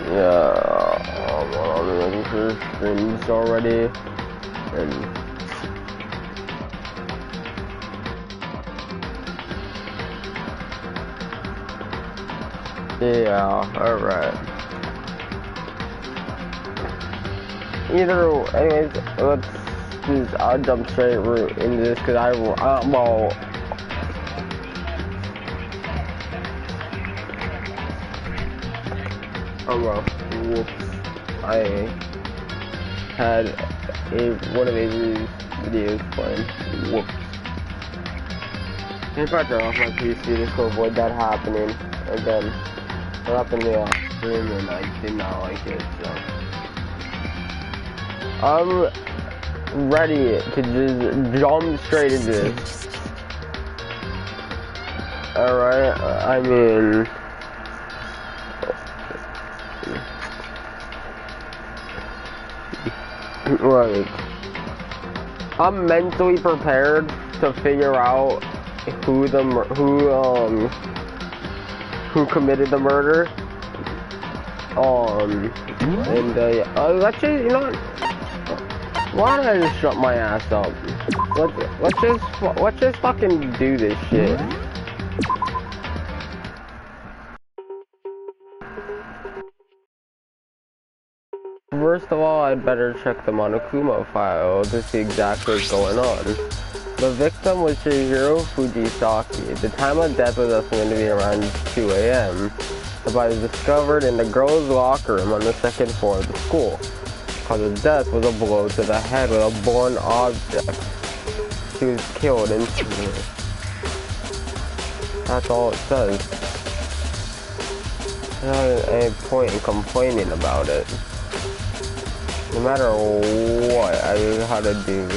Yeah, I'm looking for streams already, and yeah, alright. Anyways, I'll jump straight into this, because well, whoops, I had one of Avery's videos playing. Whoops. I tried to turn off my PC to avoid that happening again. It happened to me off stream and I did not like it, so. I'm ready to just jump straight into this. Alright, I mean... Like, I'm mentally prepared to figure out who committed the murder. And let's just, you know what? Why don't I just shut my ass up? Let's just fucking do this shit. First of all, I'd better check the Monokuma file to see exactly what's going on. The victim was Chihiro Fujisaki. The time of death was estimated to be around 2 a.m. The body was discovered in the girls' locker room on the second floor of the school. The cause of death was a blow to the head with a blunt object. She was killed instantly. That's all it says. There's not any point in complaining about it. No matter what, I know how to do.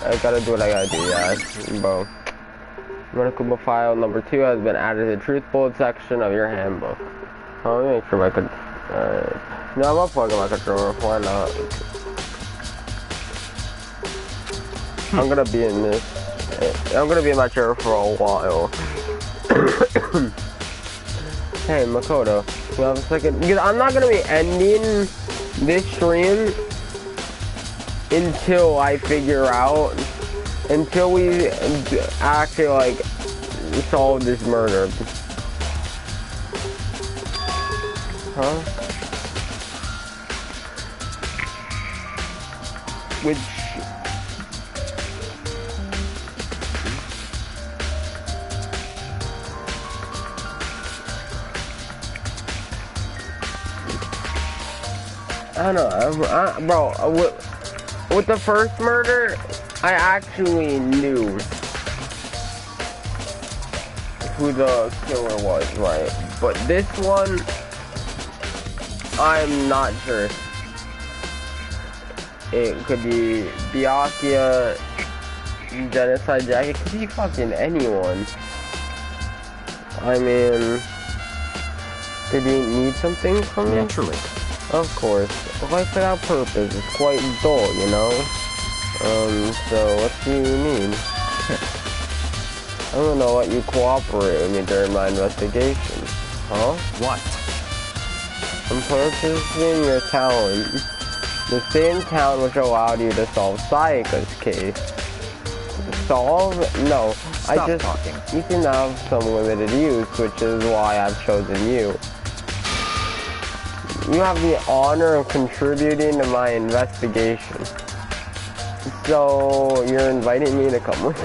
I gotta do what I gotta do, yeah, bro. Monokuma file number 2 has been added to the truth bullet section of your handbook. Let me make sure I could. No, I'm unplugging my controller. Why not? I'm gonna be in this. I'm gonna be in my chair for a while. Hey, Makoto, you have a second? Because I'm not gonna be ending this stream until I figure out, until we actually like solve this murder. Huh? Which I don't know, bro, with the first murder, I actually knew who the killer was, right? But this one, I'm not sure. It could be Byakuya, Genocide Jack, it could be fucking anyone. I mean, did you need something from me? Naturally. Of course. Life without purpose is quite dull, you know? So what do you mean? I don't know what you cooperate with me during my investigation. Huh? What? I'm purchasing your talent. The same talent which allowed you to solve Sayaka's case. Solve? No. Stop talking. You seem to have some limited use, which is why I've chosen you. You have the honor of contributing to my investigation. So, you're inviting me to come with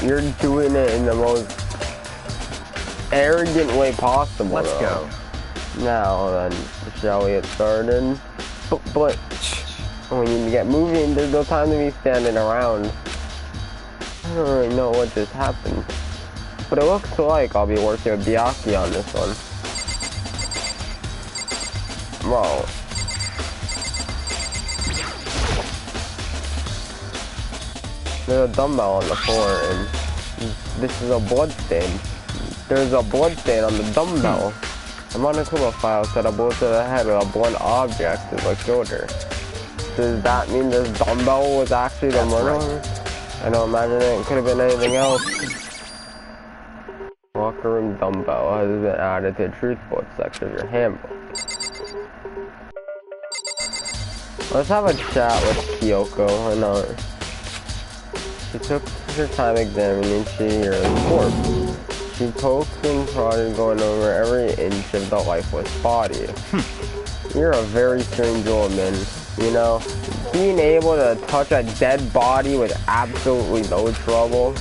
you? You're doing it in the most arrogant way possible. Let's go. Now then, shall we get started? But when you get moving, there's no time to be standing around. I don't really know what just happened. But it looks like I'll be working with Byakuya on this one. Bro. There's a dumbbell on the floor and this is a blood stain. There's a blood stain on the dumbbell. The Monokuma file said a blow to the head with a blunt object is what killed her. Does that mean this dumbbell was actually the murderer? Right. I don't imagine it could have been anything else. locker room dumbbell has been added to the truth board section of your handbook. Let's have a chat with Kyoko. I know. She took her time examining Chihiro's corpse. She poked and prodded, going over every inch of the lifeless body. You're a very strange woman, you know? Being able to touch a dead body with absolutely no trouble.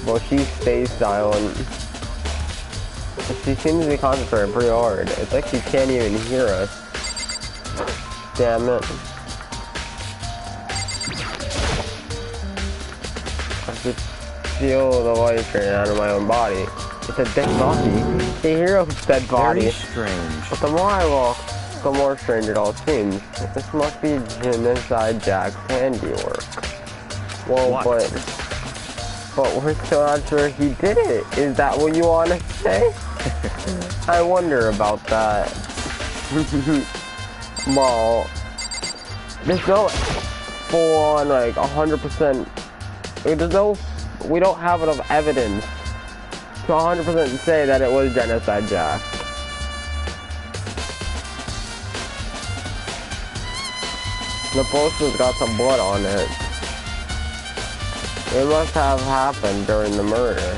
Well, she stays silent. She seems to be concentrating pretty hard. It's like she can't even hear us. Damn it. I could feel the life draining out of my own body. It's a dead body. Chihiro's dead body. Very strange. But the more I walk, the more strange it all seems. This must be Genocide Jack's handiwork. Well, what? but we're still not sure he did it. Is that what you want to say? I wonder about that. Well, there's no full-on, like, 100%. We don't have enough evidence to 100% say that it was Genocide Jack. The poster's got some blood on it. It must have happened during the murder.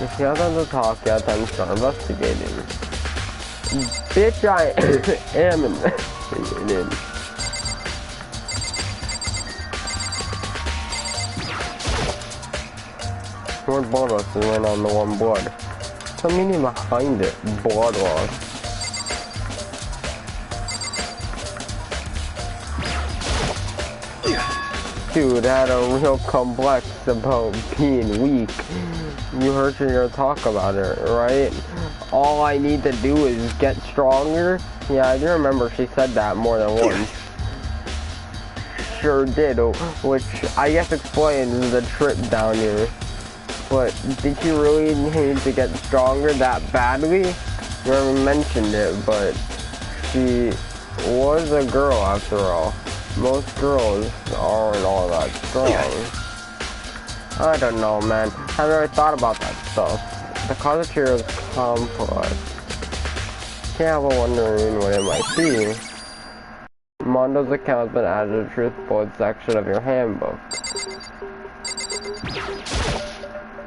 If he hasn't to talk yet, then start investigating. Bitch, I am investigating. More blood loss is right on the one blood. What's the meaning behind it? Blood loss. Dude had a real complex about being weak. You heard her talk about it, right? All I need to do is get stronger. Yeah, I do remember she said that more than once. Sure did, which I guess explains the trip down here. But did she really need to get stronger that badly? You never mentioned it, but she was a girl after all. Most girls aren't all that strong. I don't know, man. I haven't really thought about that stuff. The cause of cheer is complex. Can't help but wondering what it might be. Mondo's account has been added to the truth board section of your handbook.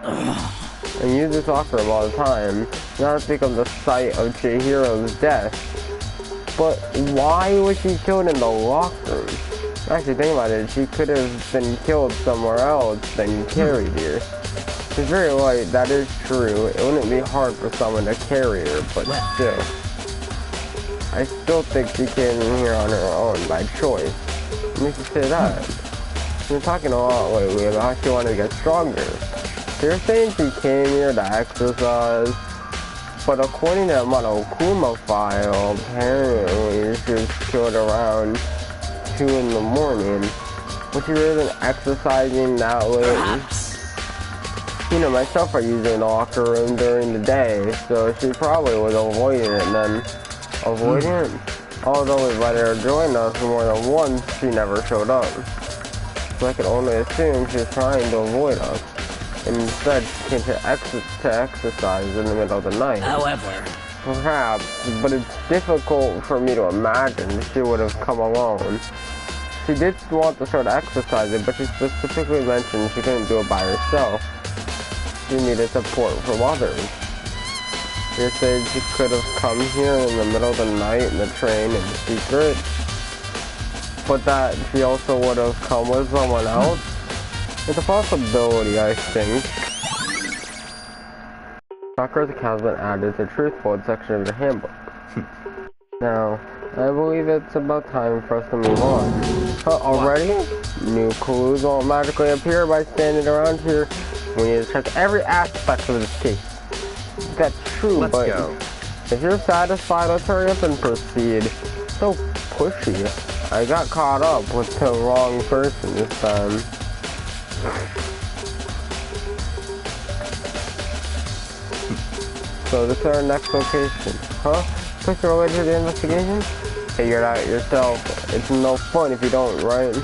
I use this locker room all the time. Now to speak of the site of Chihiro's death. But why was she killed in the locker room? Actually, think about it. She could have been killed somewhere else than carried here. She's very light, that is true. It wouldn't be hard for someone to carry her, but still. I still think she came in here on her own, by choice. What makes you say that? You're talking a lot lately about how she wanted to get stronger. So you're saying she came here to exercise, but according to the Monokuma file, apparently she was killed around 2 in the morning. Was she really been exercising that late? You know, myself, I usually in the locker room during the day, so she probably was avoiding it then. Avoiding it? Although we let her join us more than once, she never showed up. So I could only assume she was trying to avoid us. And instead, she came to exercise in the middle of the night. However, perhaps, but it's difficult for me to imagine she would have come alone. She did want to start exercising, but she specifically mentioned she couldn't do it by herself. She needed support from others. You're saying she could have come here in the middle of the night in the train in secret, but that she also would have come with someone else? It's a possibility, I think. Sakura's account has been added to the truthful section of the handbook. Now, I believe it's about time for us to move on. Already? New clues won't magically appear by standing around here. We need to check every aspect of this case. That's true, Let's but go. If you're satisfied, let's hurry up and proceed. So pushy. I got caught up with the wrong person this time. So this is our next location. Huh? Push your way to the investigation? Figure it out yourself. It's no fun if you don't, right?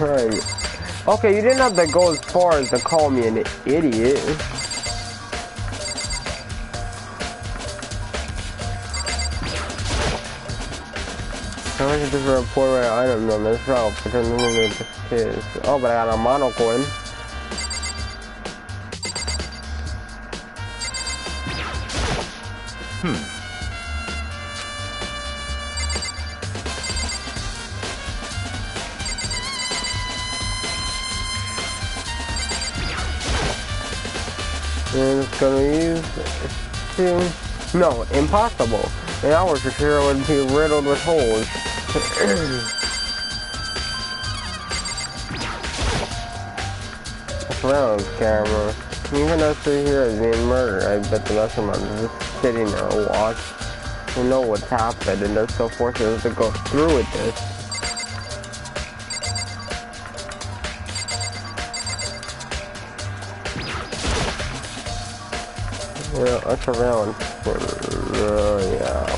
Right. Okay, you didn't have to go as far as to call me an idiot. How much is this for a poor rare items on this route? Pretend this is. Oh, but I got a mono coin. And it's gonna use two. No, impossible. The hours for sure would be riddled with holes. Surveillance camera. Even us three here is being murdered. I bet the rest of them are just sitting there and watch. They know what's happened and they're still forcing us to go through with this. Yeah, a surveillance. Yeah.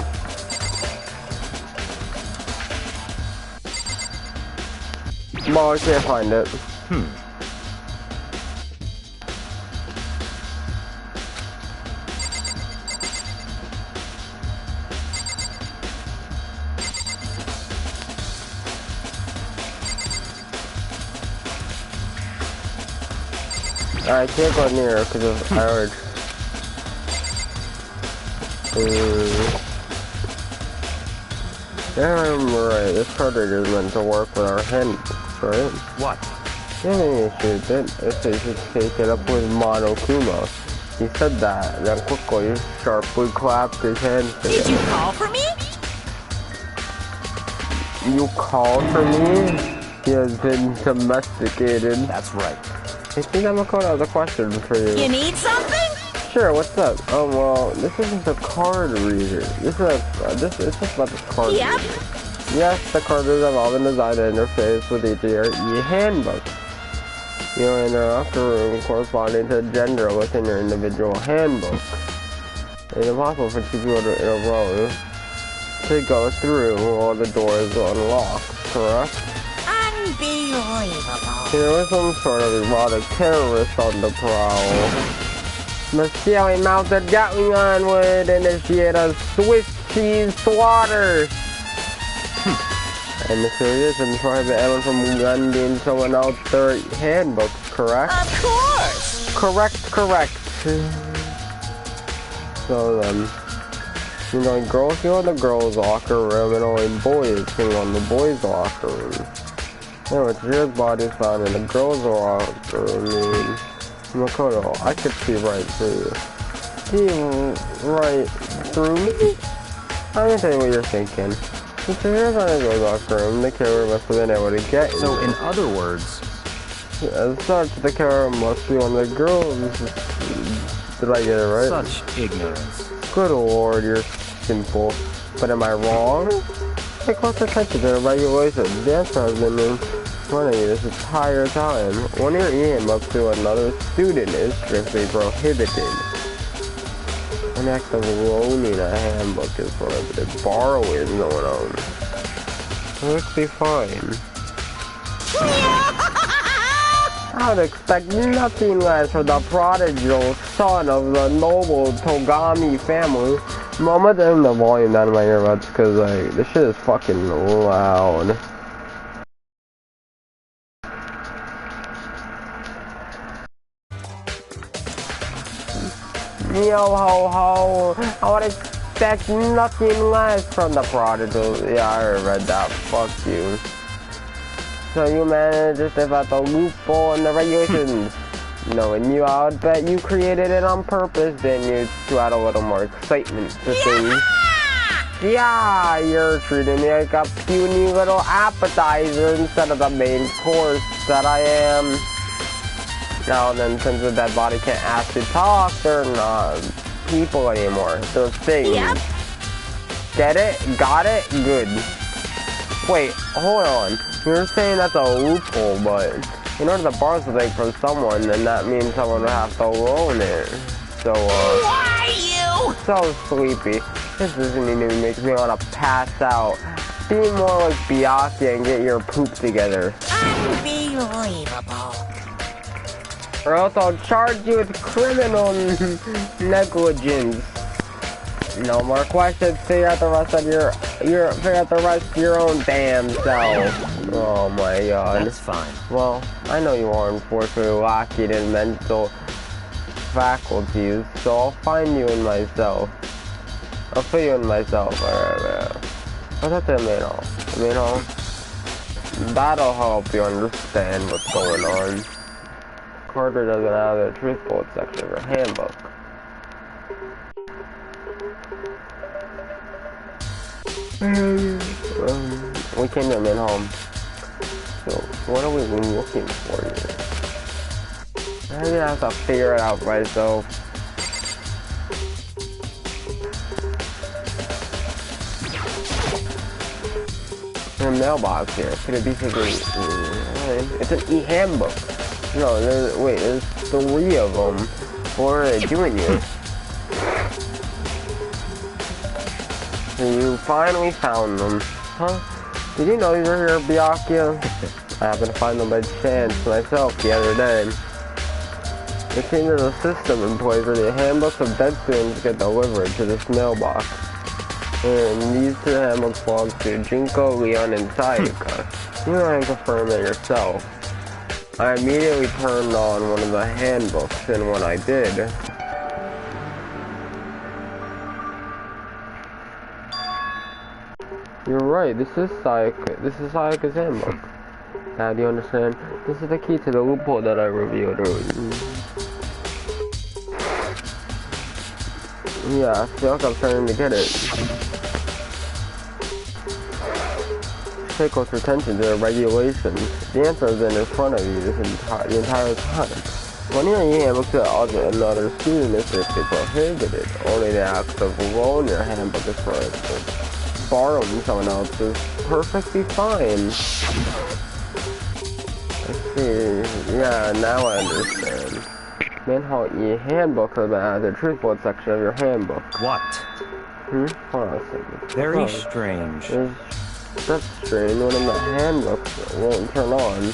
Well, I can't find it. I can't go near because of urge. Yeah, I remember right. This cartridge is meant to work with our hands, right? What? Yeah, he should it. It says you take it up with Monokuma. He said that, then quickly sharply clapped his hands together. Did you call for me? You called for me? He has been domesticated. That's right. Hey, Makoto, I have a question for you. You need something? Sure, what's up? Oh, well, this isn't a card reader. This is it's just about the card Yep. reader. Yes, the card readers have all been designed to interface with each ERE handbook. You enter a locker room corresponding to gender within your individual handbook. It's impossible for two people in a row to go through while the door is unlocked, correct? Unbelievable. There was some sort of erotic terrorist on the prowl. The scaly-mouthed Gatling gun would initiate a Swiss cheese slaughter. And mysterious and prohibit anyone from gunning someone else's their handbooks, correct? Of course. Correct. So then, you know, girls go in the girls' locker room and only boys can go in the boys' locker room. Yeah, it's your body found in the girls' locker room. Makoto, I could see right through you. See right through me? I'm gonna tell you what you're thinking. Since you're in the girls' locker room, the camera must have been able to get you. So, in other words, as such, the camera must be on the girls. Did I get it right? such ignorance. Good lord, you're simple. But am I wrong? Pay close attention to the regulations. The answer has been running this entire time. One your handbook to another student is strictly prohibited. An act of loaning a handbook is prohibited. Borrowing going on. Perfectly fine. I would expect nothing less from the prodigal son of the noble Togami family. Mom, I'm turning the volume down in my earbuds because like this shit is fucking loud. Yo ho ho! I would expect nothing less from the prodigal. Yeah, I read that. Fuck you. So you managed to step out the loophole in the regulations. Knowing you, I would bet you created it on purpose, didn't you? To add a little more excitement to things. Yeah, you're treating me like a puny little appetizer instead of the main course that I am. Now then, since the dead body can't actually talk, they're not people anymore. They're things. Yep. Get it? Got it? Good. Wait, hold on. You're saying that's a loophole, but in order to borrow something from someone, then that means someone would have to loan it. So, Why you? so sleepy. This doesn't even make me want to pass out. Be more like Byakuya and get your poop together. Unbelievable. Or else I'll charge you with criminal negligence. No more questions. Figure out the rest of your own damn self. Oh my god. That's fine. Well, I know you are unfortunately lacking in mental faculties, so I'll find you in myself. I'll put you in myself. Alright. What's at the main hall? The main hall? That'll help you understand what's going on. Carter doesn't have the truth bullet section of her handbook. We came to the main hall. So, what are we looking for here? I'm gonna have to figure it out myself. A mailbox here. Could it be something? It's an e-handbook. No, there's 3 of them. What are they doing here? You finally found them. Huh? Did you know you were here, Byakuya? I happened to find them by chance myself the other day. It seems there's a system in place where the handbooks of dead students get delivered to this mailbox. And these 2 handbooks belong to Junko, Leon, and Sayaka. You can confirm it yourself. I immediately turned on one of the handbooks, and when I did, you're right, this is Sayaka's handbook. Now do you understand? This is the key to the loophole that I revealed earlier. Yeah, I feel like I'm starting to get it. Pay close attention to the regulations. The answer is in front of you the entire time. When you're in handbook to another student is strictly prohibited. Only the act of loan your handbook is prohibited. Borrowing someone else's is perfectly fine. I see. Yeah, now I understand. Manhole E handbook has the truth bullet section of your handbook. What? Hold on a second. Very strange. That's strange. One of the handbooks won't turn on.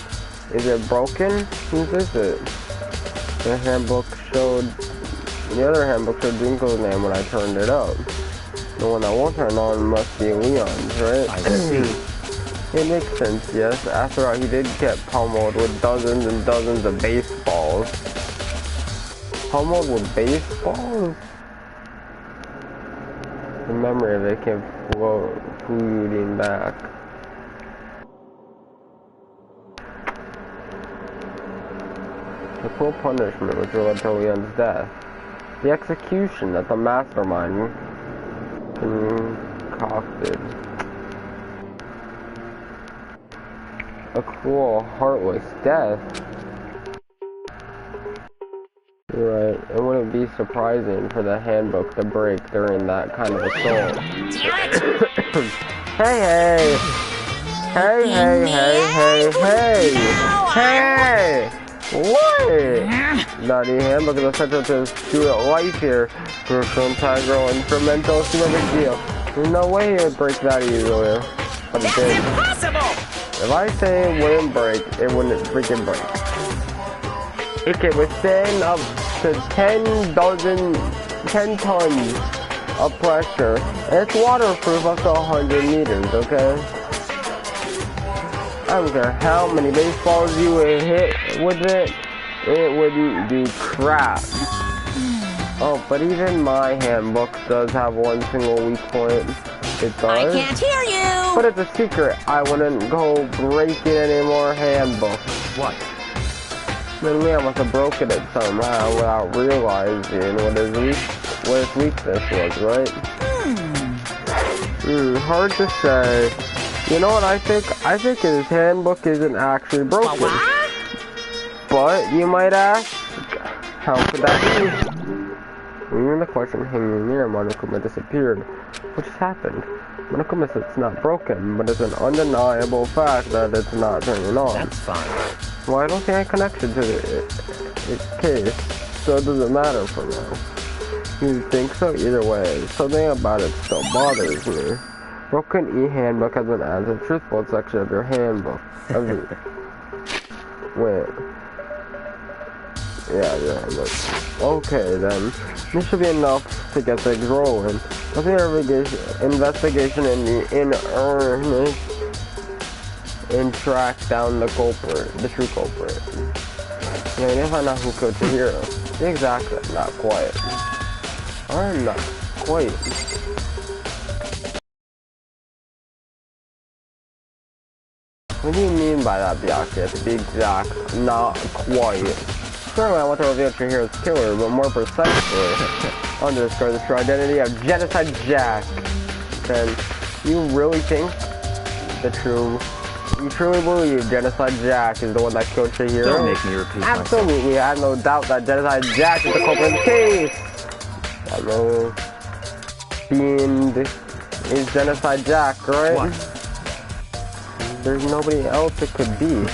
Is it broken? Whose is it? The other handbook showed Junko's name when I turned it up. The one that won't turn on must be Leon's, right? I see. It makes sense, yes. After all, he did get pummeled with dozens and dozens of baseballs. Pummeled with baseballs? The memory of it came floating back. The cruel punishment which led to Leon's death. The execution that the mastermind concocted. A cruel, heartless death. Right, it wouldn't be surprising for the handbook to break during that kind of assault. Hey! What? Naughty handbook is essential to student life here. Crucial, integral, instrumental, it's no big deal. There's no way it would break that easily. But it did. Impossible! If I say it wouldn't break, it wouldn't freaking break. It can withstand up to 10 tons of pressure. And it's waterproof up to 100 meters, okay? I don't care how many baseballs you would hit with it, it wouldn't do crap. Oh, but even my handbook does have one single weak point. It does. I can't hear you! But it's a secret. I wouldn't go breaking any more handbooks. What? Then Leon must have broken it somehow without realizing what its weakness was, right? Hard to say. You know what I think? I think his handbook isn't actually broken. What? But you might ask, how could that be? Even the question hanging near Monokuma disappeared. What just happened? Monokuma says it's not broken, but it's an undeniable fact that it's not turning on. That's fine. Well, I don't see any connection to the case, so it doesn't matter for now. You think so? Either way, something about it still bothers me. Broken e-handbook has been added to the truthful section of your handbook. Wait. Yeah, your handbook. Okay, then. This should be enough to get things rolling. Let's do an investigation in earnest and track down the culprit, the true culprit. Yeah, we need to find out who killed Chihiro. Exactly, not quite. Or not quite. What do you mean by that, Byakuya? To be exact, not quite. Certainly I want to reveal Chihiro's killer, but more precisely, underscore the true identity of Genocide Jack. Then, you really think you truly believe Genocide Jack is the one that killed Chihiro? Don't make me repeat myself. Absolutely, I have no doubt that Genocide Jack is the culprit in the case. I know. Fiend is Genocide Jack, right? What? There's nobody else it could be.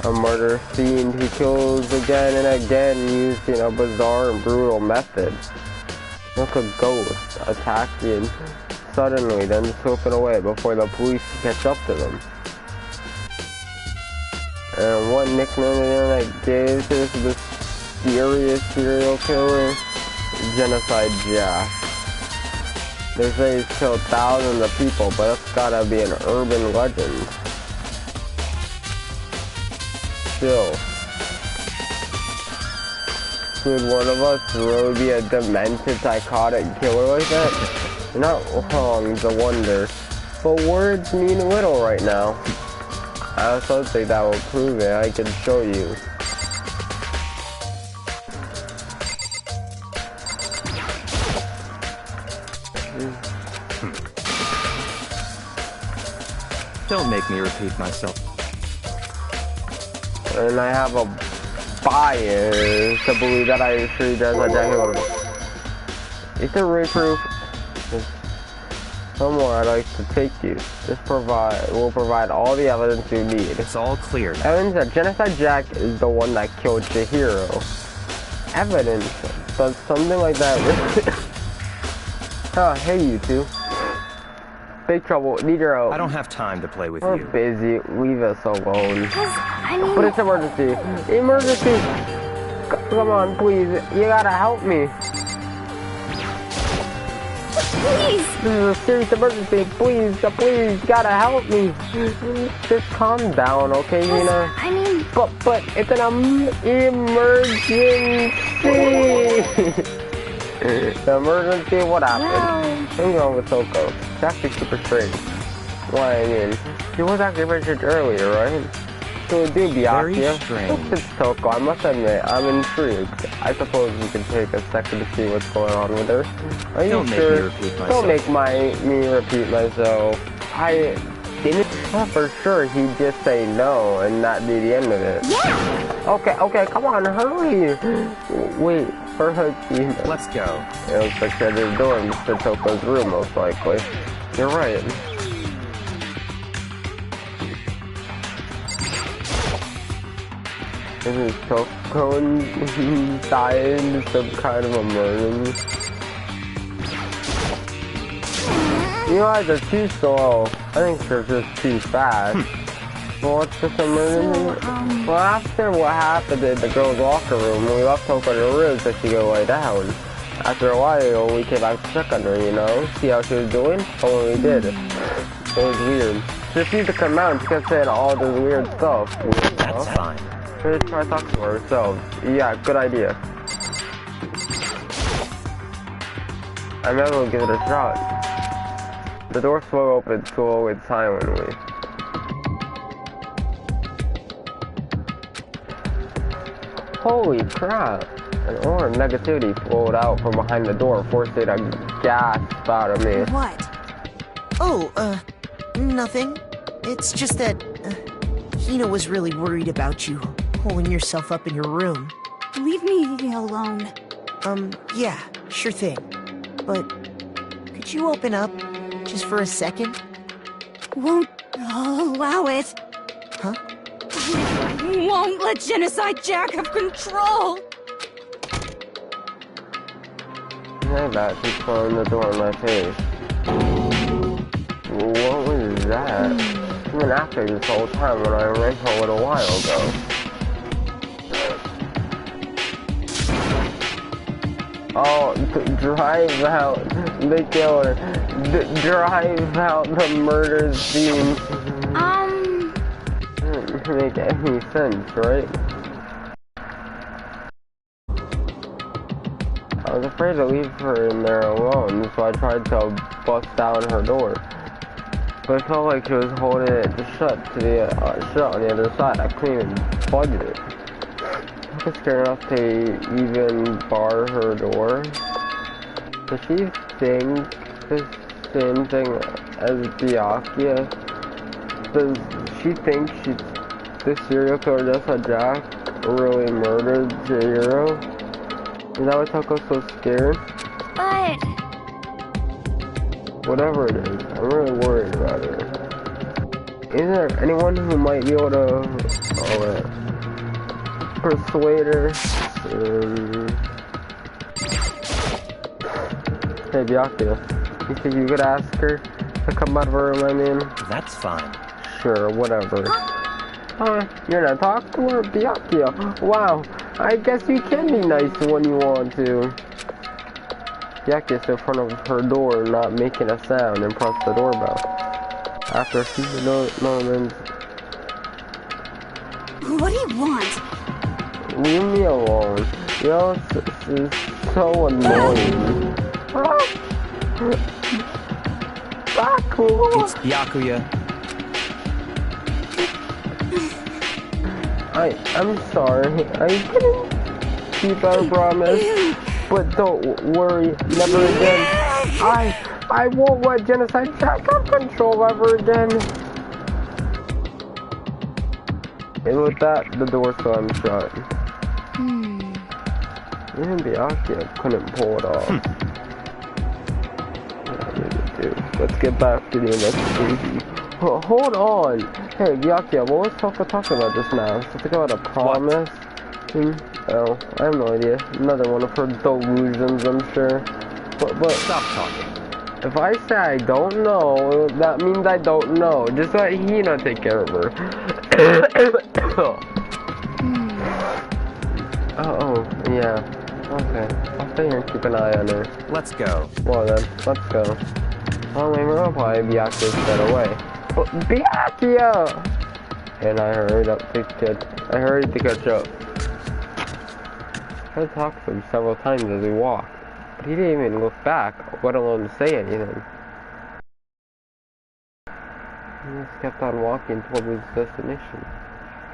A murder fiend who kills again and again using a bizarre and brutal method. Like a ghost attacking suddenly, then swooping away before the police catch up to them. And what nickname the internet gave to this mysterious serial killer? Genocide Jack. They say he's killed thousands of people, but it's gotta be an urban legend. Still, could one of us really be a demented, psychotic killer like that? You're not wrong to wonder, but words mean little right now. I also think that will prove it. I can show you. Don't make me repeat myself. And I have a bias to believe that I actually does a jacket. Is there really proof? Somewhere I'd like to take you. Will provide all the evidence you need. It's all clear now. Evidence that Genocide Jack is the one that killed Chihiro. Evidence? Does something like that really? Oh, hey you two. Big trouble. Need your help. I don't have time to play with We're you. busy. Leave us alone. I mean... But it's emergency. Emergency! Come on, please. You gotta help me. Please! This is a serious emergency. Please, please, gotta help me. Just calm down, okay, Nina? I mean... But it's an emergency. The emergency? What happened? Well... Something wrong with Toko. It's actually super strange. Why, I mean, he was actually mentioned earlier, right? So it do, Byakuya. Very strange. It's Toko. I must admit, I'm intrigued. I suppose we can take a second to see what's going on with her. Are you Don't sure? make me repeat myself. Don't make me repeat myself. I didn't for sure he'd just say no and not be the end of it. Yeah! Okay, come on, hurry! Wait, for her team. Let's go. It looks like they're doing to Toko's room, most likely. You're right. This is Toko dying some kind of emergency. You guys are too slow. I think they're just too fast. Well, what's this emergency? Well, after what happened in the girls' locker room, we left Toko in her room so she could lay down. After a while, we came back to check on her, you know? See how she was doing? Oh, well, we did. It was weird. She refused to come out and she kept saying all this weird stuff. That's fine. Let's try to talk to her ourselves. Yeah, good idea. I might as well give it a shot. The door swung open slowly and silently. Holy crap! An aura of negativity flowed out from behind the door, forcing a gasp out of me. What? Oh, nothing. It's just that, Hina was really worried about you, holding yourself up in your room. Leave me alone. Yeah, Sure thing. But could you open up just for a second? Won't allow it. Huh? Won't let Genocide Jack have control. Hey, that keeps throwing the door in my face. What was that? I've been after this whole time when I ran a little while ago. Oh, drive out the killer. Drive out the murder scene. Doesn't make any sense, right? I was afraid to leave her in there alone, so I tried to bust down her door. But I felt like she was holding it shut on the other side. I couldn't even budge it. I was scared enough to even bar her door. Does she think the same thing as Byakuya? Does she think this serial killer just a Jack really murdered Chihiro? Is that what Toko's so scared? But... Whatever it is, I'm really worried about her. Is there anyone who might be able to persuade her? Hey Byakuya, you think you could ask her to come out of her room, I mean? That's fine. Sure, whatever. You're not talking to her? Byakuya. Wow, I guess you can be nice when you want to. Byakuya's in front of her door, not making a sound, and pressed the doorbell. After a few moments... What do you want? Leave me alone. You know, this is so annoying. It's Byakuya. I'm sorry. I couldn't keep our promise. But don't worry, never again. I won't let Genocide Jack have control ever again. And with that, the door slammed shut. Even Byakuya couldn't pull it off. Let's get back to the investigation. Hold on! Hey, Byakuya, what was Toko talking about just now? Something about a promise? Oh, I have no idea. Another one of her delusions, I'm sure. But Stop talking. if I say I don't know, that means I don't know. Just let Hina take care of her. Oh, yeah. Okay. I'll stay here and keep an eye on her. Let's go. Well then, let's go. Following her up, Byakuya sped away. But Byakuya! And I hurried to catch up. I talked to him several times as we walked, but he didn't even look back, let alone say anything. He just kept on walking toward his destination.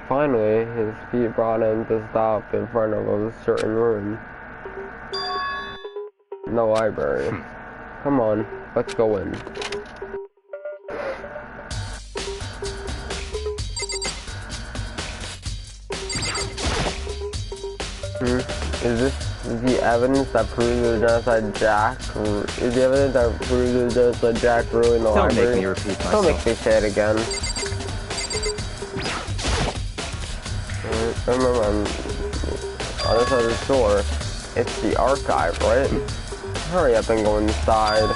Finally, his feet brought him to stop in front of a certain room. The library. Come on, let's go in. Is this the evidence that proves the Genocide Jack? Is the evidence that proves the Genocide Jack ruined the library? Don't make me repeat myself. Don't make me say it again. Remember, on this side of the door, it's the archive, right? Hurry up and go inside.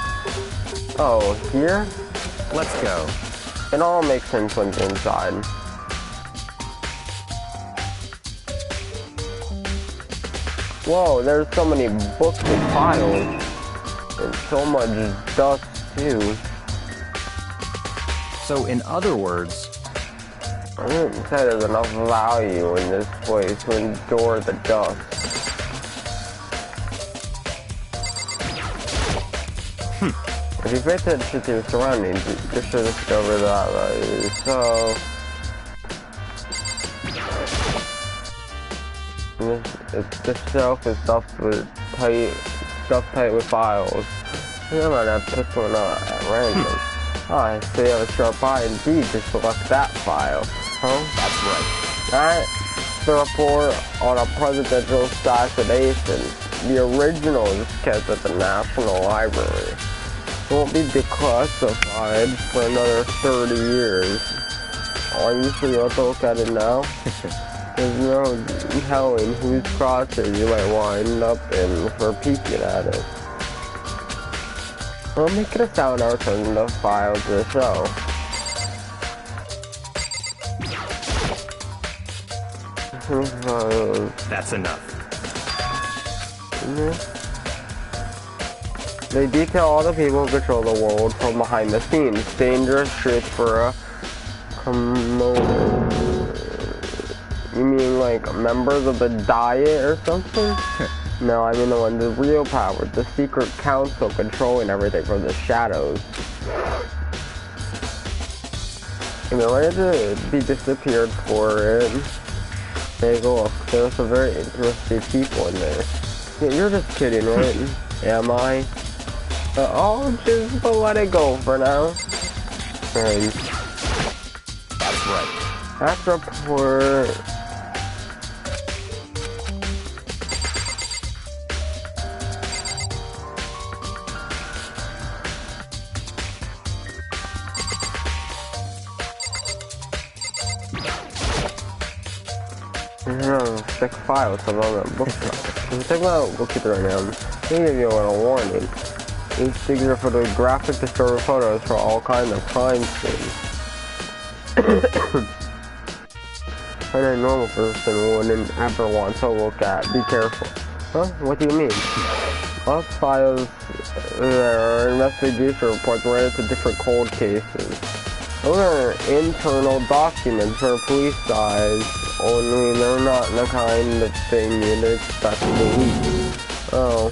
Oh, here? Let's go. It all makes sense when you're inside. Whoa, there's so many books and files. And so much dust, too. So, in other words... I didn't say there's enough value in this place to endure the dust. If you pay attention to your surroundings, you should discover that value. So... This shelf is stuffed tight with files. I might have picked one up at random. I see you have a sharp eye indeed to select that file. Huh? That's right. Alright. The report on a presidential assassination. The original is kept at the National Library. It won't be declassified for another 30 years. Are you sure you want to look at it now? There's no telling whose crosses you might wind up in for peeking at it. We'll make it a sound or turn the file to the show. That's enough. They detail all the people who control the world from behind the scenes. Dangerous truth for a commoner. You mean like members of the Diet or something? No, I mean the one, the real power, the secret council controlling everything from the shadows. And they're ready to be disappeared for it. Take a look, there's some very interesting people in there. Yeah, you're just kidding, right? Am I? I'll just let it go for now. And That's right. that's report. Thick files from on that book. Take my bookkeeper right now. Let me give you a little warning. These things are for the graphic distorted photos for all kinds of crime scenes. And a normal person wouldn't ever want to look at. Be careful. Huh? What do you mean? Lots of files there are investigation reports related to different cold cases. Those are internal documents for police size, only they're not the kind of thing you'd expect to leak. Oh.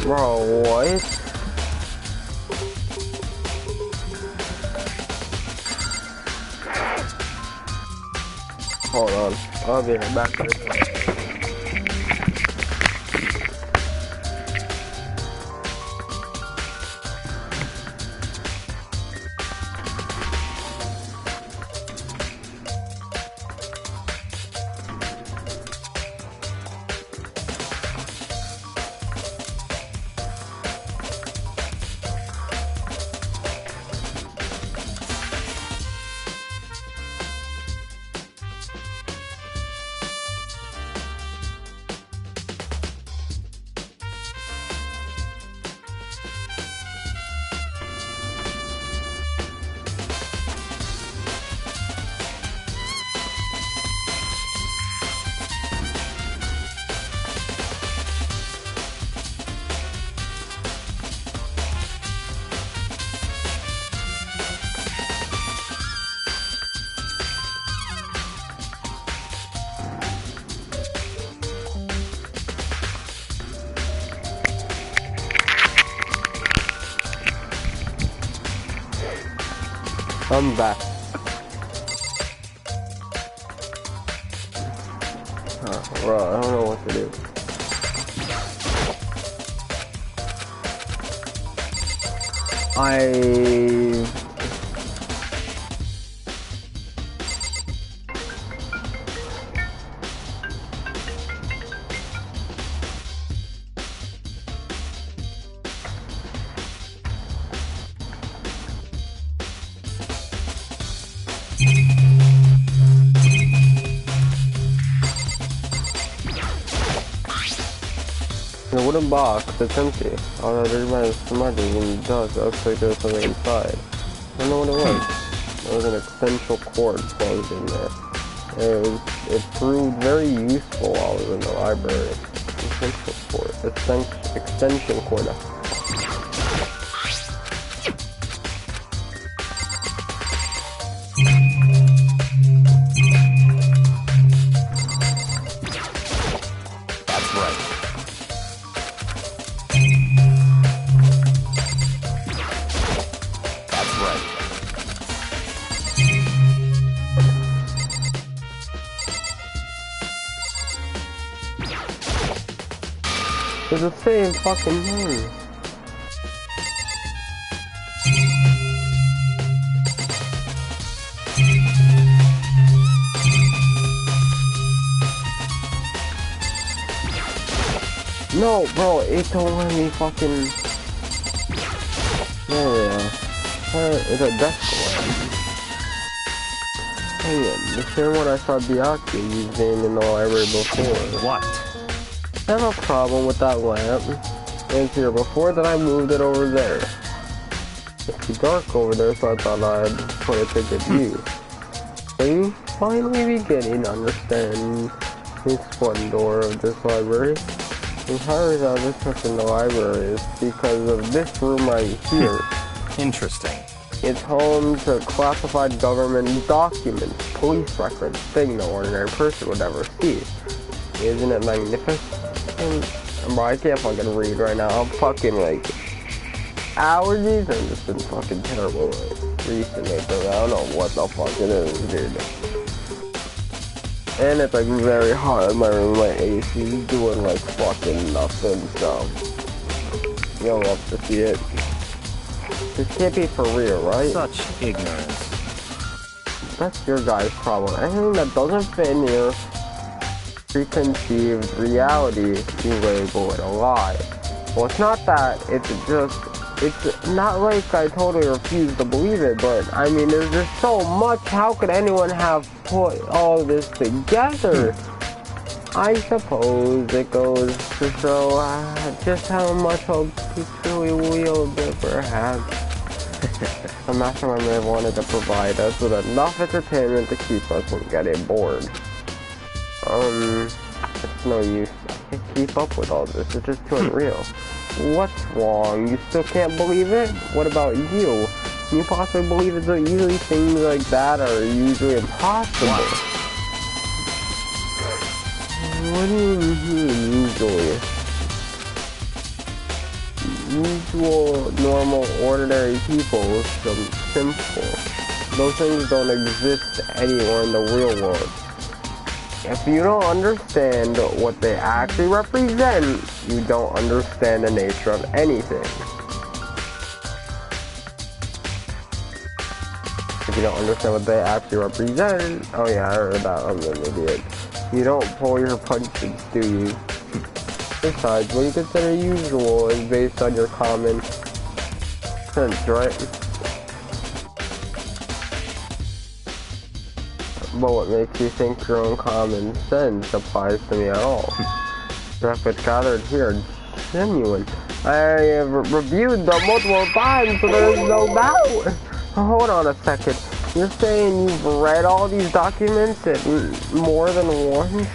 Bro, what? Hold on, I'll be right back. I'm back. Bro, I don't know what to do. The wooden box, it's empty. Although there's my smudges and dust, it looks like there's something inside. I don't know what it was. There was an extension cord plugged in there. It proved very useful while I was in the library. Extension cord. That's right. That's right. It's the same fucking thing. No, bro, it don't let me fucking... Yeah. It's a desk lamp. Hang on, the same one I saw Byakuya using in the library before. What? I have a problem with that lamp. It's here before that I moved it over there. It's too dark over there, so I thought I'd put it to good view. Are you finally beginning to understand the splendor of this library? The entire reason I'm interested in the library is because of this room right here. Interesting. It's home to classified government documents, police records, thing no ordinary person would ever see. Isn't it magnificent? Bro, I can't fucking read right now. I'm fucking like allergies have just been fucking terrible like, recently. So I don't know what the fuck it is, dude. And it's like very hot in my room. My AC is doing like fucking nothing. So you'll love to see it. This can't be for real, right? Such ignorance. That's your guys' problem. Anything that doesn't fit in your preconceived reality, you label it a lie. Well, it's not that, it's not like I totally refuse to believe it, but I mean, there's just so much. How could anyone have put all this together? I suppose it goes to show just how much hope he truly wielded, perhaps. The mastermind may have wanted to provide us with enough entertainment to keep us from getting bored. It's no use. I can't keep up with all this. It's just too unreal. What's wrong? You still can't believe it? What about you? Can you possibly believe it so easily? Things like that are usually impossible. What do you mean, usually? Usual, normal, ordinary people, some simple. Those things don't exist anywhere in the real world. If you don't understand what they actually represent, you don't understand the nature of anything. If you don't understand what they actually represent, oh yeah, I heard that, I'm an idiot. You don't pull your punches, do you? Besides, what you consider usual is based on your common sense, right? But what makes you think your own common sense applies to me at all? The records gathered here are genuine. I have reviewed them multiple times, so there's no doubt. Hold on a second. You're saying you've read all these documents at more than once?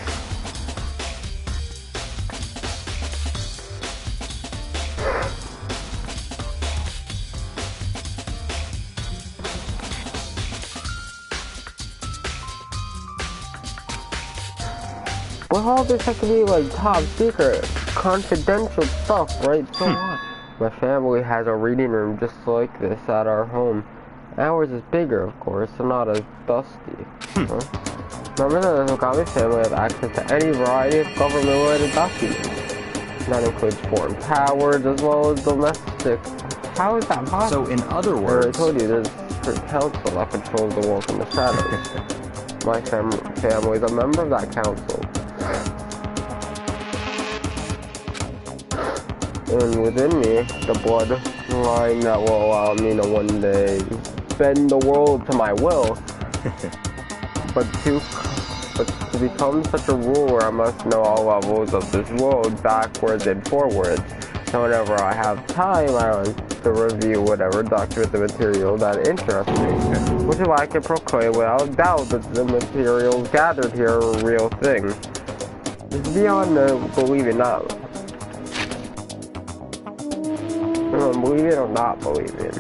Well, all this has to be like top secret, confidential stuff, right? So what? My family has a reading room just like this at our home. Ours is bigger, of course, so not as dusty. Huh? Members of the Okami family have access to any variety of government-related documents. That includes foreign powers as well as domestic. How is that possible? So, in other words, I told you there's a council that controls the world from the shadows. My family is a member of that council. And within me, the bloodline that will allow me to one day bend the world to my will. But but to become such a ruler, I must know all levels of this world, backwards and forwards. So whenever I have time, I want to review whatever documents and material that interests me, which is why I can proclaim without doubt that the materials gathered here are a real thing. It's beyond believing, not believing or not believing.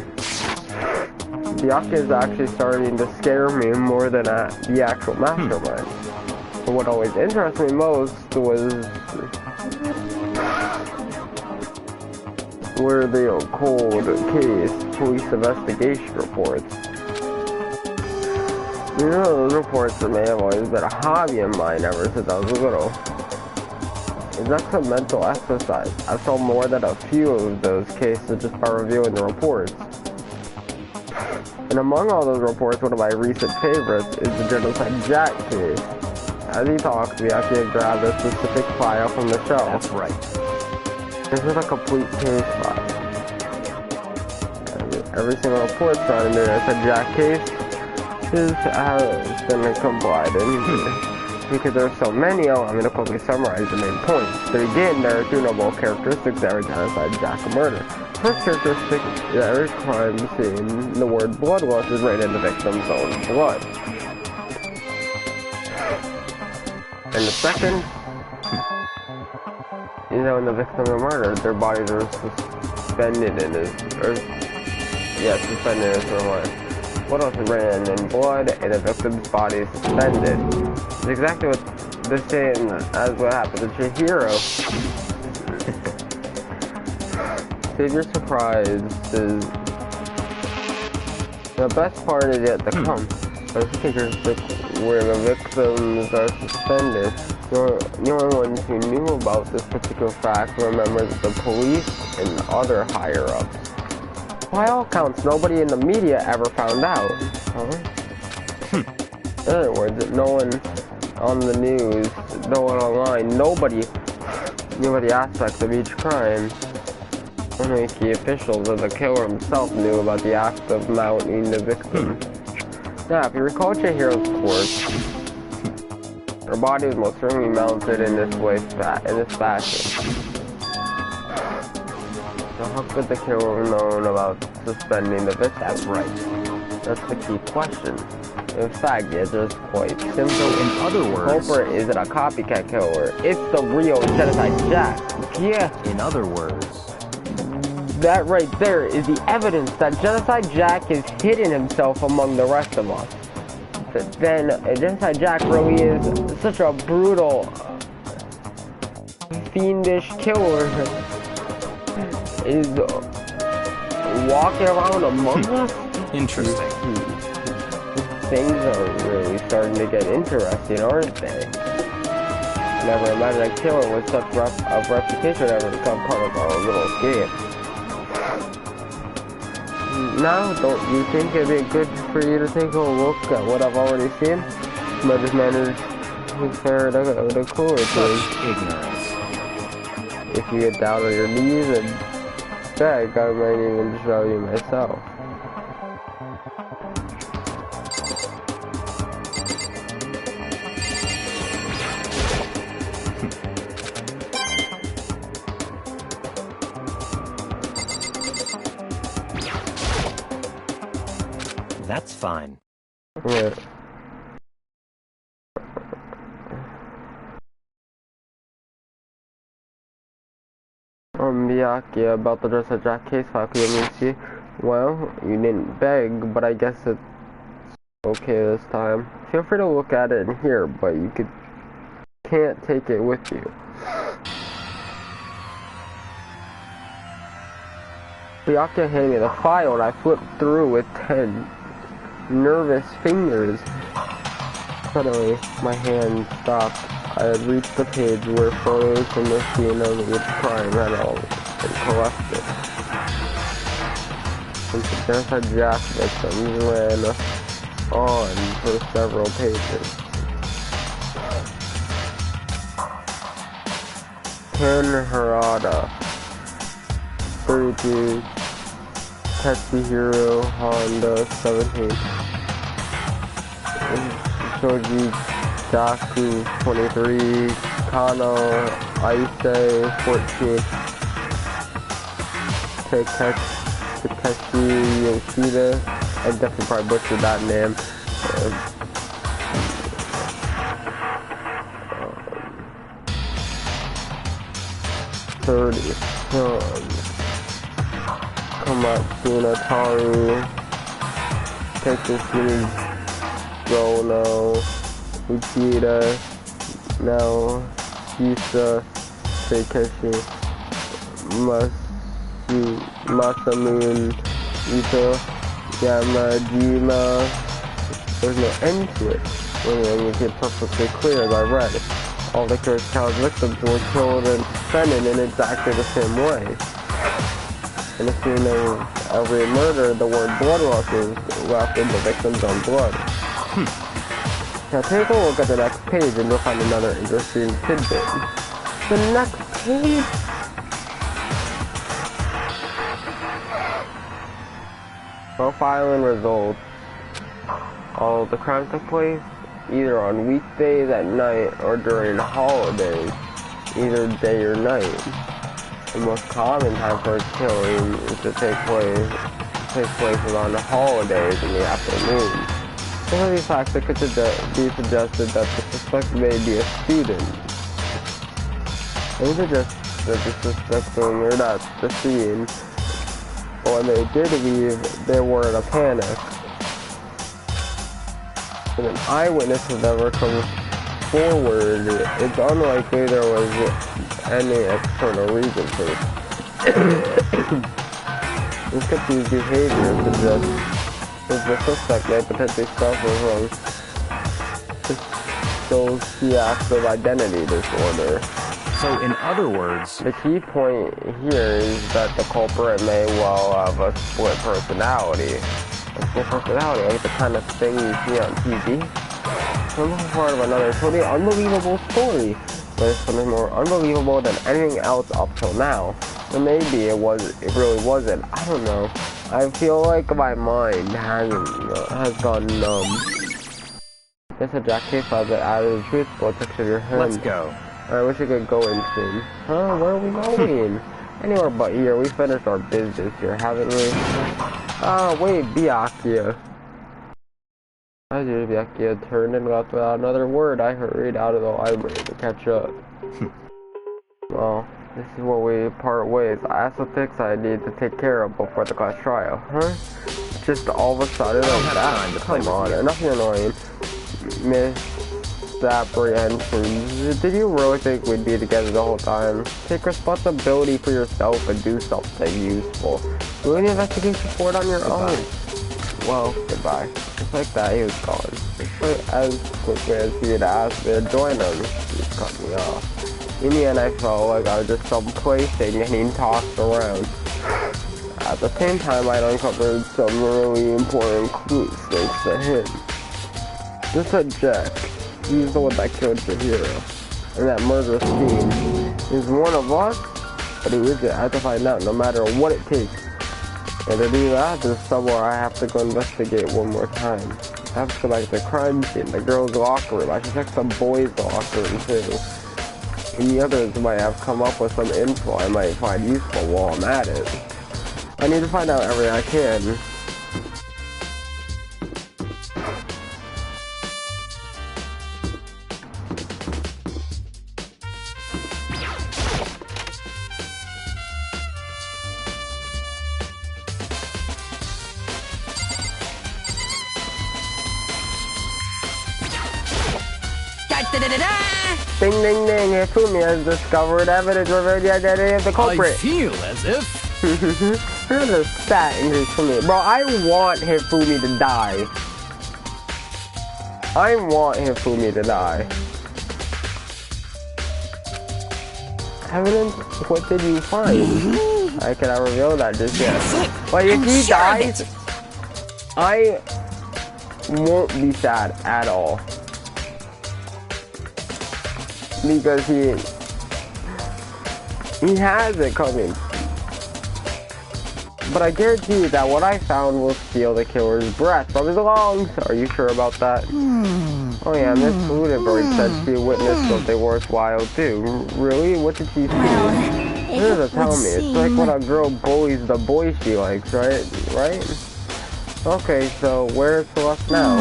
Byakuya is actually starting to scare me more than the actual mastermind. But what always interested me most were the cold case police investigation reports. You know, those reports for me have always been a hobby of mine ever since I was little. It's not some mental exercise. I've solved more than a few of those cases just by reviewing the reports. And among all those reports, one of my recent favorites is the Genocide Jack case. As he talks, Byakuya grabbed a specific file from the shelf. That's right. This is a complete case file. Every single report surrounding the Genocide Jack case has been complied in. Because there are so many, allow me to quickly summarize the main points. To begin, there are two noble characteristics that are Genocide Jack and murder. First characteristic is that every crime scene, the word bloodlust is written in the victim's own blood. And the second is that when the victims are murdered, their bodies are suspended in suspended in some way. What else is written in blood, and the victim's body is suspended. It's exactly what the same as what happened to Chihiro. Save your surprises. The best part is yet to come. Where the victims are suspended. The only ones who knew about this particular fact were members of the police and other higher-ups. By all accounts, nobody in the media ever found out. In other words, no one on the news, no one online, nobody knew about the aspects of each crime. Only key officials of the killer himself knew about the act of mounting the victim. Now, if you recall Chihiro's corpse, her body was most certainly mounted in this fashion. So how could the killer have known about suspending the victim? That's right. That's the key question. In fact, the answer is quite simple. In other words, the culprit isn't a copycat killer. It's the real Genocide Jack. Yeah. In other words, that right there is the evidence that Genocide Jack has hidden himself among the rest of us. But then, Genocide Jack really is such a brutal, fiendish killer. Is walking around among us? interesting. Things are really starting to get interesting, aren't they? Never imagined a killer with such a reputation ever become part of our little game. Now, don't you think it'd be good for you to take a look at what I've already seen? But just managed to fare the cooler thing. Such ignorance. If you get down on your knees and beg, I might even show you myself. That's fine. Yeah. Byakuya, about the Genocide Jack case file, could you see? Well, you didn't beg, but I guess it's okay this time. Feel free to look at it in here, but you can't take it with you. Byakuya handed me the file and I flipped through with 10 nervous fingers. Suddenly, my hand stopped. I had reached the page where photos from the scene of each crime had all been collected. Since the Genocide Jack victims ran on for several pages. Ken Harada, 32, Tetsuhiro Honda, 17, Shoji Jaku 23, Kano, Aise 14, Takeshi Yoshida. I definitely probably butchered that name. 30. Komatsuna Taru, Takeshi Gono, Uchida, now Hisa, Takeshi, Masamune, Ito, Yamajima. There's no end to it. When you make it perfectly clear, as I read, all the cursed child's victims were killed and suspended in exactly the same way. In the scene of every murder, the word bloodlust is left with the victim's own blood. Now take a look at the next page and you'll find another interesting tidbit. The next page? Profiling results. All of the crimes took place either on weekdays at night or during holidays, either day or night. The most common time for a killing is to take place on holidays in the afternoon. Some of these facts it could be suggested that the suspect may be a student. They suggest that the suspect lingered at the scene, but when they did leave, they were in a panic. When an eyewitness has ever come forward, it's unlikely there was any external reason for it. This confused behavior suggests that the suspect may potentially suffer from dissociative identity disorder. So, in other words, the key point here is that the culprit may well have a split personality. A split personality, like the kind of thing you see on TV. Some part of another totally unbelievable story, but it's something more unbelievable than anything else up till now. Or maybe it really wasn't. I don't know. I feel like my mind has gone numb. Guess a Jack case has it added a truthful picture of your hand. let's go. I wish I could go in soon. Huh? Where are we going? Anywhere but here. We finished our business here, haven't we? Oh, wait, Byakuya. As usual, Byakuya turned and left without another word. I hurried out of the library to catch up. Well, this is where we part ways. I have some things I need to take care of before the class trial. Huh? Just all of a sudden like that. Come on, nothing annoying. Misapprehensions. Did you really think we'd be together the whole time? Take responsibility for yourself and do something useful. Do an investigation report on your own. Well, goodbye. Just like that, he was gone. But as quickly as he had asked me to join him, he cut me off. In the end, I felt like I was just some plaything getting tossed around. At the same time, I'd uncovered some really important clues thanks to him. This said Jack. He's the one that killed Chihiro. And that murderous fiend is one of us, but who is it? I have to find out no matter what it takes. And to do that, there's somewhere I have to go investigate one more time. I have to go back to the crime scene, the girls' locker room. I should check the boys' locker room too. And the others might have come up with some info I might find useful while I'm at it. I need to find out everything I can. Ding ding ding, Hifumi has discovered evidence revealing the identity of the culprit. I feel as if... Here's a stat increase for me. Bro, I want Hifumi to die. I want Hifumi to die. Evidence? What did you find? I cannot reveal that just yet. But if he dies, I won't be sad at all. Because he has it coming. But I guarantee you that what I found will steal the killer's breath from his lungs. Are you sure about that? Oh yeah, Miss Ludenberg said she witnessed something worthwhile too. Really? What did she see? Well, This doesn't tell me. It's like when a girl bullies the boy she likes, right? Right? Okay, so where's Celeste now?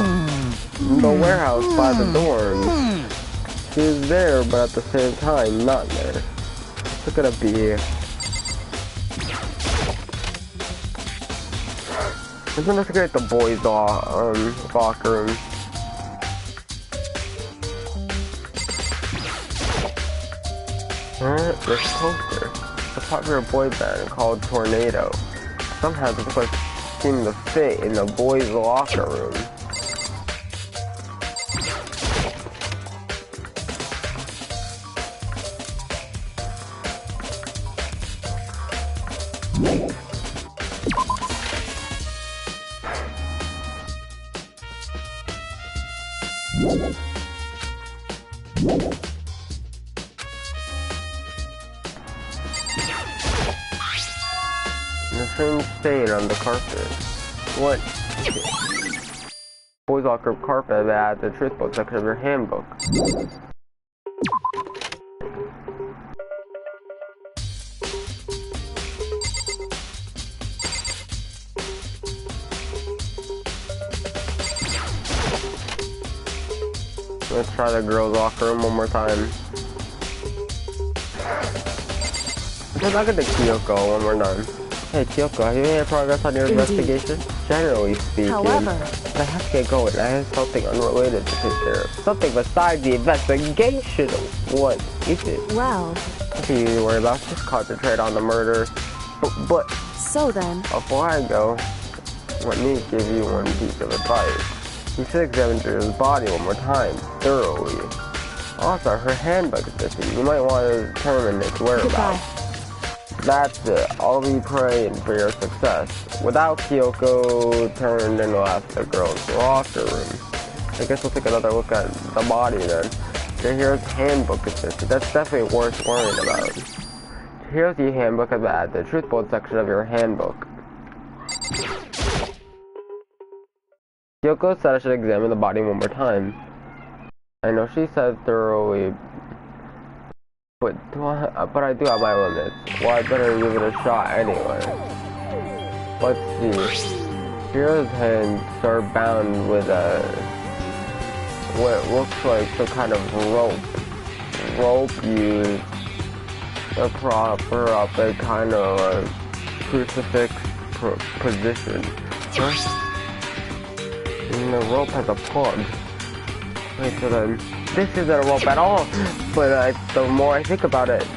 The warehouse by the dorms. She's there, but at the same time, not there. What's it gonna be? Let's investigate the boys' locker room. This poster. A popular boy band called Tornado. Somehow this place seemed to fit in the boys' locker room. The same stain on the carpet. What? Boys locker room carpet at the truth book section of your handbook. Let's try the girls' locker room one more time. Let's look at the Kyoko one more time. Hey Kyoko, have you made progress on your investigation? Generally speaking, However, I have to get going. I have something unrelated to take care of. Something besides the investigation. What is it? well, Nothing you need to worry about. Just concentrate on the murder. But so then, before I go, let me give you one piece of advice. You should examine Drew's body one more time, thoroughly. Also, her handbook is missing. You might want to determine its whereabouts. goodbye. That's it. I'll be praying for your success. Without Kyoko turned and left the girls' locker room. I guess we'll take another look at the body then. Chihiro's handbook is missing. That's definitely worth worrying about. Chihiro's handbook is at the truth board section of your handbook. Kyoko said I should examine the body one more time. I know she said thoroughly, but I do have my limits. Well, I better give it a shot anyway. Let's see. Chihiro's hands are bound with what looks like some kind of rope used to prop her up a kind of crucifix position. Huh? And the rope has a plug. Wait, so then this isn't a rope at all. But the more I think about it,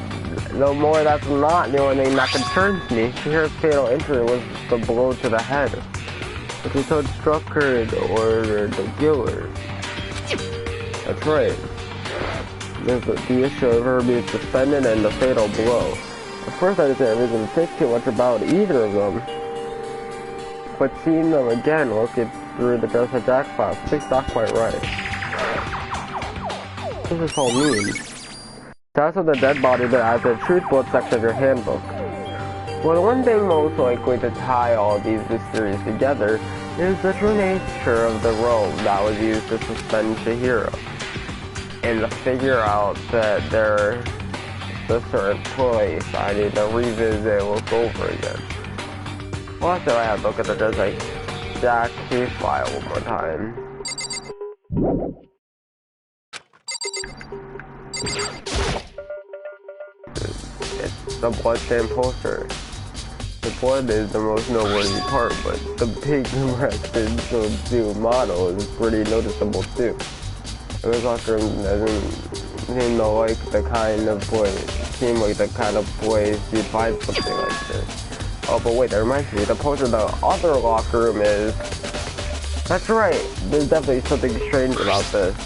the more that's not the only thing that concerns me. Chihiro's fatal injury was the blow to the head, which is what struck her or the killer. That's right. There's the issue of her being suspended and the fatal blow. At first I didn't really think too much about either of them. But seeing them again, looking through the Joseph Jack files, things not quite right. What does this all mean? That's of the dead body that adds the truth board section of your handbook. Well, the one thing most likely to tie all these mysteries together is the true nature of the rope that was used to suspend Chihiro. And to figure out that there's a certain place I need to revisit and look over again. Well, after I have to look at the Joseph Jack case file one more time. It's the bloodstained poster. The blood is the most noteworthy part, but the big rested swimsuit model is pretty noticeable too. This locker room doesn't seem to like the kind of place you'd find something like this. Oh, but wait, that reminds me, the poster of the other locker room is... That's right, there's definitely something strange about this.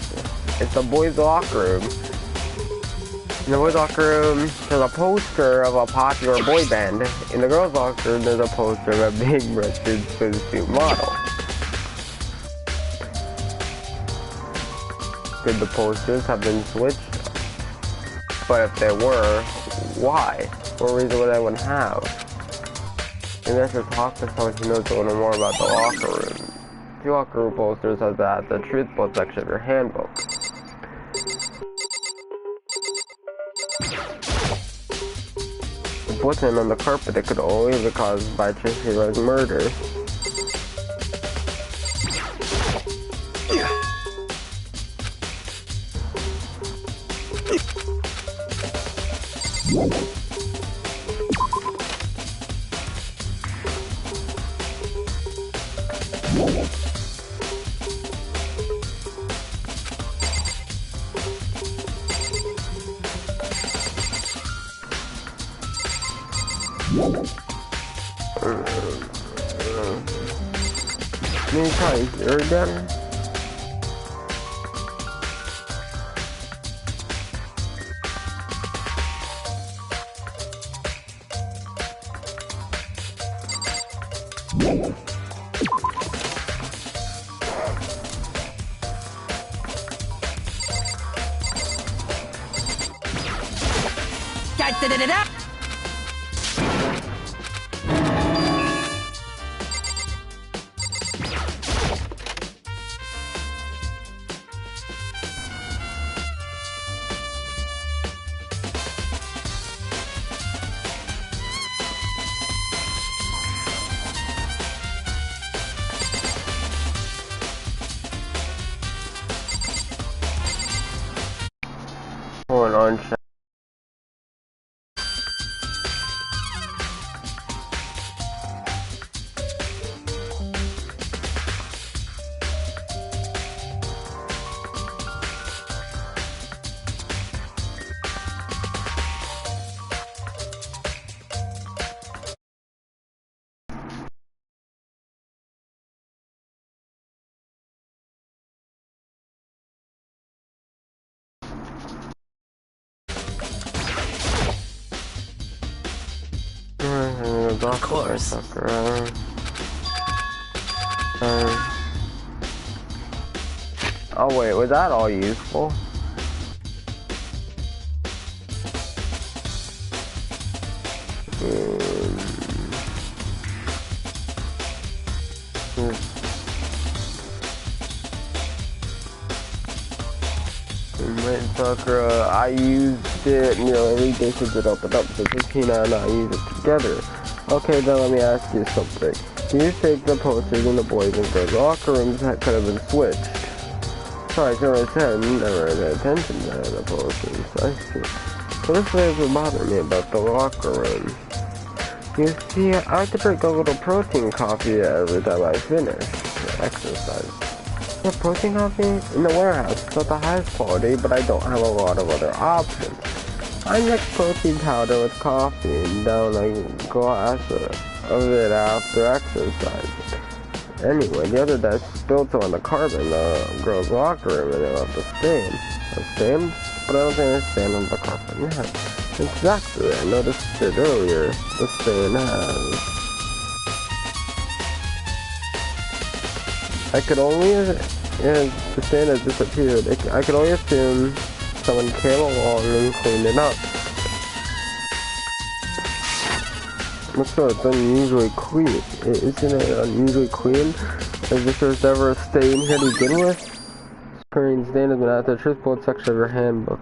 It's the boys' locker room. In the boys' locker room, there's a poster of a popular boy band. In the girls' locker room, there's a poster of a big-breasted swimsuit model. Could the posters have been switched? But if they were, why? What reason would anyone have? Maybe I should talk to someone who knows a little more about the locker room. Two locker room posters at the truth book section of your handbook. The button on the carpet, it could only be caused by Chishiro's murder. Can you try here again? Hold on, chat. Of course. Oh wait, was that all useful? Sakura, I used it nearly every day since it opened up, so Tina and I use it together. Okay, then let me ask you something. Do you think the posters in the boys and girls locker rooms could have been switched? Sorry, I said never paid attention to the posters. I see. So this is what bothered me about the locker room. You see, I like to drink a little protein coffee every time I finish exercise. Yeah, protein coffee in the warehouse. It's not the highest quality, but I don't have a lot of other options. I mix protein powder with coffee and down a glass of it after exercise. Anyway, the other day I spilled some on the carpet in the girls' locker room and it left a stain. A stain? But I don't think there's a stain on the carpet. Yeah, exactly. I noticed it earlier. The stain has. I could only, the stain has disappeared. I could only assume someone came along and cleaned it up. So it's unusually clean. Isn't it unusually clean? As if there's never a stain here to begin with? This current stain has been at the truth board section of your handbook.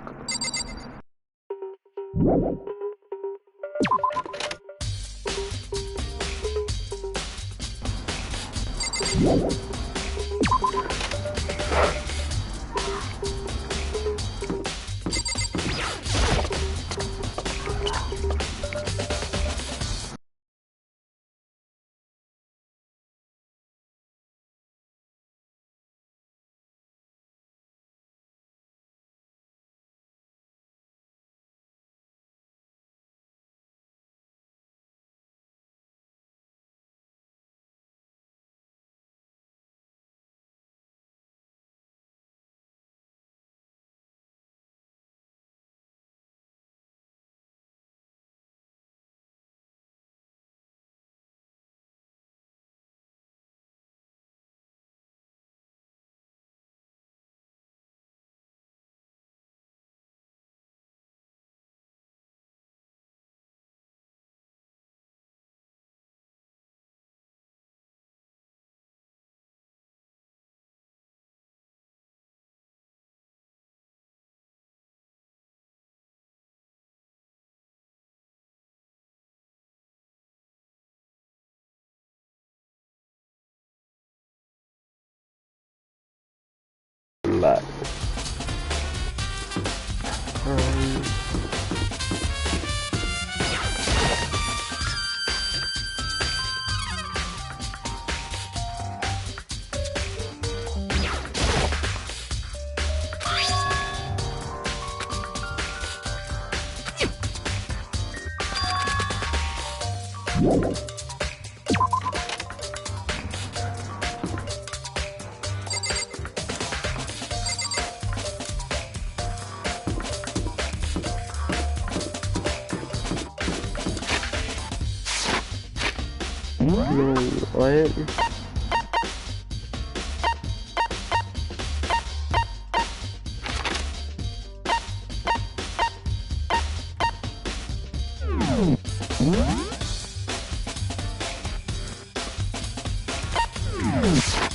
No, what?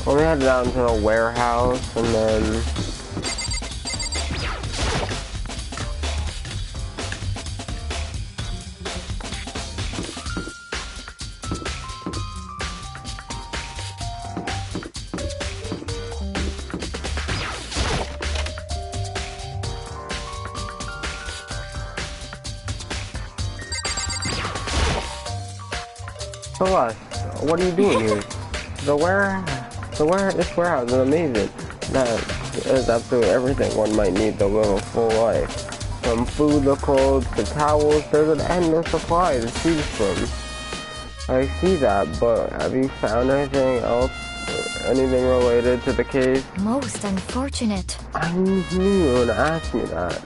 Well, we head down to the warehouse and then Celeste, what are you doing here? This warehouse is amazing. That is absolutely everything one might need to live a full life. From food to clothes to towels, there's an endless supply to choose from. I see that, but have you found anything else? Anything related to the case? Most unfortunate. I knew you were gonna ask me that.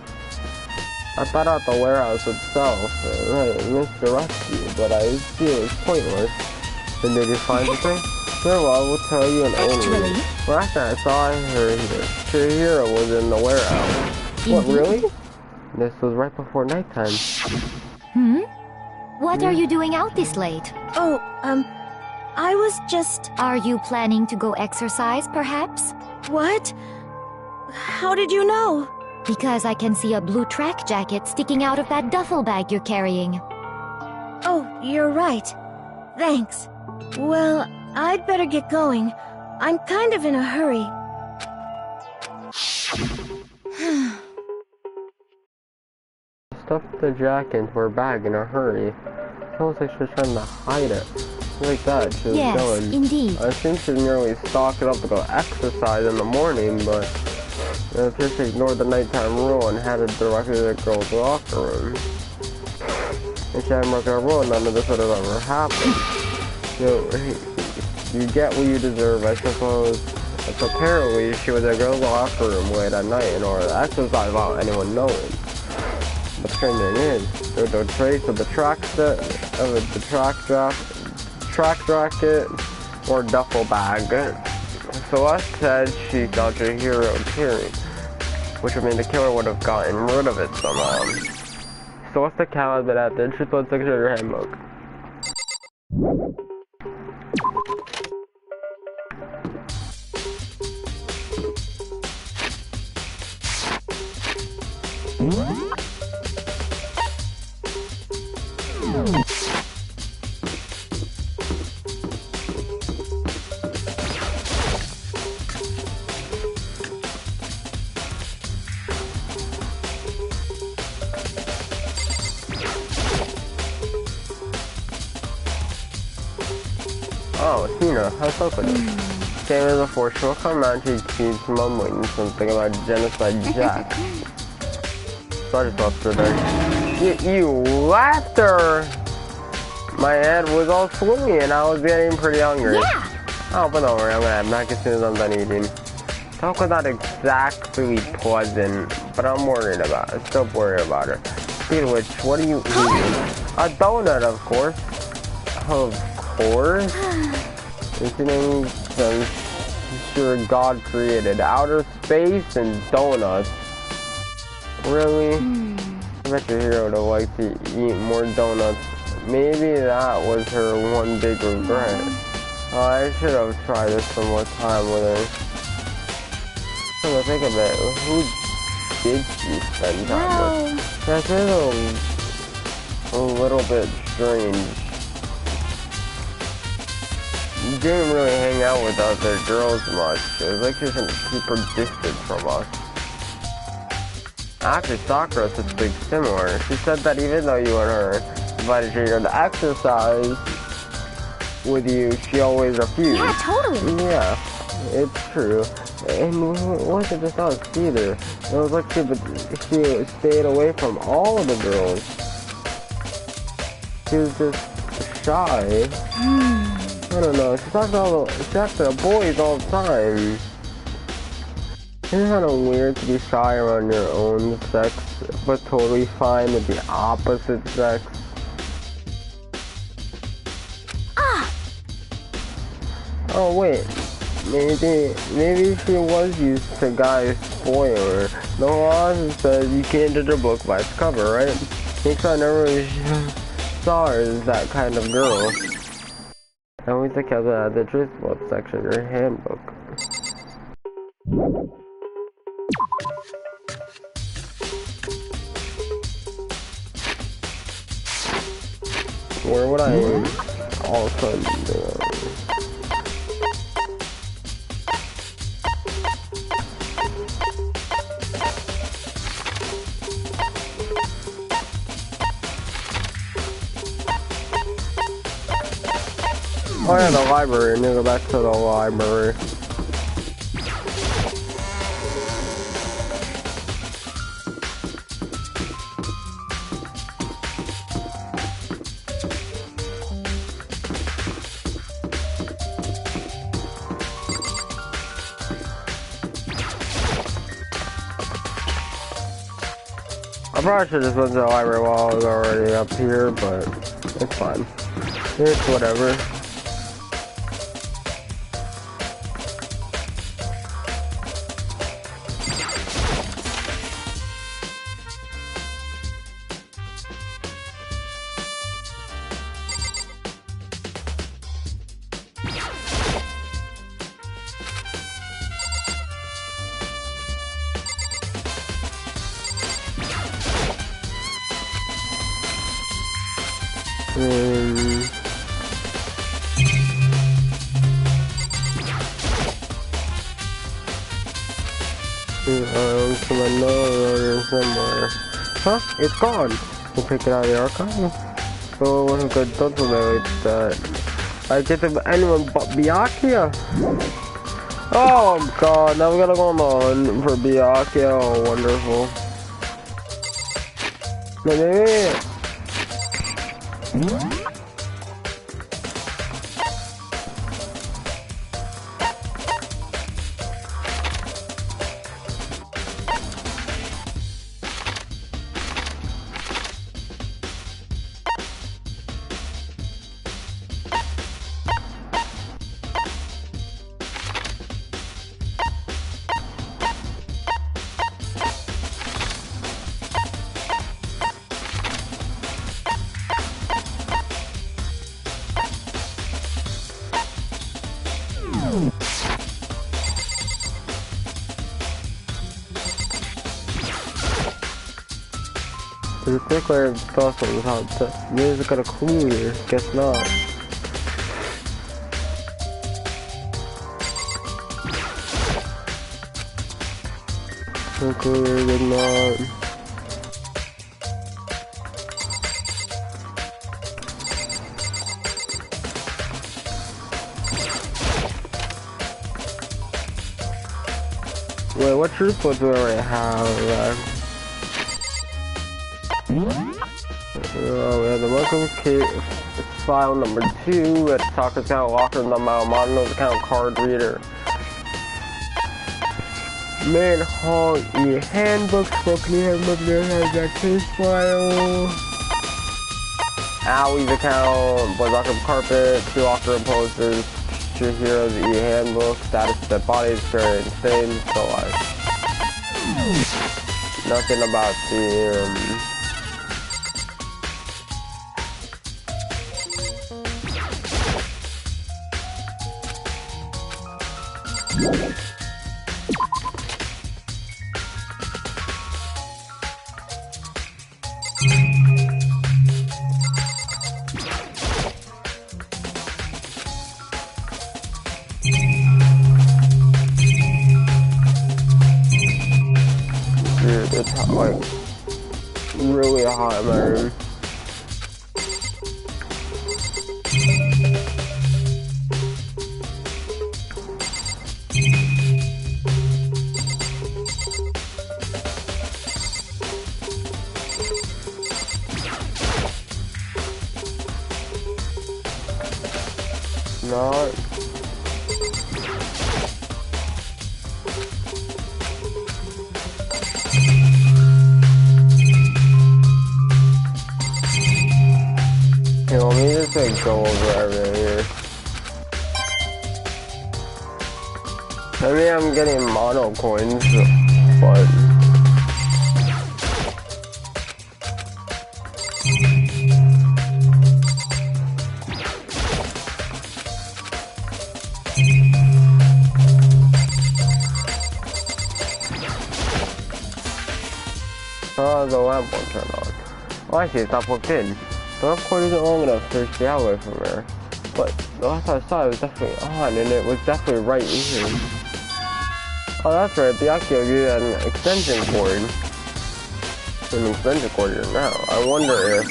I thought out the warehouse itself, Mr. Rescue, but I feel it's pointless. Then did you find something? Very well, I will tell you an only. Last night I saw her here. Chihiro was in the warehouse. What, really? This was right before nighttime. What are you doing out this late? Oh, I was just... Are you planning to go exercise, perhaps? What? How did you know? Because I can see a blue track jacket sticking out of that duffel bag you're carrying. Oh, you're right. Thanks. Well, I'd better get going. I'm kind of in a hurry. Stuffed the jacket into her bag in a hurry. Almost like she was trying to hide it. Like that, she was Yes, going. indeed. I think she nearly stocked it up to go exercise in the morning, but it appears she ignored the nighttime rule and headed directly to the girls' locker room. If she hadn't broken a rule, none of this would have ever happened. You get what you deserve, I suppose. But apparently, she was in a girls' locker room late at night in order to exercise without anyone knowing. The strange thing is, there's no trace of the track jacket or duffel bag. Celeste said she thought your hero carried, which would mean the killer would have gotten rid of it somehow. Celeste the cow has been at the entry section of her handbook. Oh, Tina, how's up with it? Came as a force, she'll come out and she keeps mumbling something about genocide Jack. Sorry, Buster there. You left her! My head was all swimmy and I was getting pretty hungry. Yeah! Oh, but don't worry, I'm gonna have back as soon as I'm done eating. Talk was not exactly pleasant, but I'm worried about it. Still worried about her. Speaking of which, what are you eating? A donut, of course. Of course? Listening to sure God created outer space and donuts. Really? I bet your hero would have liked to eat more donuts. Maybe that was her one big regret. Oh, I should have tried this some more time with her. Come to think of it, who did she spend time with? That is a little bit strange. You didn't really hang out with other girls much. It was like she was trying to keep her distance from us. Actually, Sakura said something similar. She said that even though you and her invited her to exercise with you, she always refused. Yeah, totally. Yeah, it's true. And it wasn't just us either. It was like she stayed away from all of the girls. She was just shy. I don't know, she talked to the boys all the time. Isn't it kind of weird to be shy around your own sex, but totally fine with the opposite sex? Oh wait, maybe she was used to guys spoil her. The law says you can't judge a book by its cover, right? Thinks I never really saw her as that kind of girl. I always kept it at the truth book section of your handbook. Where would I all of a sudden oh yeah, the library. I need to go back to the library. I probably should have just went to the library while I was already up here, but it's fine. It's whatever. Somewhere. Huh? It's gone. We'll pick it out of the archive. So it wasn't good done today like that. I get to anyone but Byakuya. Oh god, now we gotta go on for Byakuya. Oh, wonderful. Maybe. There's a thick layer of dust on the top. Music got a clue here. Guess not. Nuclear did not. Wait, what truth book do I already have? We have the welcome kit file number 2 at Talk Account Locker in the Mono's account card reader. Main Hall handbook, spoken handbook, there has that case file. Owie's account, Boy Locker Carpet, 2 Locker and posters, 2 Heroes handbook, status of dead bodies, very insane, so nothing about the dude, it's like really hot in my room. Not. Here, let me just like go over everything here. I mean, I'm getting mono coins, but... Oh, the lamp won't turn on. Oh, I see, it's not plugged in. The lamp cord isn't long enough to stay away from her. But the last I saw it was definitely on, and it was definitely right here. Oh, that's right, Byakuya used an extension cord. An extension cord here now. I wonder if...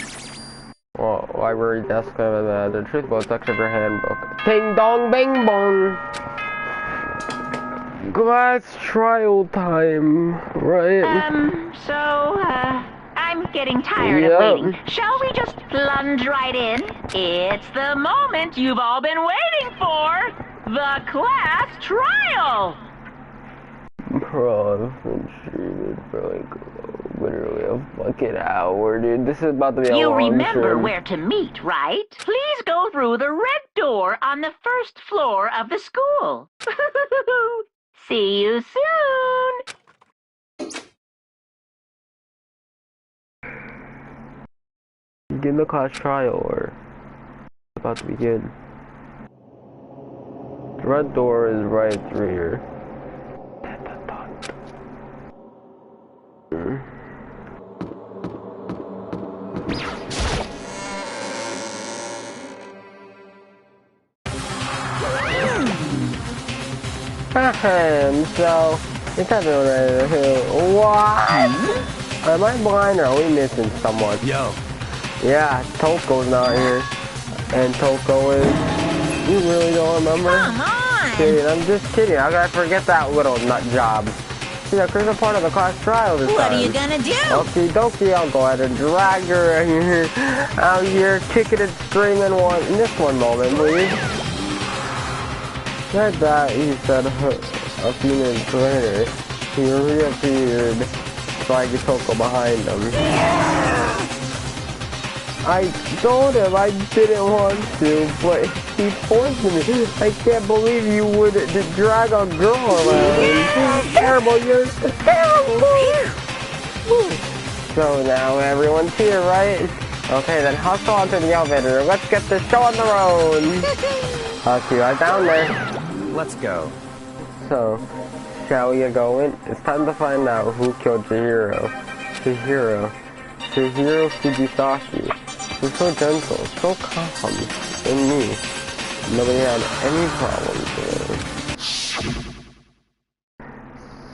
Well, library desk, the truth book section of your handbook. Ding dong bing bong! Glass trial time, right? I'm getting tired of waiting. Shall we just plunge right in? It's the moment you've all been waiting for! The class trial! Bro, I've been streaming for like literally a fucking hour, dude. This is about to be a You long remember stream. where to meet, right? Please go through the red door on the first floor of the school. See you soon! Begin the class trial, or about to begin. The red door is right through here. So, it's everyone ready to hear. What? Am I blind or are we missing someone? Yo. Yeah, Toko's not here. And Toko is... You really don't remember? Come on! Dude, I'm just kidding. How could I forget that little nut job? Yeah, Chris is part of the class trial this time. What are you gonna do? Okie dokie, I'll go ahead and drag her out here, kicking and screaming in this one moment, please. Like that, he said a few minutes later. He reappeared, dragging Toko behind him. I told him I didn't want to, but he forced me. I can't believe you would drag a girl around. Terrible, you're terrible. So now everyone's here, right? Okay, then hustle onto the elevator. Let's get this show on the road. I'll see you right down there. Let's go. So, shall we get going? It's time to find out who killed Chihiro. Chihiro Fujisaki. He's so gentle, so calm, and me. Nobody had any problems with it.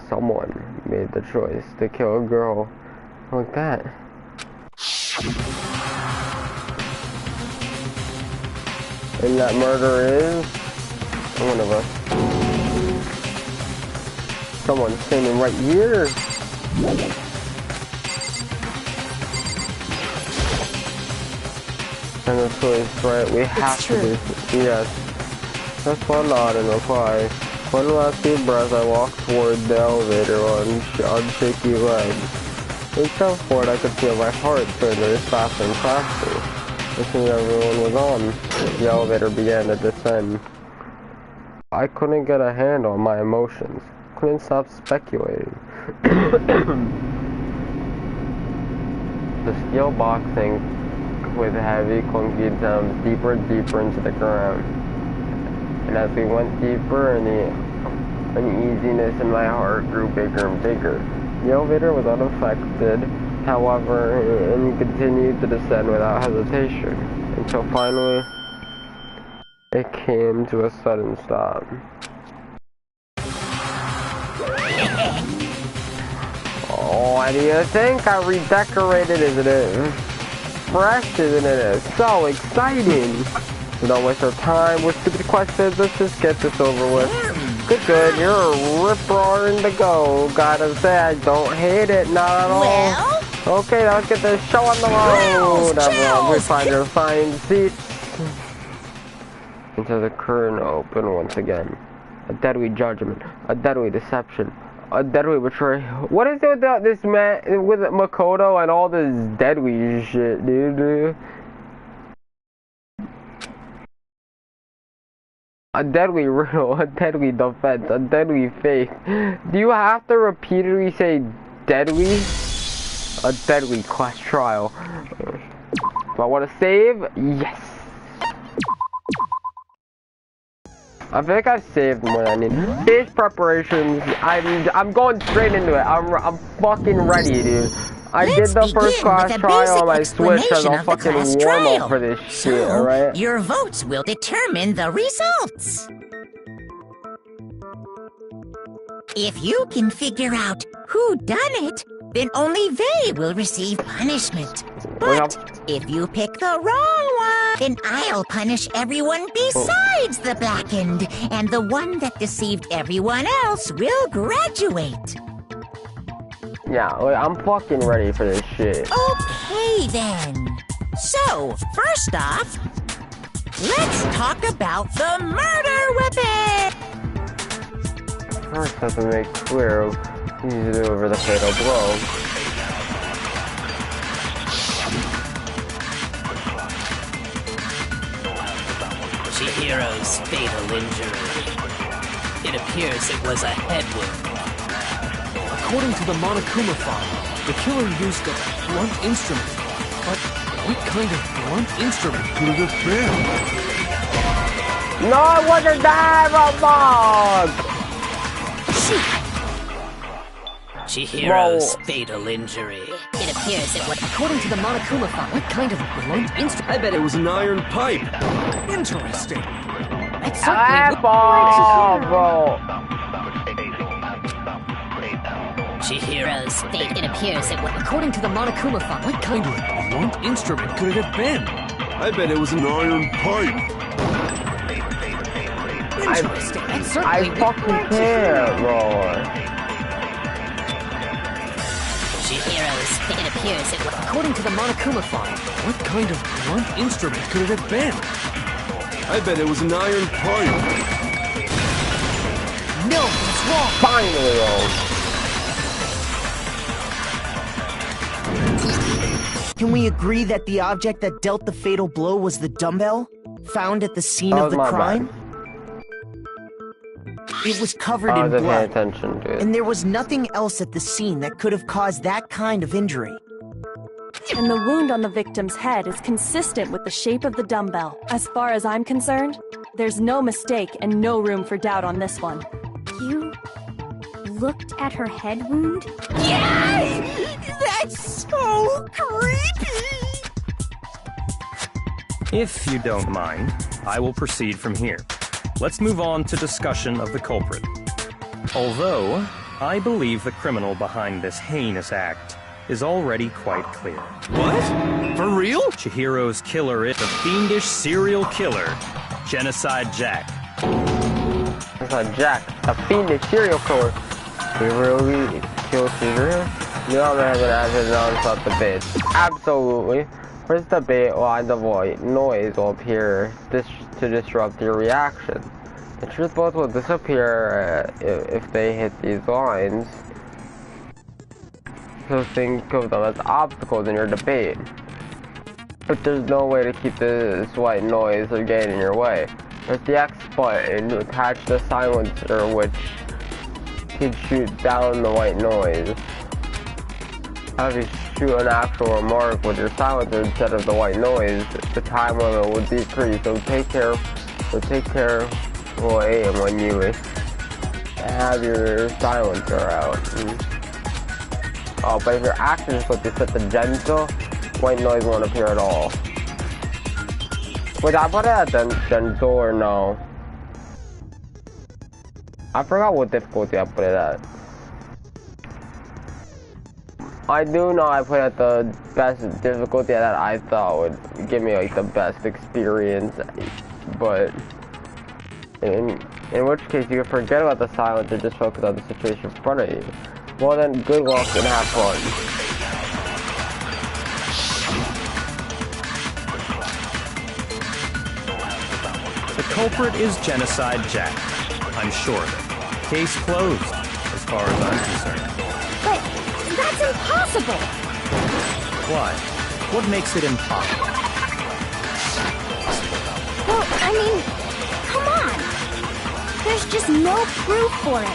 Someone made the choice to kill a girl like that. And that murder is one of us. Someone standing right here. And the choice, right? We have to do. Yes. That's one nod in reply. One last deep breath, I walked toward the elevator on shaky legs. In some point, I could feel my heart turn to fast and faster. As soon as everyone was on, the elevator began to descend. I couldn't get a handle on my emotions. Couldn't stop speculating. The steel boxing with heavy, clunky sounds deeper and deeper into the ground. And as we went deeper, and the uneasiness in my heart grew bigger and bigger. The elevator was unaffected, however, and continued to descend without hesitation, until finally it came to a sudden stop. Oh, what do you think? I redecorated, isn't it? Fresh, isn't it? It's so exciting. So don't waste our time with stupid questions. Let's just get this over with. Good. You're a rip-roaring to go. Gotta say, I don't hate it, not at all. Well? Okay, now let's get this show on the road. Everyone, please find your assigned seats. Until the curtain open once again. A deadly judgment. A deadly deception. A deadly betrayal. What is it with this man, with Makoto and all this deadly shit, dude? A deadly riddle, a deadly defense, a deadly faith. Do you have to repeatedly say deadly? A deadly class trial. Do I want to save? Yes. I think I've saved more than I need. Base preparations. I'm going straight into it. I'm fucking ready, dude. I did the first class trial on my Switch as a fucking warm-up for this shit, alright? Your votes will determine the results. If you can figure out who done it, then only they will receive punishment. But if you pick the wrong one, then I'll punish everyone besides the blackened, and the one that deceived everyone else will graduate. Yeah, I'm fucking ready for this shit. Okay, then. So, first off, let's talk about the murder weapon! First, have to make clear who needs to deliver the fatal blow. Chihiro's fatal injury. It appears it was a head wound. According to the Monokuma file, the killer used a blunt instrument. But what kind of blunt instrument could it have been? No, it wasn't that, Robog! Chihiro's fatal injury. It appears it was... According to the Monokuma file, what kind of blunt instrument? I bet it was an iron pipe. Interesting. That's certainly bro. Chihiro's fate. It appears it was... According to the Monokuma file, what kind of blunt instrument could it have been? I bet it was an iron pipe. Interesting. That's certainly... I fucking can't, bro. Chihiro's fate. It appears it was... According to the Monokuma file, what kind of blunt instrument could it have been? I bet it was an iron pipe. No, it's wrong. Finally, Can we agree that the object that dealt the fatal blow was the dumbbell found at the scene of the crime? It was covered in blood, attention to it. and there was nothing else at the scene that could have caused that kind of injury. And the wound on the victim's head is consistent with the shape of the dumbbell. As far as I'm concerned, there's no mistake and no room for doubt on this one. You looked at her head wound? Yes! That's so creepy! If you don't mind, I will proceed from here. Let's move on to discussion of the culprit. Although, I believe the criminal behind this heinous act is already quite clear. What? For real? Chihiro's killer is the fiendish serial killer, Genocide Jack. Genocide Jack, a fiendish serial killer. He really killed Chihiro? You don't have an answer non-stop debate. Absolutely. First debate, lines of white noise will appear to disrupt your reaction. The truth both will disappear if they hit these lines. So think of them as obstacles in your debate. But there's no way to keep this white noise or getting in your way. There's the X button to attach the silencer, which can shoot down the white noise. Have you shoot an actual remark with your silencer instead of the white noise, the time limit will decrease. So take care will aim when you have your silencer out. Oh, but if your action is supposed to set the gentle, white noise won't appear at all. Wait, I put it at gentle or no? I forgot what difficulty I put it at. I do know I put it at the best difficulty that I thought would give me like the best experience, but in which case you can forget about the silence and just focus on the situation in front of you. Well then, good luck and have fun. The culprit is Genocide Jack. I'm sure of it. Case closed, as far as I'm concerned. But that's impossible! Why? What makes it impossible? Well, I mean, come on! just no proof for it.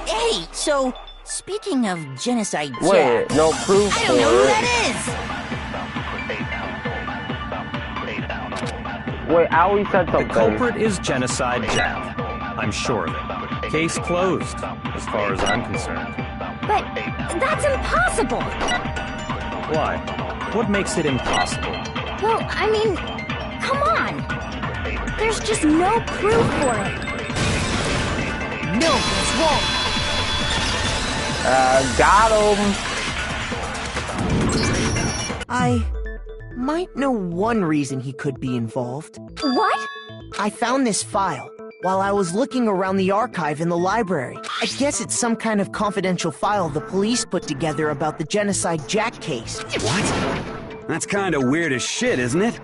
Hey, so, speaking of Genocide Jack... Wait, no proof I for don't know who it? that is! Wait, Owie said The something. culprit is Genocide Jack. I'm sure of it. Case closed, as far as I'm concerned. But that's impossible! Why? What makes it impossible? Well, I mean, come on! There's just no proof for it. No, it's wrong. Got him. I might know one reason he could be involved. What? I found this file while I was looking around the archive in the library. I guess it's some kind of confidential file the police put together about the Genocide Jack case. What? That's kind of weird as shit, isn't it?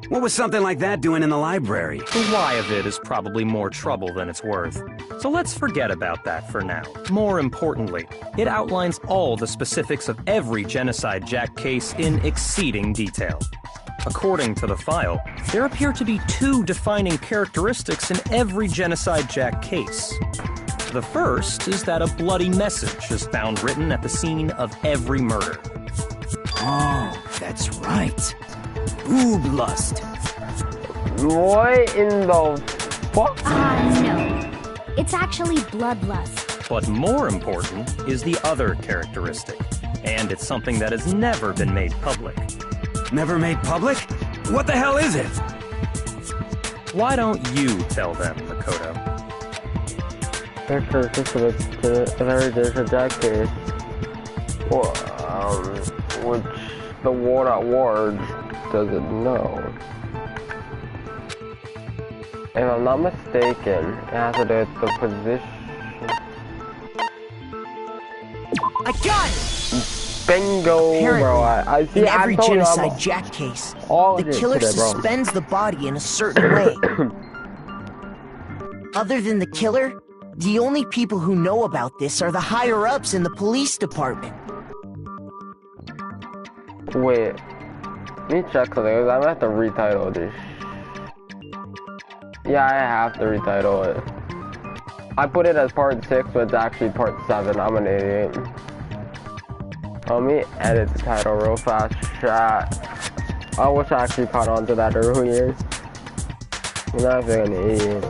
What was something like that doing in the library? The why of it is probably more trouble than it's worth. So let's forget about that for now. More importantly, it outlines all the specifics of every Genocide Jack case in exceeding detail. According to the file, there appear to be 2 defining characteristics in every Genocide Jack case. The first is that a bloody message is found written at the scene of every murder. Oh, that's right. Boob lust. What in the fuck? No. It's actually bloodlust. But more important is the other characteristic, and it's something that has never been made public. Never made public? What the hell is it? Why don't you tell them, Makoto? There's a Jack case. Well, which the ward at Ward doesn't know. If I'm not mistaken, it has to do with the position. I got it! Bingo, Apparently, bro. I see. in every I told you Genocide Jack case, all the this killer today, bro. suspends the body in a certain way. Other than the killer, the only people who know about this are the higher-ups in the police department. Wait. Let me check something. I'm gonna have to retitle this. Yeah, I have to retitle it. I put it as part 6, but it's actually part 7. I'm an idiot. Let me edit the title real fast. Chat. I wish I actually caught on to that earlier. I'm not an idiot.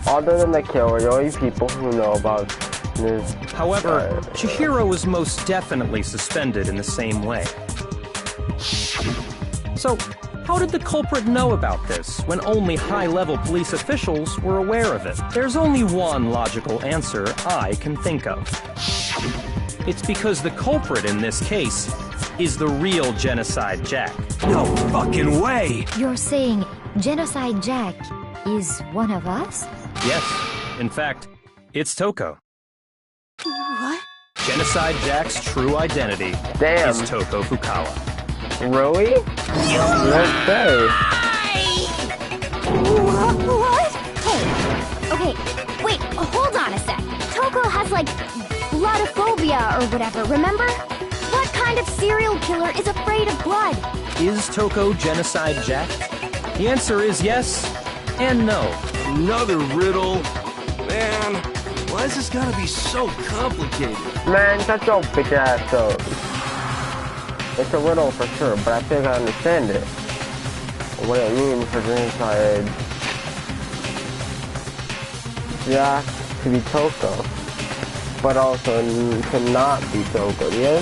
Other than the killer, the only people who know about this. However, Chihiro is most definitely suspended in the same way. So, how did the culprit know about this when only high-level police officials were aware of it? There's only one logical answer I can think of. It's because the culprit in this case is the real Genocide Jack. No fucking way! You're saying Genocide Jack is one of us? Yes, in fact, it's Toko. What? Genocide Jack's true identity is Toko Fukawa. Really? Let's say. What? Hey, okay, wait, hold on a sec. Toko has, like, bloodophobia or whatever, remember? What kind of serial killer is afraid of blood? Is Toko Genocide Jack? The answer is yes and no. Another riddle? Man, why is this gotta be so complicated? Man, shut your bitch ass up. It's a riddle for sure, but I think I understand it. What it means for Genocide Jack to be Toko, but also to not be Toko, yeah?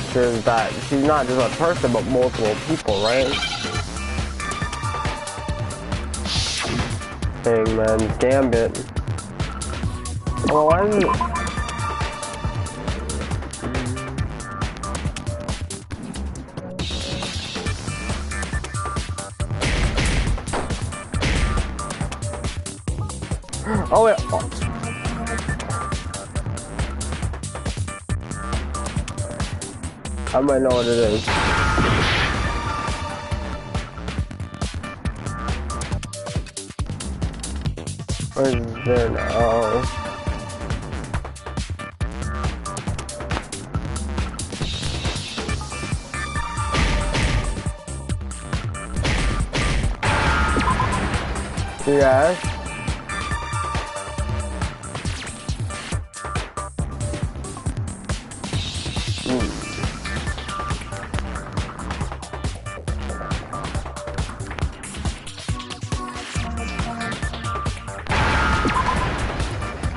Because that she's not just one person, but multiple people, right? Dang, man, Gambit. Oh, why is it? Oh, wait. Oh. I might know what it is. Where's there now? Yes.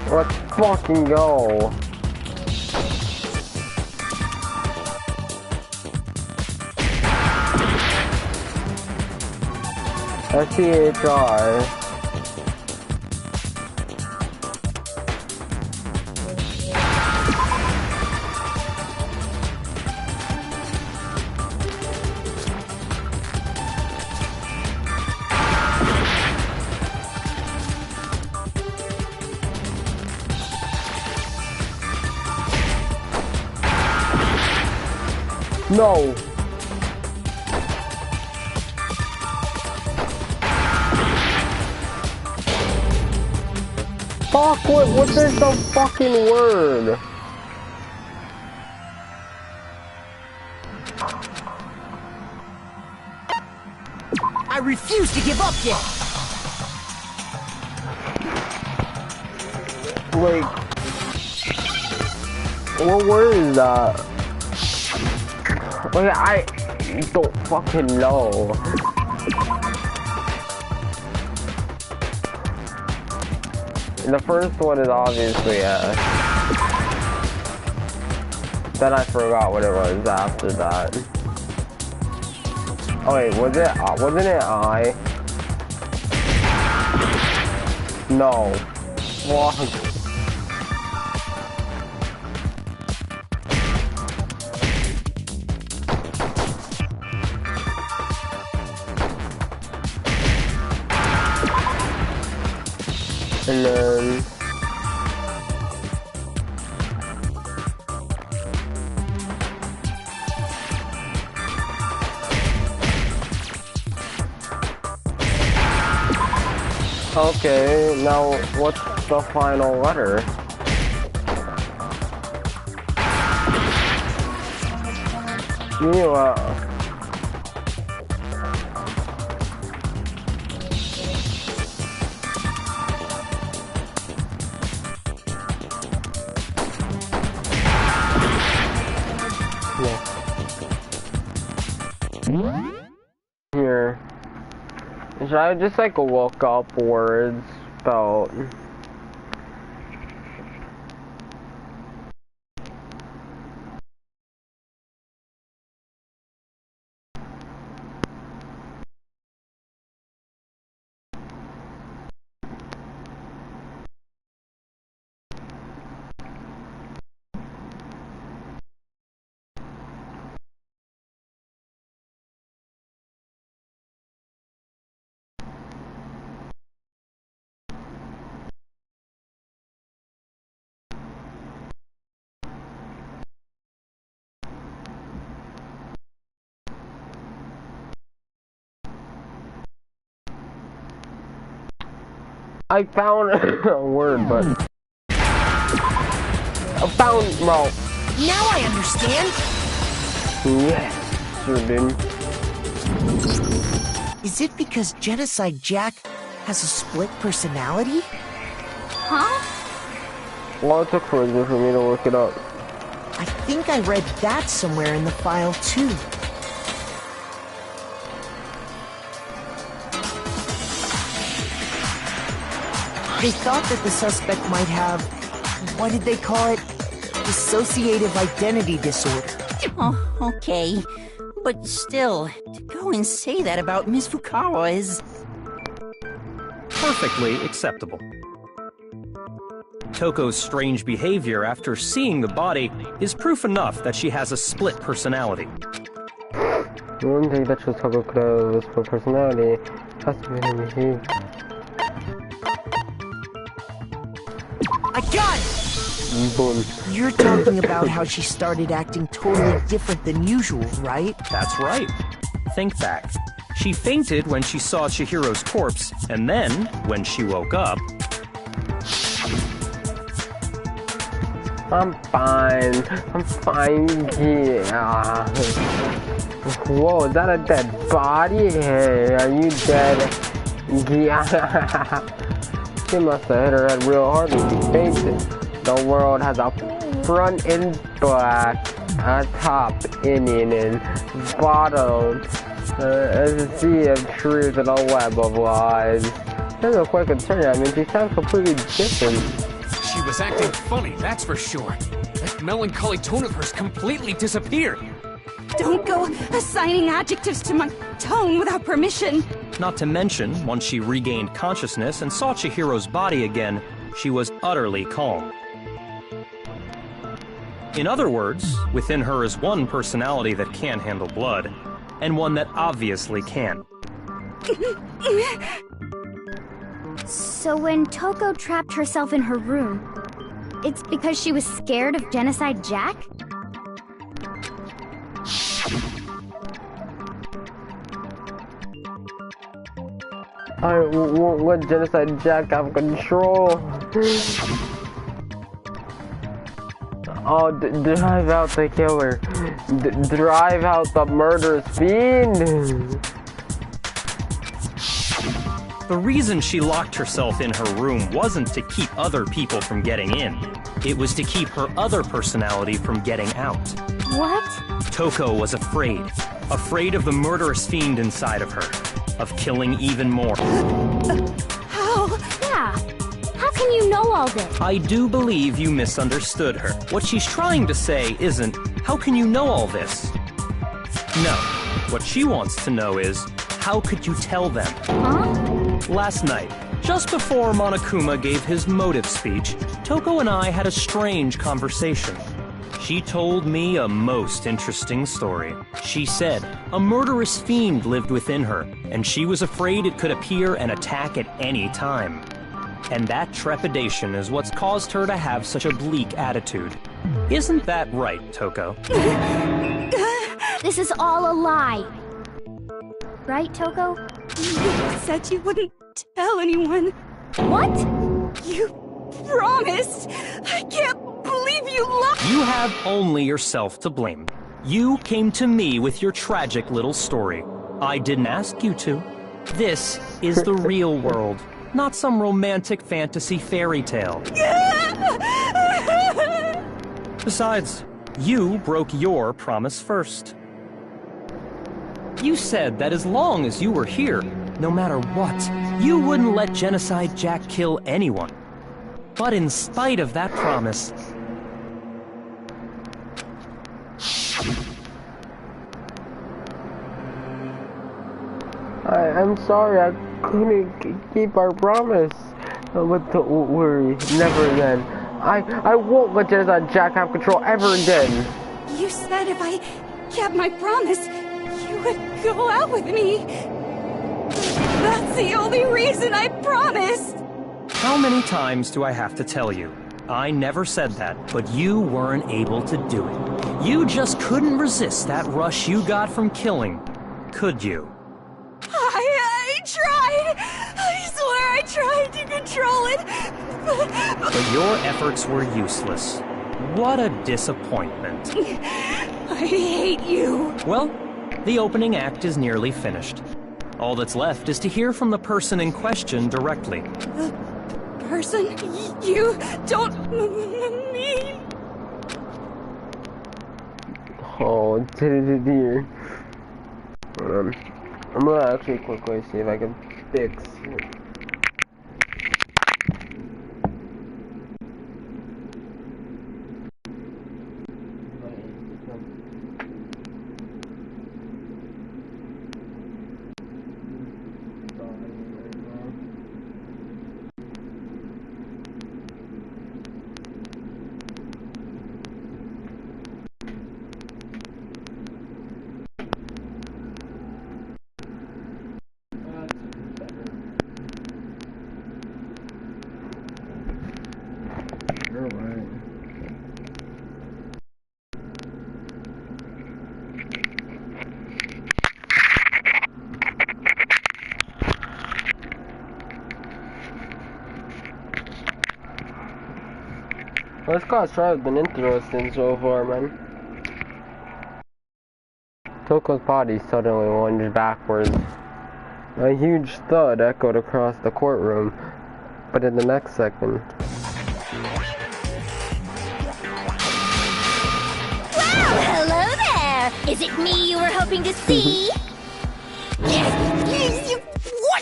Let's fucking go. SCHI. No. Fuck, what is the fucking word? I refuse to give up yet. Like, what word is that? Like, I don't fucking know. The first one is obviously S. Then I forgot what it was after that. Oh wait, wasn't it I? No. Fuck. And then okay, now what's the final letter? You Here. Should I just like look up words spelled? I found a word, but I found well. Now I understand. Yes, sure did. Is it because Genocide Jack has a split personality? Huh? Well, it took forever for me to look it up. I think I read that somewhere in the file too. They thought that the suspect might have, what did they call it? Dissociative identity disorder. Oh, okay. But still, to go and say that about Miss Fukawa is... perfectly acceptable. Toko's strange behavior after seeing the body is proof enough that she has a split personality. One thing that shows Toko could have a split personality has to be her behavior. I got it! Boom. You're talking about how she started acting totally different than usual, right? That's right. Think back. She fainted when she saw Chihiro's corpse, and then, when she woke up... I'm fine. I'm fine. Yeah. Whoa, is that a dead body? Hey, are you dead? Yeah. She must have hit her head real hard and she fainted. The world has a front in black, a top Indian, and bottom as a sea of truth and a web of lies. That's a quite concern. I mean, she sounds completely different. She was acting funny, that's for sure. That melancholy tone of hers completely disappeared. Don't go assigning adjectives to my tone without permission. Not to mention, once she regained consciousness and saw Chihiro's body again, she was utterly calm. In other words, within her is one personality that can handle blood, and one that obviously can. So when Toko trapped herself in her room, it's because she was scared of Genocide Jack? I won't let Genocide Jack have control. Oh, drive out the killer. Drive out the murderous fiend. The reason she locked herself in her room wasn't to keep other people from getting in. It was to keep her other personality from getting out. What? Toko was afraid. Afraid of the murderous fiend inside of her. Of killing even more. How? Yeah. How can you know all this? I do believe you misunderstood her. What she's trying to say isn't, how can you know all this? No. What she wants to know is, how could you tell them? Huh? Last night, just before Monokuma gave his motive speech, Toko and I had a strange conversation. She told me a most interesting story. She said a murderous fiend lived within her, and she was afraid it could appear and attack at any time. And that trepidation is what's caused her to have such a bleak attitude. Isn't that right, Toko? This is all a lie. Right, Toko? You said you wouldn't tell anyone. What? You promised. I can't believe you lied. You have only yourself to blame. You came to me with your tragic little story. I didn't ask you to. This is the real world, not some romantic fantasy fairy tale. Besides, you broke your promise first. You said that as long as you were here, no matter what, you wouldn't let Genocide Jack kill anyone. But in spite of that promise, I'm sorry, I couldn't keep our promise. But don't worry, never again. I won't let Genocide Jack have control ever again. You said if I kept my promise, you would go out with me. That's the only reason I promised. how many times do I have to tell you? I never said that, but you weren't able to do it. You just couldn't resist that rush you got from killing, could you? I tried! I swear I tried to control it, But your efforts were useless. What a disappointment. I hate you. Well, the opening act is nearly finished. All that's left is to hear from the person in question directly. The person you don't mean? Oh, dear. I'm gonna actually quickly see if I can fix it. This class has been interesting so far, man. Toko's body suddenly lunged backwards. A huge thud echoed across the courtroom, but in the next second... Well, hello there! Is it me you were hoping to see? What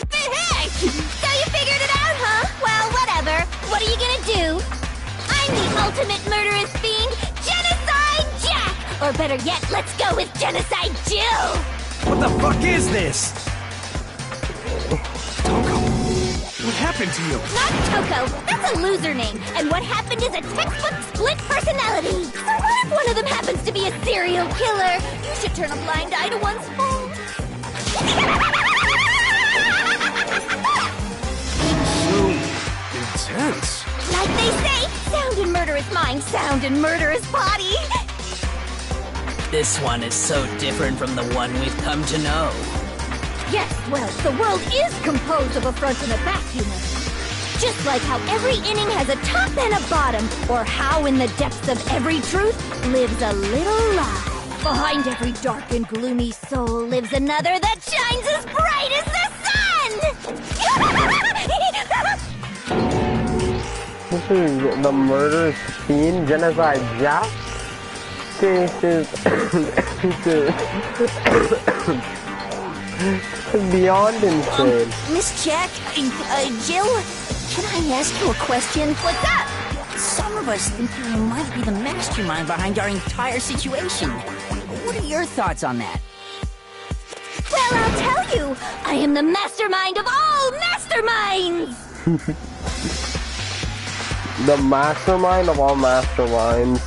the heck? So you figured it out, huh? Well, whatever. What are you gonna do? I'm the ultimate murderous fiend, Genocide Jack! Or better yet, let's go with Genocide Jill! What the fuck is this? Toko, what happened to you? Not Toko, that's a loser name. And what happened is a textbook split personality. So what if one of them happens to be a serial killer? You should turn a blind eye to one's fault. So intense. Like they say, sound in murderous mind, sound in murderous body. This one is so different from the one we've come to know. Yes, well, the world is composed of a front and a back, you know. Just like how every inning has a top and a bottom, or how in the depths of every truth lives a little lie. Behind every dark and gloomy soul lives another that shines as bright as the sun! This is the murderous fiend, Genocide Jack? This is beyond insane. Miss Jack, Jill, can I ask you a question? What's up? Some of us think you might be the mastermind behind our entire situation. What are your thoughts on that? Well, I'll tell you. I am the mastermind of all masterminds! The mastermind of all masterminds.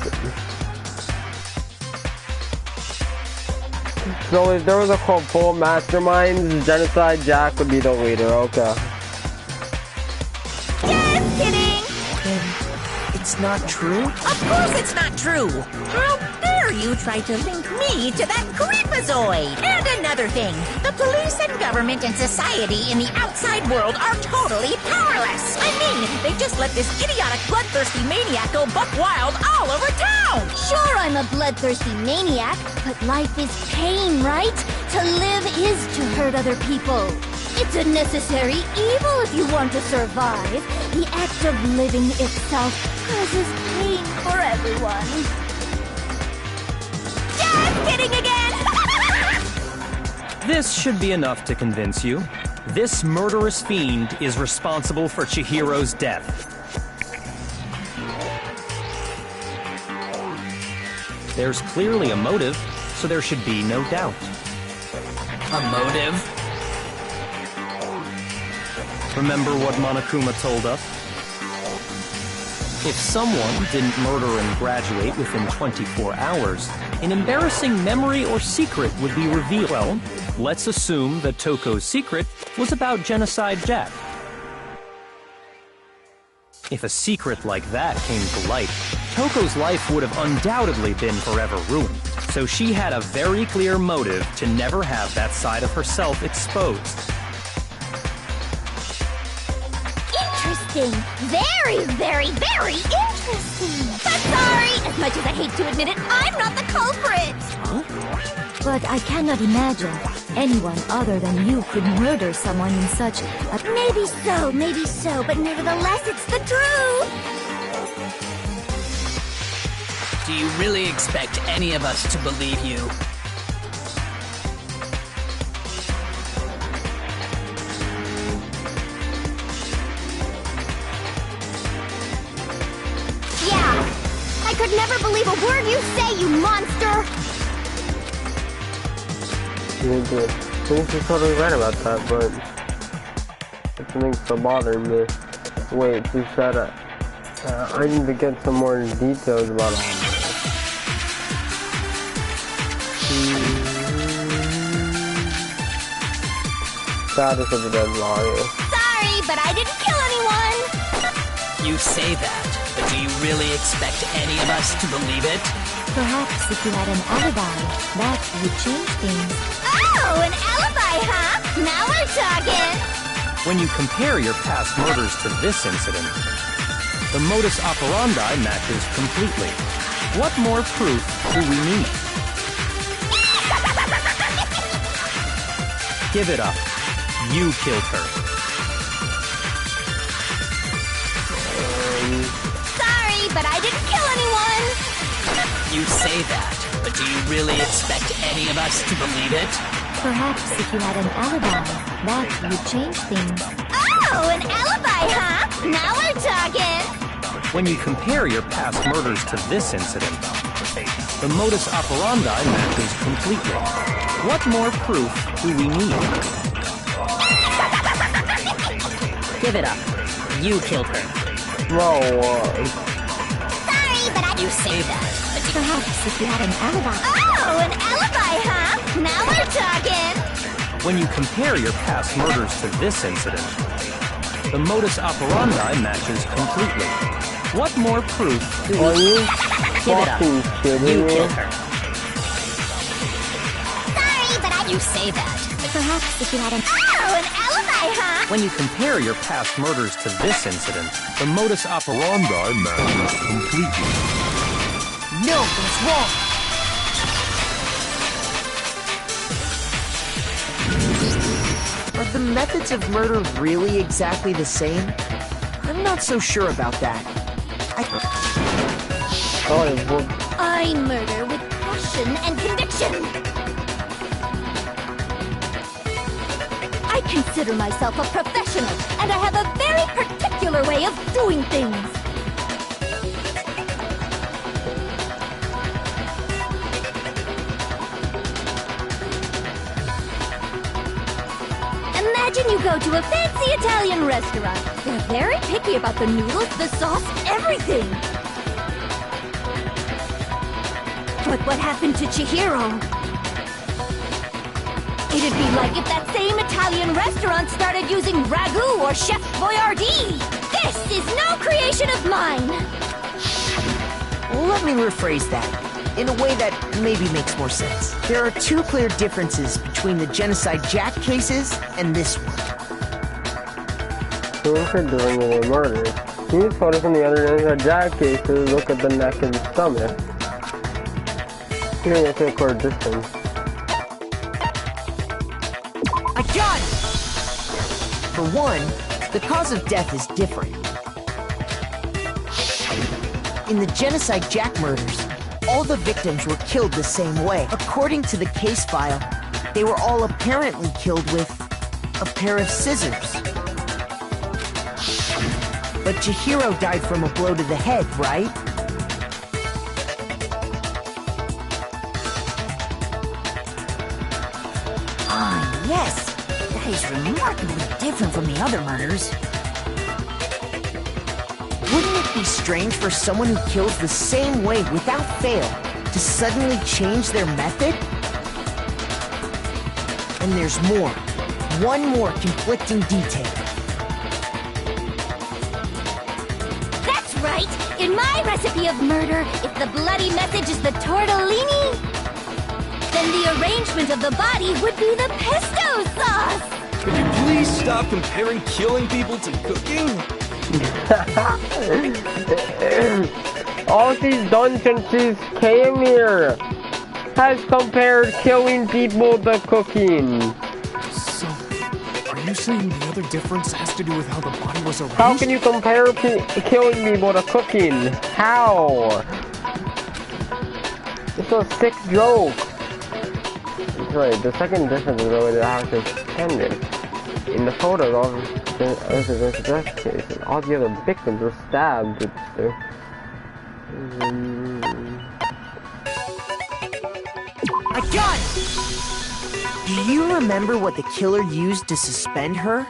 So if there was a quote full of masterminds, Genocide Jack would be the leader, okay. Just kidding! It's not true? Of course it's not true! How dare you try to link me to that creepazoid! And another thing, the police and government and society in the outside world are totally powerless! I mean, they just let this idiotic bloodthirsty maniac go buck wild all over town! Sure, I'm a bloodthirsty maniac, but life is pain, right? To live is to hurt other people. It's a necessary evil if you want to survive. The act of living itself causes pain for everyone. Just kidding again! This should be enough to convince you. This murderous fiend is responsible for Chihiro's death. There's clearly a motive, so there should be no doubt. A motive? Remember what Monokuma told us? If someone didn't murder and graduate within 24 hours, an embarrassing memory or secret would be revealed. Well, let's assume that Toko's secret was about Genocide Jack. If a secret like that came to light, Toko's life would have undoubtedly been forever ruined. So she had a very clear motive to never have that side of herself exposed. Interesting. Very, very, very interesting. But sorry, as much as I hate to admit it, I'm not the culprit. Huh? But I cannot imagine anyone other than you could murder someone in such a... Maybe so, but nevertheless, it's the truth. Do you really expect any of us to believe you? Yeah, I could never believe a word you say, you monster! She's totally right about that, but something's still bothering me. Wait, she said I need to get some more details about it. Status of the dead body. Sorry, but I didn't kill anyone! You say that, but do you really expect any of us to believe it? Perhaps if you had an alibi, that would change things. Oh, an alibi, huh? Now we're talking! When you compare your past murders to this incident, the modus operandi matches completely. What more proof do we need? Yes! Give it up. You killed her. Sorry, but I didn't kill anyone! You say that, but do you really expect any of us to believe it? Perhaps if you had an alibi, that would change things. Oh, an alibi, huh? Now we're talking! When you compare your past murders to this incident, the modus operandi matches completely. What more proof do we need? Give it up. You killed her. Sorry, but You say that, but perhaps if you had an alibi. Oh, an alibi, huh? Now we're talking! When you compare your past murders to this incident, the modus operandi matches completely. What more proof do we need? Give it up. You killed her. Sorry, but You say that, but perhaps if you had an... Oh, an alibi, huh? When you compare your past murders to this incident, the modus operandi matches completely. No, that's wrong! Are the methods of murder really exactly the same? I'm not so sure about that. I murder with passion and conviction. I consider myself a professional, and I have a very particular way of doing things. Imagine you go to a fancy Italian restaurant. They're very picky about the noodles, the sauce, everything. But what happened to Chihiro? It'd be like if that same Italian restaurant started using ragu or Chef Boyardee. This is no creation of mine. Let me rephrase that, in a way that maybe makes more sense. There are two clear differences between the Genocide Jack cases and this one. So if you're doing a murder, these photos from the other Genocide Jack cases look at the neck and stomach. Here, let's record this one. I got it! For one, the cause of death is different. In the Genocide Jack murders, all the victims were killed the same way. According to the case file, they were all apparently killed with a pair of scissors. But Chihiro died from a blow to the head, right? Ah, yes. That is remarkably different from the other murders. Wouldn't it be strange for someone who kills the same way without fail to suddenly change their method? And there's more. One more conflicting detail. That's right! In my recipe of murder, if the bloody message is the tortellini, then the arrangement of the body would be the pesto sauce! Could you please stop comparing killing people to cooking? All these dungeons since came here has compared killing people to cooking. So, are you saying the other difference has to do with how the body was arranged? How can you compare killing people to cooking? How? It's a sick joke. That's right, the second difference is the way the house is ended. In the photos, all the death cases, all the other victims were stabbed with the... I got it! Do you remember what the killer used to suspend her?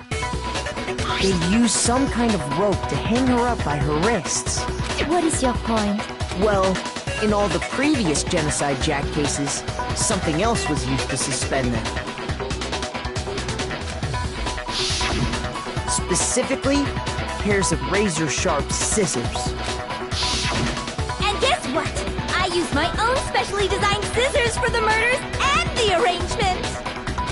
They used some kind of rope to hang her up by her wrists. What is your point? Well, in all the previous Genocide Jack cases, something else was used to suspend them. Specifically, pairs of razor-sharp scissors. And guess what? I use my own specially designed scissors for the murders and the arrangement!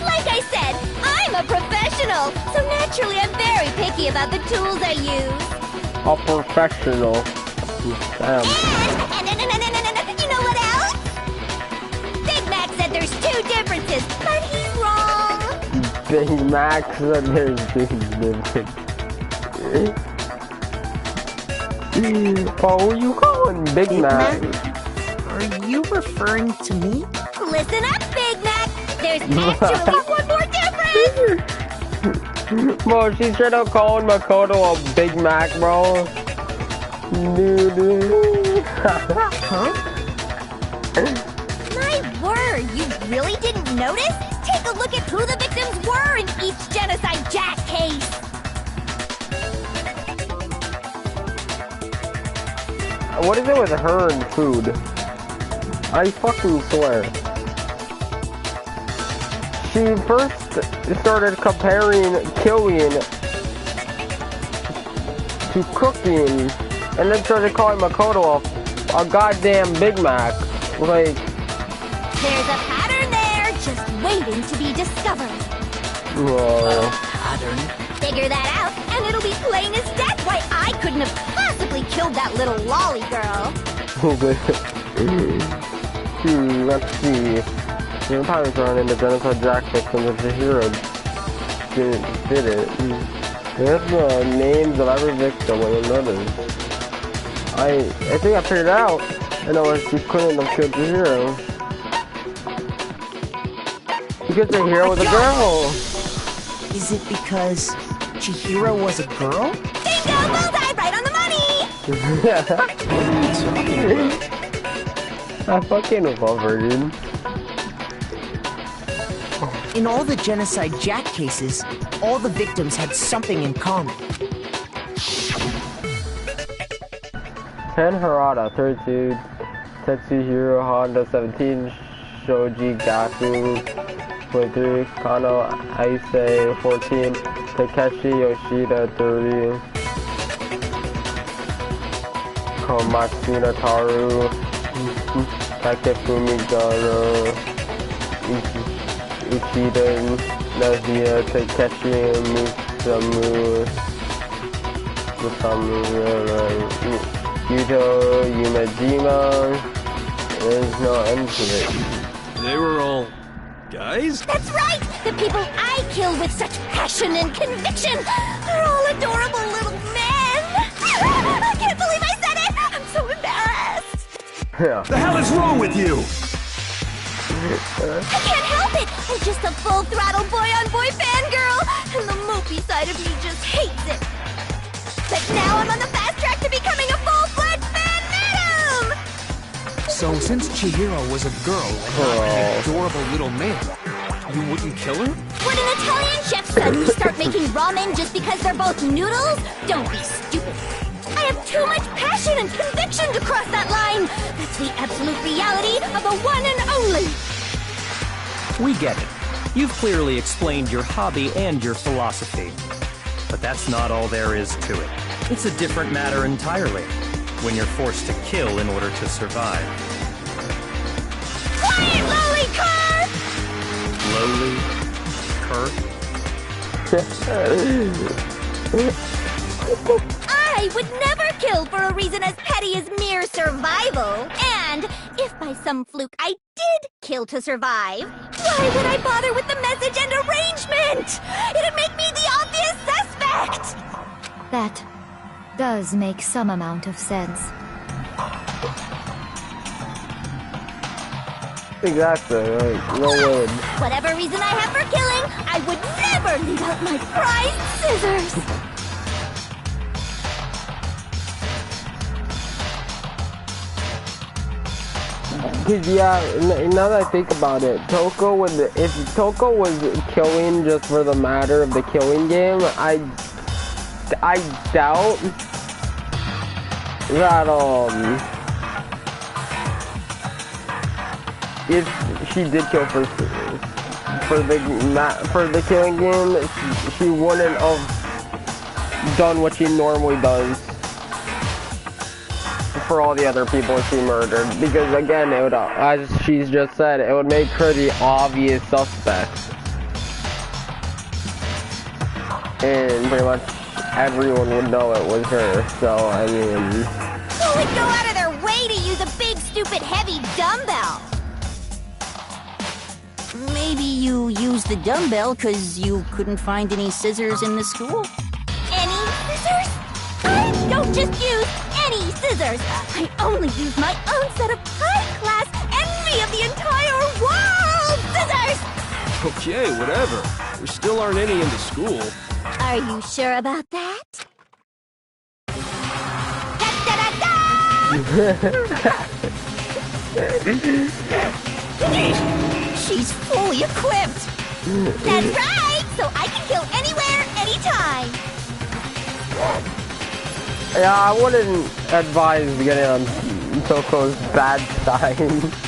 Like I said, I'm a professional, so naturally I'm very picky about the tools I use. A professional. Damn. And you know what else? Big Mac said there's two differences, but he's wrong. Big Macs and there's Big Nippers. Oh, who you calling Big Mac? Are you referring to me? Listen up, Big Mac. There's actually one more difference. Bro, she's straight up calling Makoto a Big Mac, bro. Dude. Huh? My word, you really didn't notice? Take a look at who the victims were in each Genocide Jack case. What is it with her and food? I fucking swear. She first started comparing killing to cooking, and then started calling Makoto a goddamn Big Mac. Like, there's a pattern there, just waiting to be discovered. whoa. Pattern? Figure that out, and it'll be plain as death why I couldn't have possibly killed that little lolly girl. Let's see. The pirates are in the Genocide Jack victims of the hero did it. There's the names of every victim when you notice. I think I figured it out. I know she couldn't have killed the hero. Because the hero was a girl. Is it because Chihiro was a girl? Bingo! Bullseye! Right on the money! I fucking love her, dude. In all the Genocide Jack cases, all the victims had something in common. Ken Harada, 32, Tetsuhiro Honda, 17, Shoji Gaku, 23, Kano Aise, 14, Takeshi Yoshida, 30, Komatsuna Taru, Takefumi Gano, Uchida, Nazia, Takeshi Musamu, Yuto Yumejima. There's no end to it. They were all guys? That's right! The people I killed with such passion and conviction are all adorable little men! I can't believe I said it! I'm so embarrassed! Yeah. The hell is wrong with you? I can't help it! I'm just a full-throttle boy-on-boy fangirl, and the mopey side of me just hates it. But now I'm on the fast track to becoming a full-fledged fan madam! So since Chihiro was a girl and not an adorable little man, you wouldn't kill her? Would an Italian chef suddenly start making ramen just because they're both noodles? Don't be stupid. I have too much passion and conviction to cross that line. That's the absolute reality of the one and only. We get it. You've clearly explained your hobby and your philosophy. But that's not all there is to it. It's a different matter entirely, when you're forced to kill in order to survive. Quiet, lowly cur! Lowly cur? I would never kill for a reason as petty as mere survival. And if by some fluke I did kill to survive, why would I bother with the message and arrangement? It'd make me the obvious suspect! That does make some amount of sense. Exactly, right. No word. Whatever reason I have for killing, I would never leave out my prized scissors! Cause yeah, now that I think about it, if Toko was killing just for the matter of the killing game, I doubt that if she did kill for the killing game, she wouldn't have done what she normally does for all the other people she murdered, because again, it would, as she's just said, it would make her the obvious suspect, and pretty much everyone would know it was her. So I mean, who would go out of their way to use a big, stupid, heavy dumbbell? maybe you used the dumbbell because you couldn't find any scissors in the school? Any scissors? I don't just use any scissors. I only use my own set of high-class envy of the entire world scissors! Okay, whatever. There still aren't any in the school. Are you sure about that? She's fully equipped! That's right! So I can kill anywhere, anytime! Yeah, I wouldn't advise getting on Toko's bad side.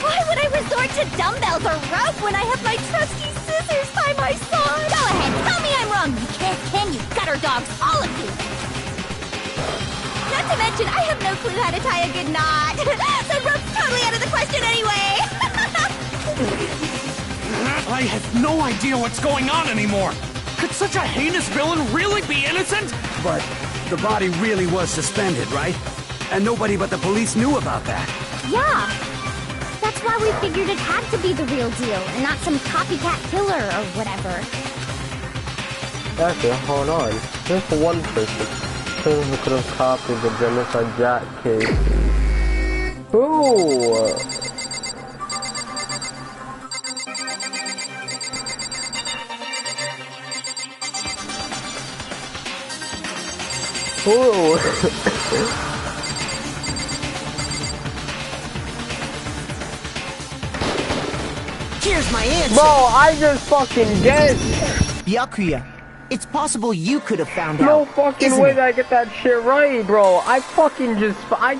Why would I resort to dumbbells or rope when I have my trusty scissors by my side? Go ahead, tell me I'm wrong, you can you gutter dogs, all of you! Not to mention, I have no clue how to tie a good knot. So rope's totally out of the question anyway. I have no idea what's going on anymore. Could such a heinous villain really be innocent? But the body really was suspended, right? And nobody but the police knew about that. Yeah. That's why we figured it had to be the real deal and not some copycat killer or whatever. Actually, hold on. Just one person who could have copied the Genocide Jack case. Ooh! Ooh! Here's my answer! Bro, I just fucking guessed! Byakuya, it's possible you could have found out. No fucking way did I get that shit right, bro. I fucking just, I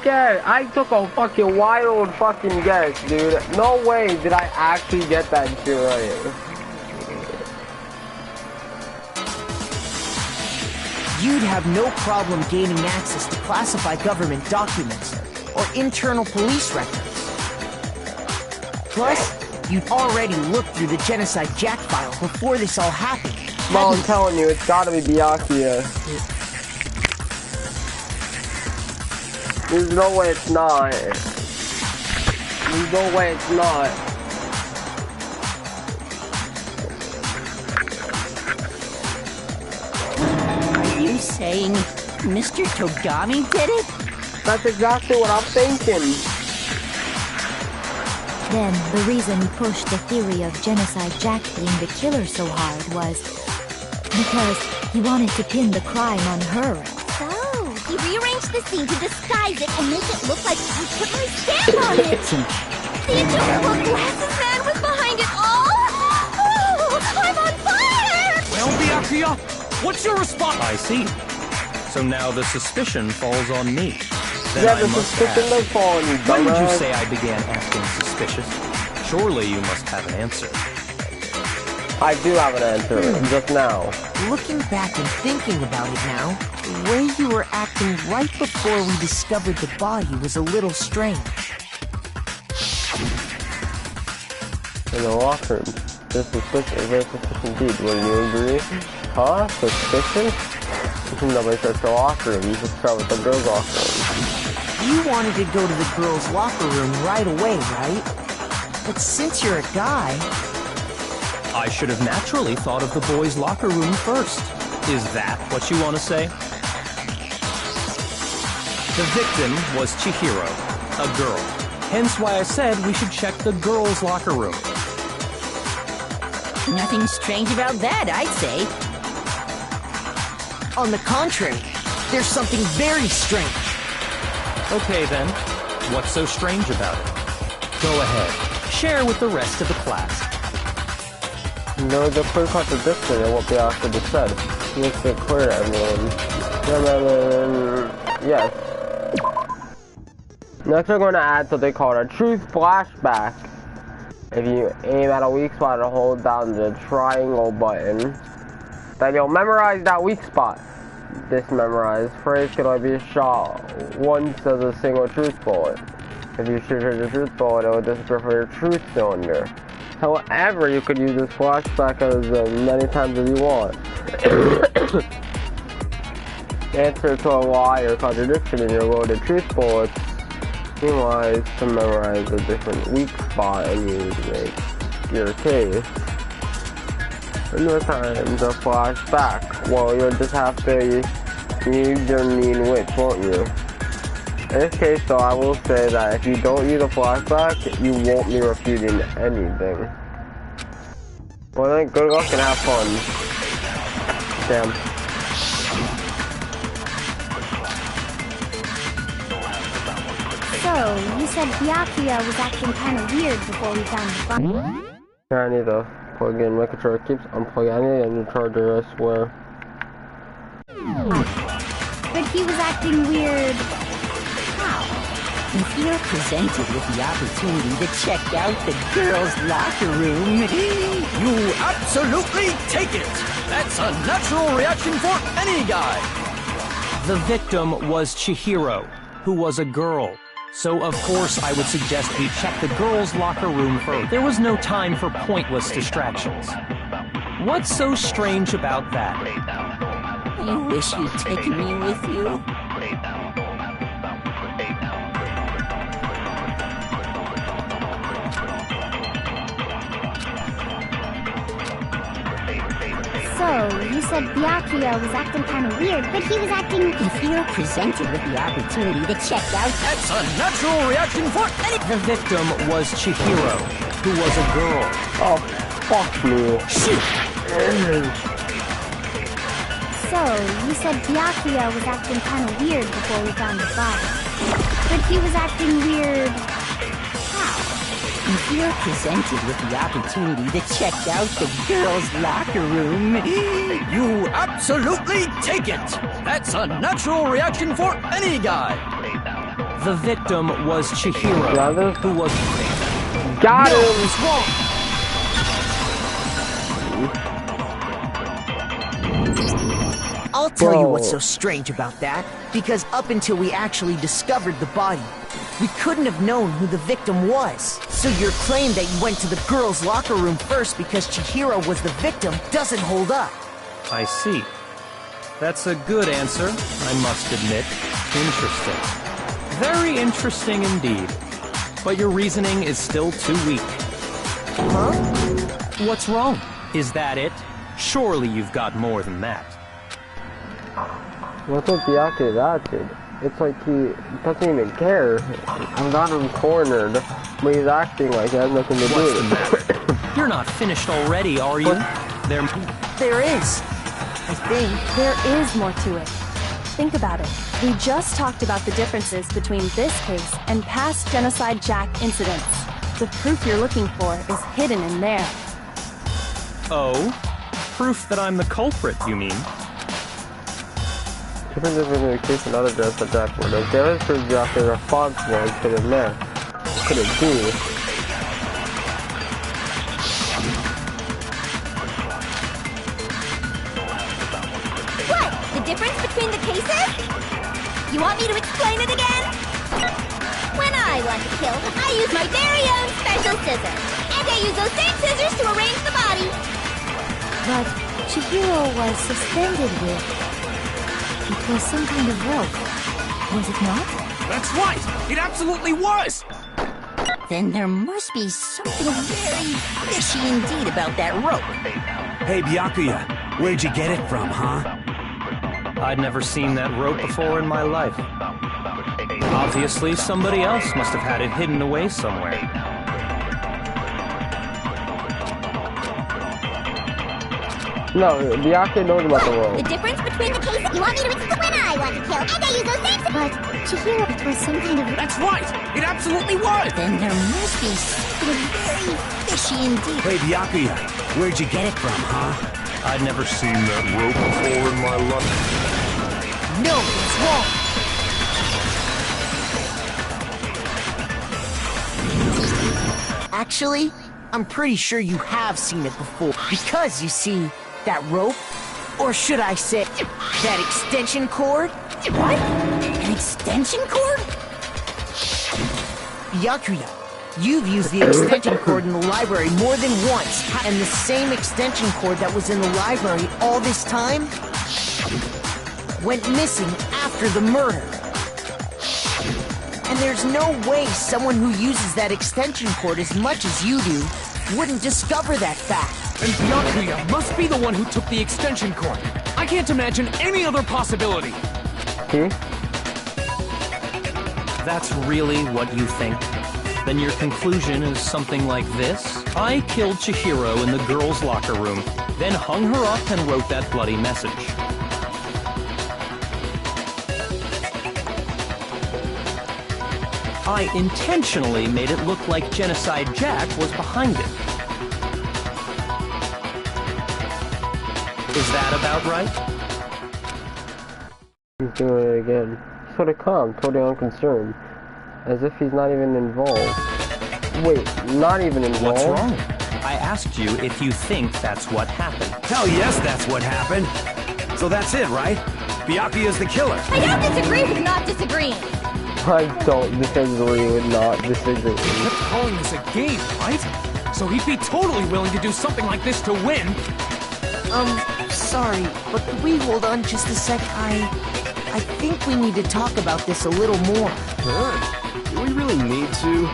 took a fucking wild fucking guess, dude. No way did I actually get that shit right. You'd have no problem gaining access to classified government documents or internal police records. Plus, you'd already looked through the Genocide Jack file before this all happened. Bro, I'm telling you, it's gotta be Byakuya. There's no way it's not. There's no way it's not. Are you saying Mr. Togami did it? That's exactly what I'm thinking. Then, the reason he pushed the theory of Genocide Jack being the killer so hard was because he wanted to pin the crime on her. So, he rearranged the scene to disguise it and make it look like I put my stamp on it! The adorable glasses man was behind it all! Oh, I'm on fire! Well, Byakuya, what's your response? I see. So now the suspicion falls on me. Then Yeah, I the must suspicion ask, does fall on you, when would you dumbass. say I began acting suspicious? Surely you must have an answer. I do have an answer, just now. Looking back and thinking about it now, the way you were acting right before we discovered the body was a little strange. In the locker room. This suspicion, very suspicious indeed. Wouldn't you agree? Huh? Suspicion? Nobody starts the locker room. You should start with the girls' locker room. You wanted to go to the girls' locker room right away, right? But since you're a guy... I should have naturally thought of the boys' locker room first. Is that what you want to say? The victim was Chihiro, a girl. Hence why I said we should check the girls' locker room. Nothing strange about that, I'd say. On the contrary, there's something very strange. Okay then, what's so strange about it? Go ahead, share with the rest of the class. There's a clear contradiction in what Byakuya just said. He makes it clear to everyone. Yes. Next we're going to add something called a truth flashback. If you aim at a weak spot and hold down the triangle button, then you'll memorize that weak spot. This memorized phrase can only be shot once as a single truth bullet. If you shoot the truth bullet, it will disappear from your truth cylinder. However, you could use this flashback as many times as you want. Answer to a lie or contradiction in your loaded truth bullets. Meanwhile, is to memorize a different weak spot and use make your case. in the time to flash back. Well, you'll just have to use your mean wits, won't you? In this case, though, I will say that if you don't use a flashback, you won't be refuting anything. Well then, good luck and have fun. Damn. So, you said Byakuya was acting kind of weird before we found the phone. I need to plug in, making sure it keeps unplugging. I need a new charger, I swear. But he was acting weird. How? If you're presented with the opportunity to check out the girls' locker room, you absolutely take it! That's a natural reaction for any guy! The victim was Chihiro, who was a girl. So of course I would suggest we check the girls' locker room first. There was no time for pointless distractions. What's so strange about that? You wish you'd taken me with you? So, you said Byakuya was acting kind of weird, but he was acting... If you're presented with the opportunity to check out... That's a natural reaction for any... The victim was Chihiro, who was a girl. Oh, fuck me. Shoot! So, you said Byakuya was acting kind of weird before we found the file. But he was acting weird... how? If you're presented with the opportunity to check out the girls' locker room, you absolutely take it! That's a natural reaction for any guy! The victim was Chihiro, who was... Got him! No, it's wrong! I'll tell you what's so strange about that, because up until we actually discovered the body, we couldn't have known who the victim was. So your claim that you went to the girls' locker room first because Chihiro was the victim doesn't hold up. I see. That's a good answer, I must admit. Interesting. Very interesting indeed. But your reasoning is still too weak. Huh? What's wrong? Is that it? Surely you've got more than that. What's with Byakuya's attitude? It's like he doesn't even care. I've got him cornered, but he's acting like he has nothing to do with it. You're not finished already, are you? There is. I think. There is more to it. Think about it. We just talked about the differences between this case and past Genocide Jack incidents. The proof you're looking for is hidden in there. Oh? Proof that I'm the culprit, you mean? Different between the case and other Genocide Jack murders. The evidence proves Byakuya responsible and put in there. What could it be? What? The difference between the cases? You want me to explain it again? When I want to kill, I use my very own special scissors. And I use those same scissors to arrange the body. But Chihiro was suspended with... It was some kind of rope, was it not? That's right! It absolutely was! Then there must be something very fishy indeed about that rope. Hey, Byakuya, where'd you get it from, huh? I'd never seen that rope before in my life. Obviously, somebody else must have had it hidden away somewhere. No, Byakuya knows about the rope. The difference between the cases? You want me to explain? When I want to kill, and I use those same... But Chihiro, it was some kind of... That's right! It absolutely was! Then there must be something very fishy indeed. Hey, Byakuya, where'd you get it from, huh? I'd never seen that rope before in my life. No, it's wrong! Actually, I'm pretty sure you have seen it before. Because, you see, that rope, or should I say, that extension cord? What? An extension cord? Byakuya, you've used the extension cord in the library more than once, and the same extension cord that was in the library all this time went missing after the murder. And there's no way someone who uses that extension cord as much as you do wouldn't discover that fact. And Byakuya must be the one who took the extension cord. I can't imagine any other possibility. That's really what you think? Then your conclusion is something like this? I killed Chihiro in the girls' locker room, then hung her up and wrote that bloody message. I intentionally made it look like Genocide Jack was behind it. Is that about right? He's doing it again. He's sort of calm, totally unconcerned. As if he's not even involved. Wait, not even involved? What's wrong? I asked you if you think that's what happened. Hell yes, that's what happened. So that's it, right? Byakuya's the killer. I don't disagree with not disagreeing. I don't disagree with not disagreeing. He kept calling this a game, right? So he'd be totally willing to do something like this to win. Sorry, but could we hold on just a sec? I think we need to talk about this a little more. Huh? Do we really need to?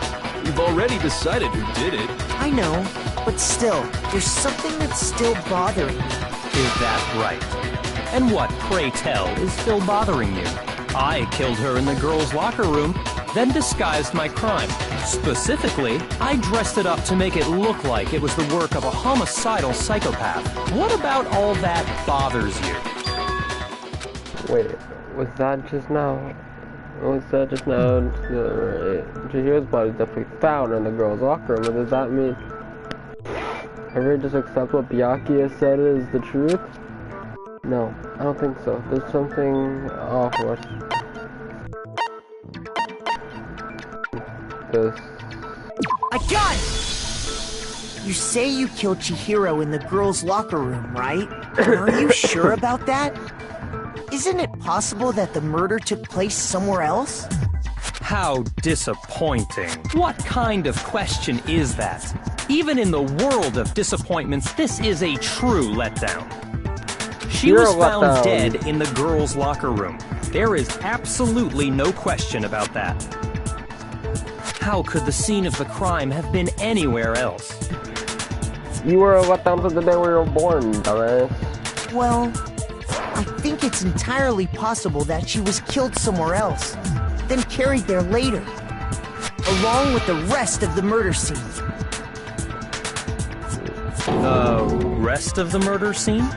We've already decided who did it. I know, but still, there's something that's still bothering me. Is that right? And what, pray tell, is still bothering you? I killed her in the girls' locker room, then disguised my crime. Specifically, I dressed it up to make it look like it was the work of a homicidal psychopath. What about all that bothers you? Wait, was that just now? Was that just now? Chihiro's body is definitely found in the girls' locker room. What does that mean? Everyone just accept what Byakuya said is the truth? No, I don't think so. There's something off with this. I got it! You say you killed Chihiro in the girls' locker room, right? Are you sure about that? Isn't it possible that the murder took place somewhere else? How disappointing. What kind of question is that? Even in the world of disappointments, this is a true letdown. She was found dead in the girls' locker room. There is absolutely no question about that. How could the scene of the crime have been anywhere else? You were let down to the day we were born, dumbass. Well, I think it's entirely possible that she was killed somewhere else, then carried there later, along with the rest of the murder scene. The rest of the murder scene?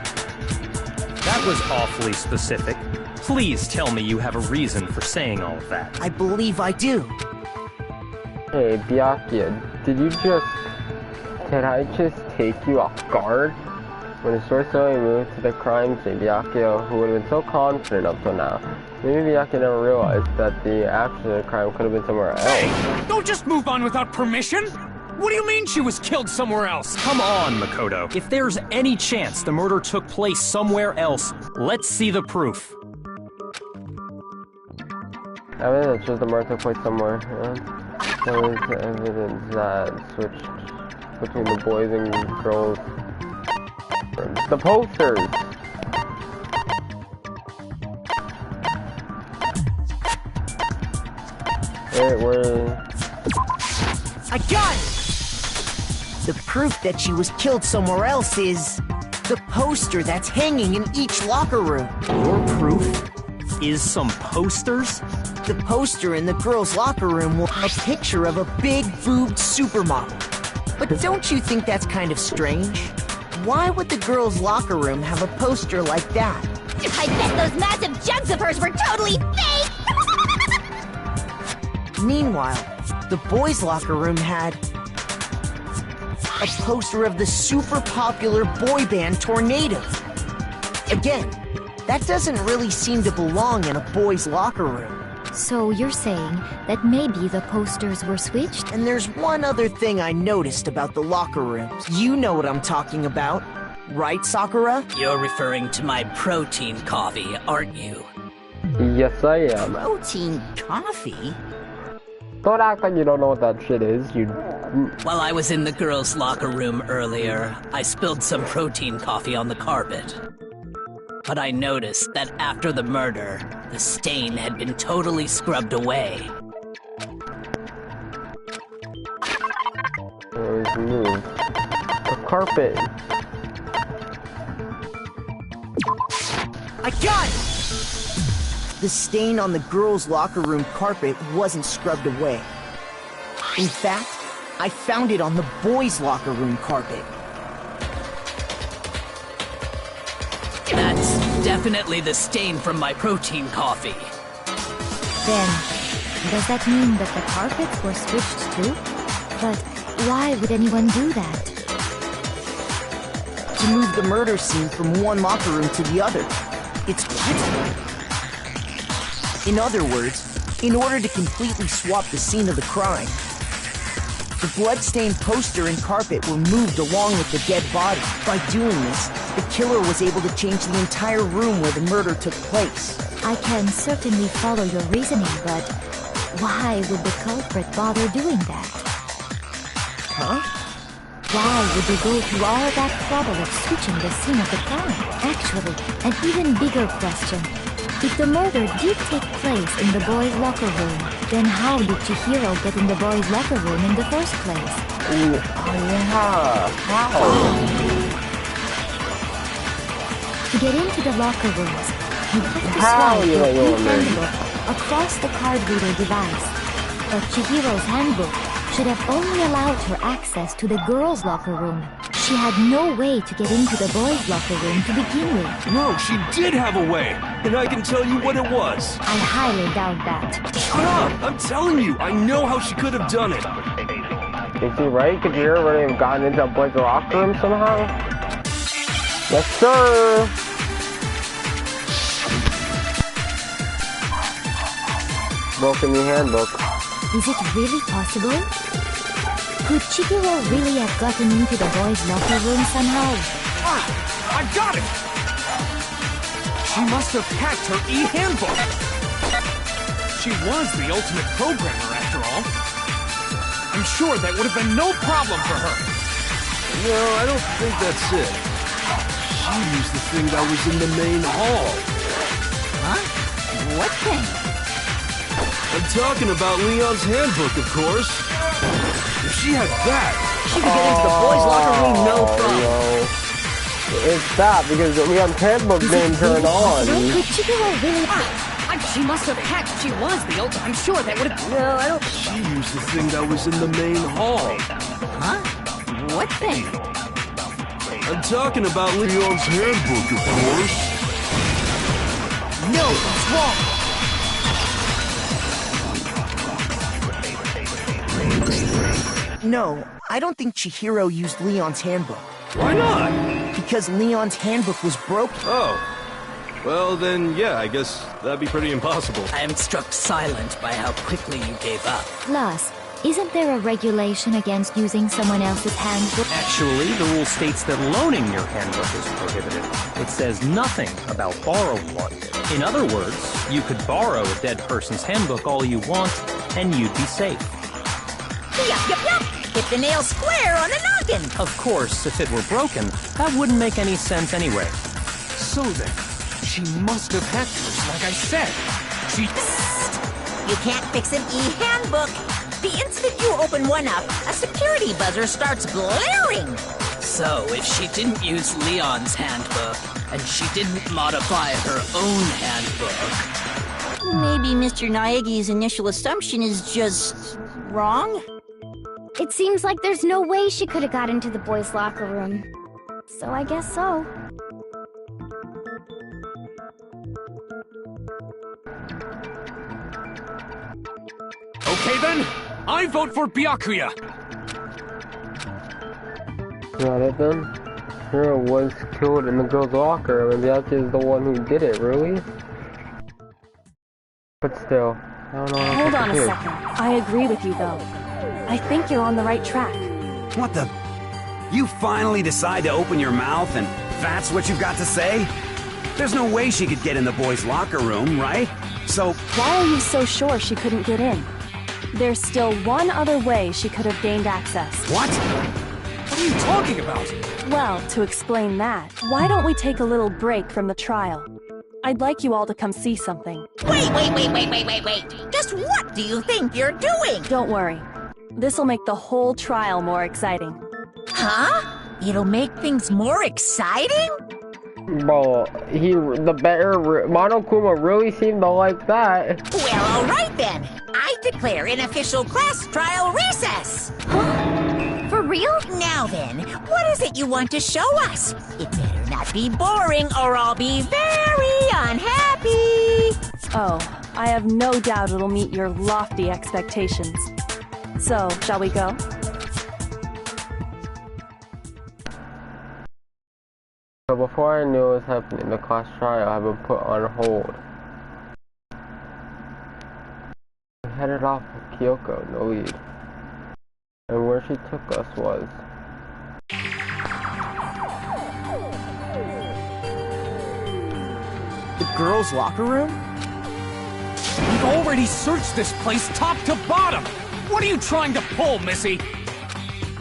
That was awfully specific. Please tell me you have a reason for saying all of that. I believe I do. Hey, Byakuya, did I just take you off guard? When the sorcerer moved to the crime scene, Byakuya, who would have been so confident up till now, maybe Byakuya never realized that the action of the crime could have been somewhere else. Hey, don't just move on without permission! What do you mean she was killed somewhere else? Come on, Makoto. If there's any chance the murder took place somewhere else, let's see the proof. Evidence shows the murder took place somewhere. There is evidence that switched between the boys and girls. The posters! Wait, where? I got it! The proof that she was killed somewhere else is the poster that's hanging in each locker room. Your proof is some posters? The poster in the girls' locker room was a picture of a big boobed supermodel. But don't you think that's kind of strange? Why would the girls' locker room have a poster like that? I bet those massive jugs of hers were totally fake! Meanwhile, the boys' locker room had a poster of the super popular boy band Tornado. Again, that doesn't really seem to belong in a boys' locker room. So you're saying that maybe the posters were switched? And there's one other thing I noticed about the locker rooms. You know what I'm talking about, right, Sakura? You're referring to my protein coffee, aren't you? Yes, I am. Protein coffee? Don't act like you don't know what that shit is, you... While I was in the girls' locker room earlier, I spilled some protein coffee on the carpet. But I noticed that after the murder, the stain had been totally scrubbed away. Is Move. The carpet. I got it! The stain on the girls' locker room carpet wasn't scrubbed away. In fact, I found it on the boys' locker room carpet. That's definitely the stain from my protein coffee. Then, does that mean that the carpets were switched too? But why would anyone do that? To move the murder scene from one locker room to the other. It's what? In other words, in order to completely swap the scene of the crime, the blood-stained poster and carpet were moved along with the dead body. By doing this, the killer was able to change the entire room where the murder took place. I can certainly follow your reasoning, but why would the culprit bother doing that? Huh? Why would they go through all that trouble of switching the scene of the crime? Actually, an even bigger question. If the murder did take place in the boys' locker room, then how did Chihiro get in the boys' locker room in the first place? Ooh, oh yeah, how? To get into the locker rooms, you have to swipe your e-handbook across the card reader device. But Chihiro's handbook should have only allowed her access to the girls' locker room. She had no way to get into the boys' locker room to begin with. No, she did have a way, and I can tell you what it was. I highly doubt that. Shut up! I'm telling you, I know how she could have done it. Is he right? Could you already have gotten into a boys' locker room somehow? Yes, sir! Broken the handbook. Is it really possible? Could Chihiro really have gotten into the boys' locker room somehow? Ah! I got it! She must have hacked her e-handbook! She was the ultimate programmer, after all. I'm sure that would have been no problem for her. No, I don't think that's it. She used the thing that was in the main hall. Huh? What thing? I'm talking about Leon's handbook, of course. If she had that, she could get into the boys' locker room no problem. No. It's that because Leon's handbook didn't turn on. Could Chihiro really? She must have hacked. She was the ultimate. I'm sure that would have. No, I don't. She used the thing that was in the main hall. Huh? What thing? I'm talking about Leon's handbook, of course. No, that's wrong. No, I don't think Chihiro used Leon's handbook. Why not? Because Leon's handbook was broken. Oh. Well, then, yeah, I guess that'd be pretty impossible. I am struck silent by how quickly you gave up. Plus, isn't there a regulation against using someone else's handbook? Actually, the rule states that loaning your handbook is prohibited. It says nothing about borrowing one. In other words, you could borrow a dead person's handbook all you want, and you'd be safe. Yup, yup, yup! Hit the nail square on the noggin! Of course, if it were broken, that wouldn't make any sense anyway. So then, she must have hacked hers, like I said. She... Psst. You can't fix an e-handbook. The instant you open one up, a security buzzer starts blaring. So, if she didn't use Leon's handbook, and she didn't modify her own handbook... Maybe Mr. Naegi's initial assumption is just... wrong? It seems like there's no way she could have got into the boys' locker room. So I guess so. Okay then, I vote for Byakuya. Got it then. Hero was killed in the girl's locker. Maybe Byakuya is the one who did it, really? But still, I don't know. Hold on a second. I agree with you, though. I think you're on the right track. What the? You finally decide to open your mouth and that's what you've got to say? There's no way she could get in the boys' locker room, right? So... Why are you so sure she couldn't get in? There's still one other way she could have gained access. What? What are you talking about? Well, to explain that, why don't we take a little break from the trial? I'd like you all to come see something. Wait! Just what do you think you're doing? Don't worry. This'll make the whole trial more exciting. Huh? It'll make things more exciting? Bro, the better Monokuma really seemed to like that. Well, all right then. I declare an official class trial recess. For real? Now then, what is it you want to show us? It better not be boring or I'll be very unhappy. Oh, I have no doubt it'll meet your lofty expectations. So, shall we go? So before I knew what was happening, the class trial had been put on hold. We headed off with Kyoko in the lead. And where she took us was... The girls' locker room? We've already searched this place top to bottom! What are you trying to pull, Missy?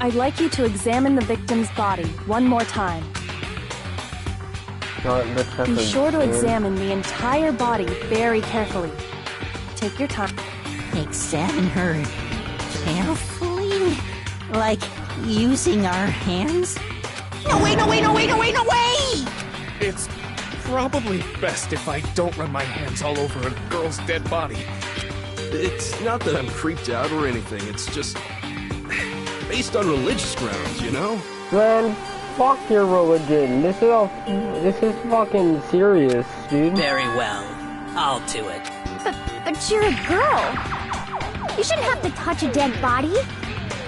I'd like you to examine the victim's body one more time. Be sure to examine the entire body very carefully. Take your time. Examine her carefully? Like using our hands? No way, no way, no way, no way, no way! It's probably best if I don't run my hands all over a girl's dead body. It's not that I'm creeped out or anything, it's just based on religious grounds, you know? Man, fuck your religion. This is fucking serious, dude. Very well. I'll do it. But you're a girl. You shouldn't have to touch a dead body.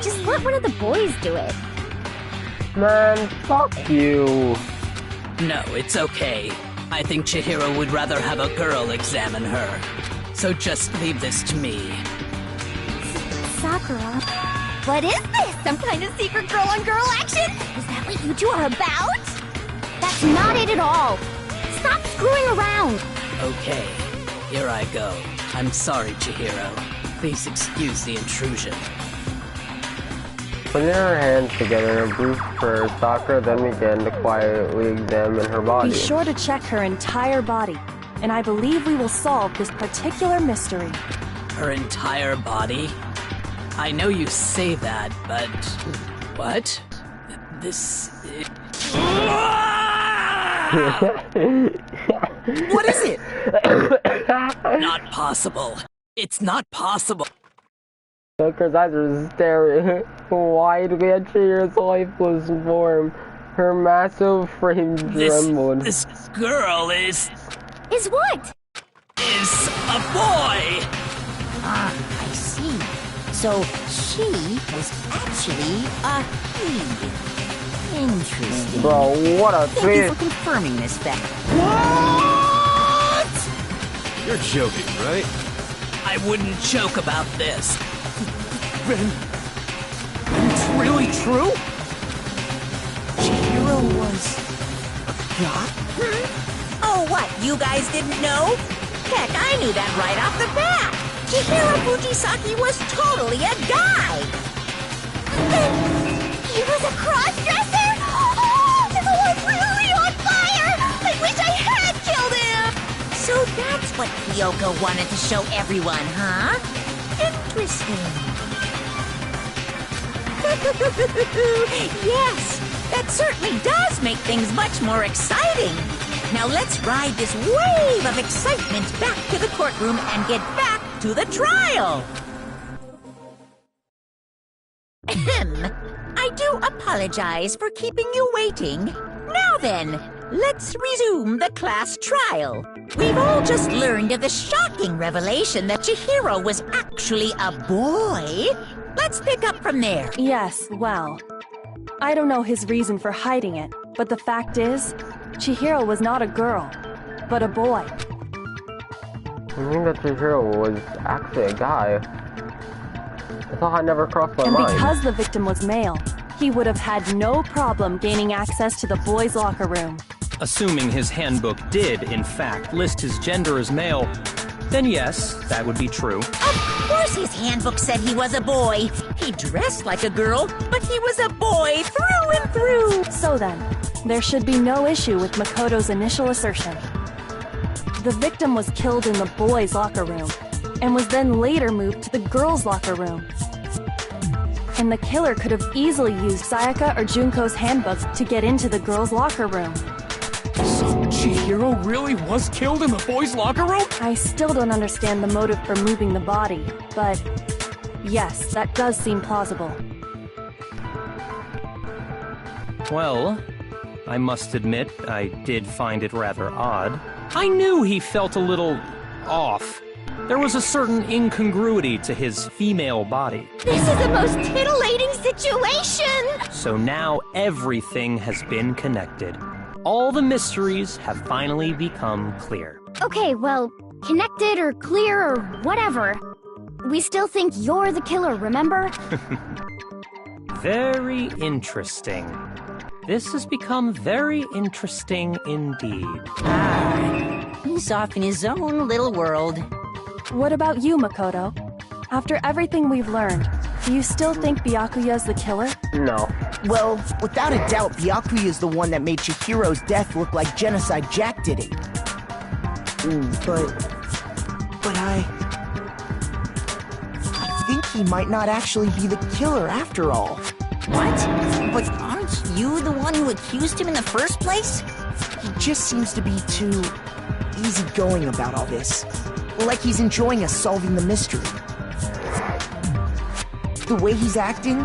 Just let one of the boys do it. Man, fuck you. No, it's okay. I think Chihiro would rather have a girl examine her. So just leave this to me. Sakura. What is this? Some kind of secret girl-on-girl action? Is that what you two are about? That's not it at all. Stop screwing around. Okay, here I go. I'm sorry, Chihiro. Please excuse the intrusion. Putting her hands together in a brief prayer, Sakura then began to quietly examine her body. Be sure to check her entire body, and I believe we will solve this particular mystery. Her entire body? I know you say that, but... What? This... What is it? Not possible. It's not possible. Sakura's eyes are staring widely at Chihiro's lifeless form. Her massive frame trembled. This girl is... Is what? Is a boy! Ah, I see. So she was actually a he. Interesting. Bro, what a Thank you for confirming this fact. What? You're joking, right? I wouldn't joke about this. Then it's really true? Chihiro was a god? Oh, what? You guys didn't know? Heck, I knew that right off the bat. Chihiro Fujisaki was totally a guy. He was a cross-dresser? Oh, this was really on fire! I wish I had killed him! So that's what Kyoko wanted to show everyone, huh? Interesting. Yes, that certainly does make things much more exciting. Now let's ride this wave of excitement back to the courtroom and get back to the trial. Ahem. I do apologize for keeping you waiting. Now then, let's resume the class trial. We've all just learned of the shocking revelation that Chihiro was actually a boy. Let's pick up from there. Yes, well, I don't know his reason for hiding it, but the fact is, Chihiro was not a girl, but a boy. I think that Chihiro was actually a guy. I thought I never crossed my mind. And because the victim was male, he would have had no problem gaining access to the boys' locker room. Assuming his handbook did, in fact, list his gender as male, then yes, that would be true. Of course his handbook said he was a boy. He dressed like a girl, but he was a boy through and through. So then, there should be no issue with Makoto's initial assertion. The victim was killed in the boys' locker room, and was then later moved to the girls' locker room. and the killer could have easily used Sayaka or Junko's handbook to get into the girls' locker room. So Chihiro really was killed in the boys' locker room? I still don't understand the motive for moving the body, but yes, that does seem plausible. Well, I must admit, I did find it rather odd. I knew he felt a little off. There was a certain incongruity to his female body. This is the most titillating situation! So now everything has been connected. All the mysteries have finally become clear. Okay, well, connected or clear or whatever. We still think you're the killer, remember? Very interesting. This has become very interesting indeed. He's off in his own little world. What about you, Makoto? After everything we've learned, do you still think Byakuya's the killer? No. Well, without a doubt, Byakuya is the one that made Chihiro's death look like Genocide Jack did it. But I think he might not actually be the killer after all. What? But aren't you the one who accused him in the first place? He just seems to be too easygoing about all this. Like he's enjoying us solving the mystery. The way he's acting,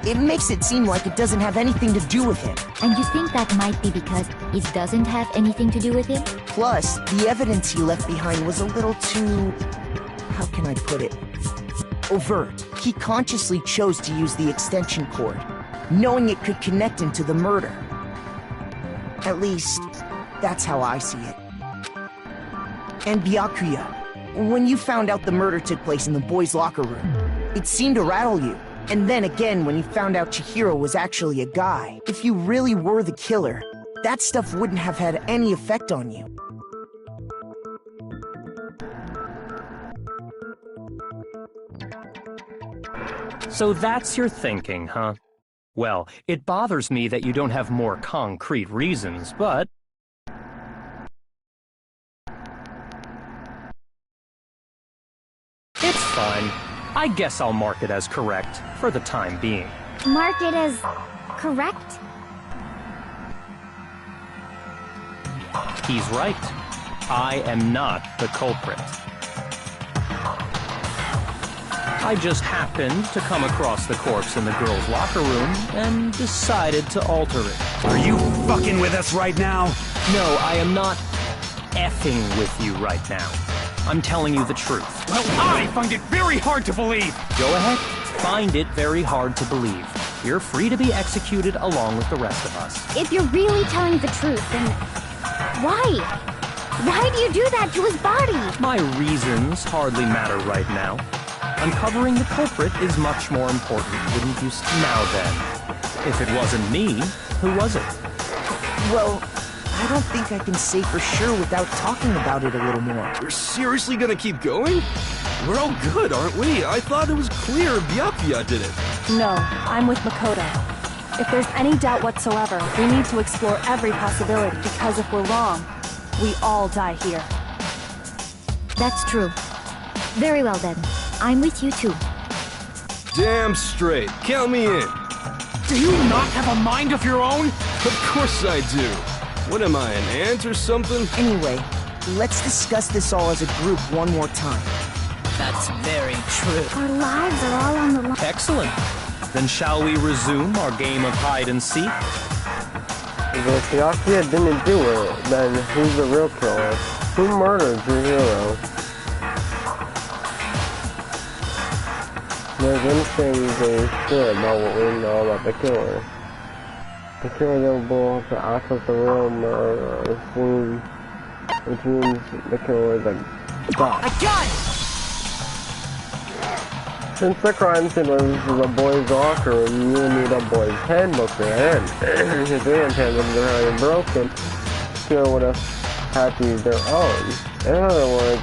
it makes it seem like it doesn't have anything to do with him. And you think that might be because it doesn't have anything to do with him? Plus, the evidence he left behind was a little too... how can I put it? Overt. He consciously chose to use the extension cord, knowing it could connect him to the murder. At least, that's how I see it. And Byakuya, when you found out the murder took place in the boys' locker room, it seemed to rattle you. And then again when you found out Chihiro was actually a guy. If you really were the killer, that stuff wouldn't have had any effect on you. So that's your thinking, huh? Well, it bothers me that you don't have more concrete reasons, but... it's fine. I guess I'll mark it as correct, for the time being. Mark it as correct? He's right. I am not the culprit. I just happened to come across the corpse in the girls' locker room and decided to alter it. Are you fucking with us right now? No, I am not effing with you right now. I'm telling you the truth. Well, I find it very hard to believe! Go ahead, find it very hard to believe. You're free to be executed along with the rest of us. If you're really telling the truth, then why? Why do you do that to his body? My reasons hardly matter right now. Uncovering the culprit is much more important, wouldn't you? Now then, if it wasn't me, who was it? Well, I don't think I can say for sure without talking about it a little more. You're seriously gonna keep going? We're all good, aren't we? I thought it was clear Byakuya did it. No, I'm with Makoto. If there's any doubt whatsoever, we need to explore every possibility, because if we're wrong, we all die here. That's true. Very well then. I'm with you too. Damn straight. Count me in. Do you not have a mind of your own? Of course I do. What am I, an ant or something? Anyway, let's discuss this all as a group one more time. That's very true. Our lives are all on the line. Excellent. Then shall we resume our game of hide and seek? If Byakuya didn't do it, then who's the real killer? Who murdered Chihiro? There's anything they should about what we know about the killer. The killer is able to access the real murder scene, which means the killer is a god. I got it! Since the crime scene was the boys' locker room, you need a boys' handbook there, and his aunt's handbook is already broken. The killer would have had to use their own. In other words,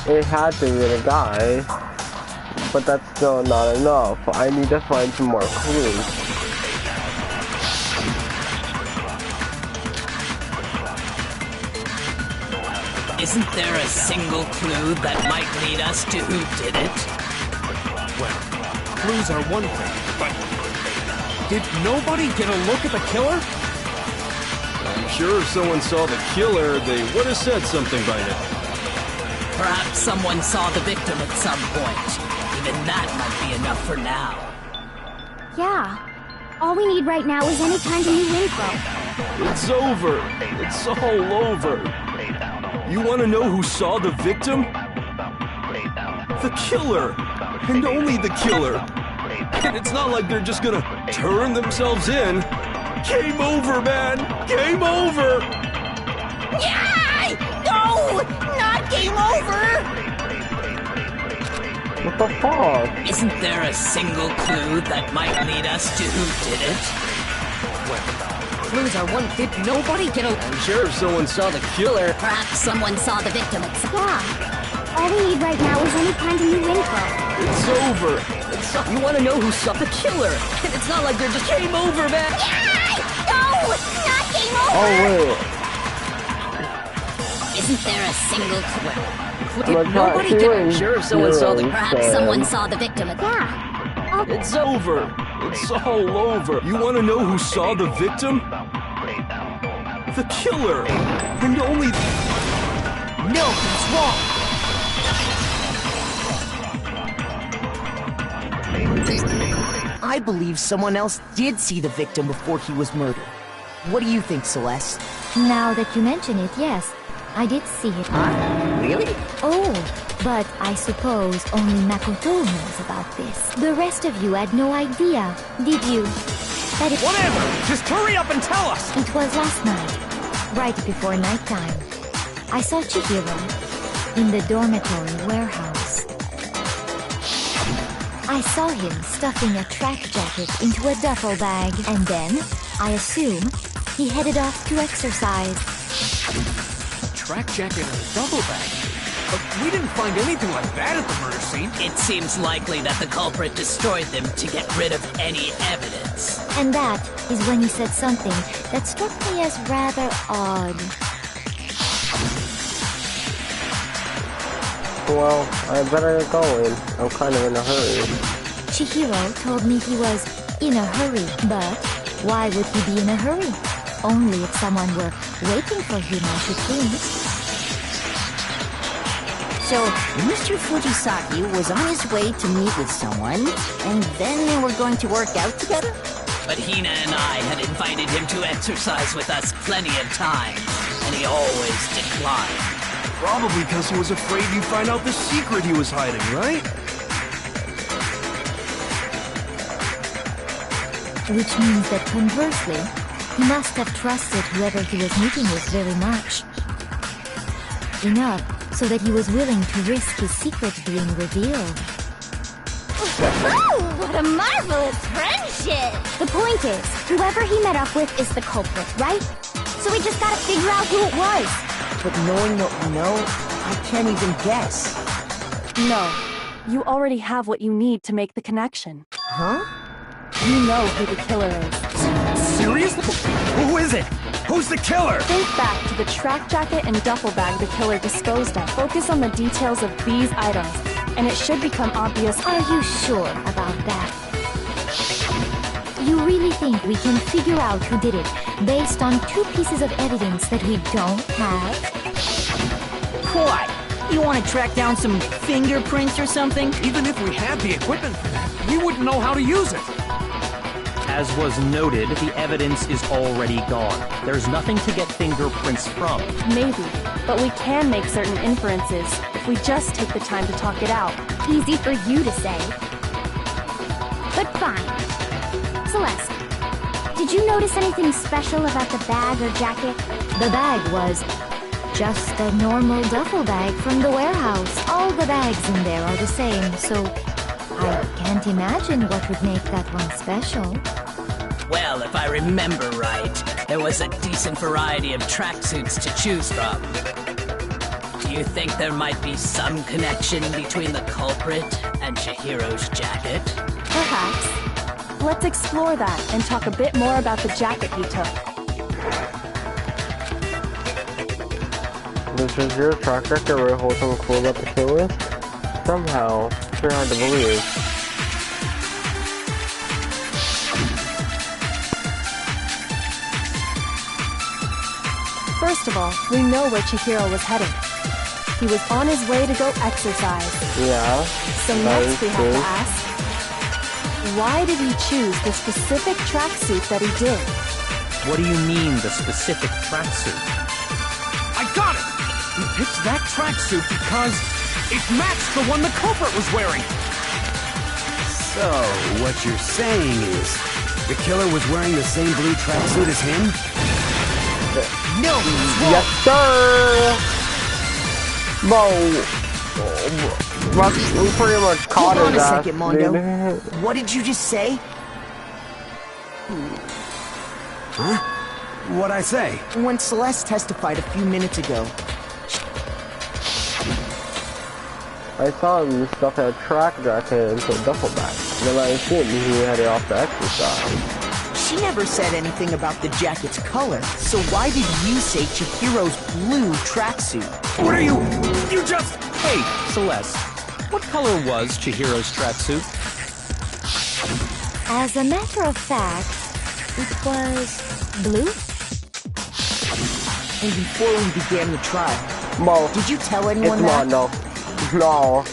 it had to be the guy, but that's still not enough. I need to find some more clues. Isn't there a single clue that might lead us to who did it? Well, clues are one thing, but did nobody get a look at the killer? I'm sure if someone saw the killer, they would have said something by now. Perhaps someone saw the victim at some point. Even that might be enough for now. Yeah. All we need right now is any kind of new info. It's over. It's all over. You want to know who saw the victim? The killer. And only the killer. And it's not like they're just gonna turn themselves in. Game over, man! Game over! Yay! No! Not game over! What the fuck? Isn't there a single clue that might lead us to who did it? Clues are one thing. Nobody get a... I'm sure if someone saw the killer... Perhaps someone saw the victim at some... Yeah. All we need right now is any kind of new info. It's over. You want to know who saw the killer? And it's not like they're just... Game over, man! Yay! No! Not game over! Oh, wait. Isn't there a single clue? Nobody get... Sure if someone saw the... Perhaps someone saw the victim at... Yeah. It's over. It's all over. You want to know who saw the victim? The killer. And only... No, he's wrong. I believe someone else did see the victim before he was murdered. What do you think, Celeste? Now that you mention it, yes. I did see it. Really? Oh, but I suppose only Makoto knows about this. The rest of you had no idea, did you? That it... Whatever! Just hurry up and tell us! It was last night, right before nighttime. I saw Chihiro in the dormitory warehouse. I saw him stuffing a track jacket into a duffel bag, and then, I assume, he headed off to exercise. A track jacket and a duffel bag? But we didn't find anything like that at the murder scene. It seems likely that the culprit destroyed them to get rid of any evidence. And that is when he said something that struck me as rather odd. Well, I better get going. I'm kind of in a hurry. Chihiro told me he was in a hurry, but why would he be in a hurry? Only if someone were waiting for him, I should think. So, Mr. Fujisaki was on his way to meet with someone, and then they were going to work out together? But Hina and I had invited him to exercise with us plenty of times, and he always declined. Probably because he was afraid you'd find out the secret he was hiding, right? Which means that conversely, he must have trusted whoever he was meeting with very much. Enough so that he was willing to risk his secret being revealed. Oh, what a marvelous friendship! The point is, whoever he met up with is the culprit, right? So we just gotta figure out who it was. But knowing what we know, I can't even guess. No. You already have what you need to make the connection. Huh? You know who the killer is. Seriously? Who is it? Who's the killer? Think back to the track jacket and duffel bag the killer disposed of. Focus on the details of these items, and it should become obvious. Are you sure about that? You really think we can figure out who did it based on two pieces of evidence that we don't have? What? You want to track down some fingerprints or something? Even if we had the equipment for that, we wouldn't know how to use it. As was noted, the evidence is already gone. There's nothing to get fingerprints from. Maybe, but we can make certain inferences if we just take the time to talk it out. Easy for you to say. But fine. Celeste, did you notice anything special about the bag or jacket? The bag was just a normal duffel bag from the warehouse. All the bags in there are the same, so I can't imagine what would make that one special. Well, if I remember right, there was a decent variety of tracksuits to choose from. Do you think there might be some connection between the culprit and Chihiro's jacket? Perhaps. Let's explore that and talk a bit more about the jacket he took. This is your track record where wholesome cool about the killer? Somehow, it's very hard to believe. First of all, we know where Chihiro was headed. He was on his way to go exercise. Yeah. So next we have to ask, why did he choose the specific tracksuit that he did? What do you mean, the specific tracksuit? I got it! He picked that tracksuit because it matched the one the culprit was wearing. So, what you're saying is, the killer was wearing the same blue tracksuit as him? No! Yes, sir! Bro, we pretty much caught Hold on his a ass, second, Mondo. dude. What did you just say? Huh? What'd I say? When Celeste testified a few minutes ago, I saw him stuff a track jacket into a duffel bag. Then I assumed he had it off to exercise. she never said anything about the jacket's color. So why did you say Chihiro's blue tracksuit? What are you just... Hey, Celeste, what color was Chihiro's tracksuit? As a matter of fact, it was blue. And before we began the trial, Mo, did you tell anyone it's that? Mondo. No.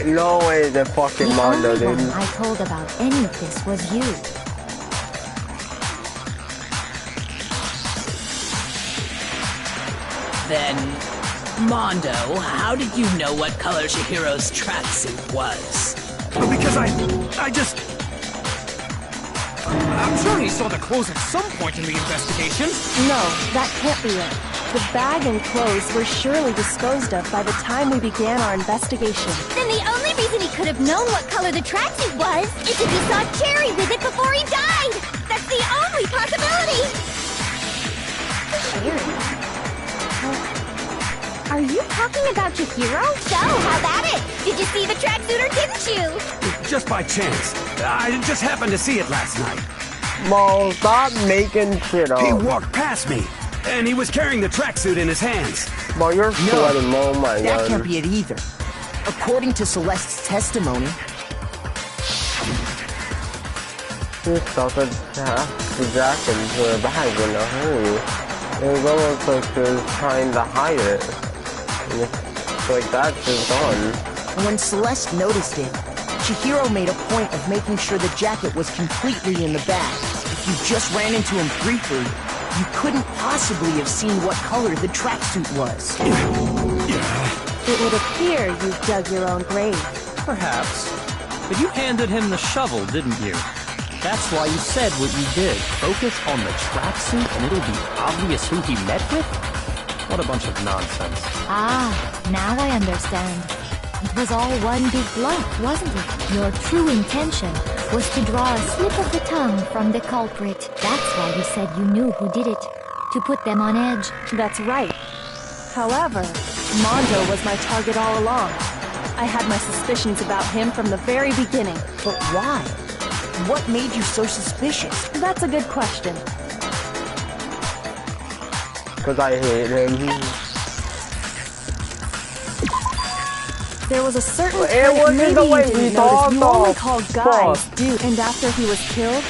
No way the fucking Mondo, The only dude. one I told about any of this was you. Then, Mondo, how did you know what color Chihiro's tracksuit was? Because I just... I'm sure he saw the clothes at some point in the investigation. No, that can't be it. The bag and clothes were surely disposed of by the time we began our investigation. Then the only reason he could have known what color the tracksuit was is if he saw Cherry with it before he died! That's the only possibility! Cherry? Are you talking about Chihiro? So, how about it? Did you see the tracksuit or didn't you? Just by chance. I just happened to see it last night. Mo, stop making shit up. He walked past me, and he was carrying the tracksuit in his hands. Mo, you're sweating. Oh my god. That can't be it either. According to Celeste's testimony, He stuffed the jacket into a bag in a hurry. It was almost like he was trying to hide it. And it's like that's just gone. when Celeste noticed it, Chihiro made a point of making sure the jacket was completely in the bag. If you just ran into him briefly, you couldn't possibly have seen what color the tracksuit was. It would appear you dug your own grave. Perhaps. But you handed him the shovel, didn't you? That's why you said what you did. Focus on the tracksuit and it'll be obvious who he met with? What a bunch of nonsense. Ah, now I understand. It was all one big bluff, wasn't it? Your true intention was to draw a slip of the tongue from the culprit. That's why you said you knew who did it. To put them on edge. That's right. However, Mondo was my target all along. I had my suspicions about him from the very beginning. But why? What made you so suspicious? That's a good question. Because I hate him. There was a certain It kind of wasn't maybe the you way didn't we notice thought, you only though. called guys Fuck. dude. And after he was killed,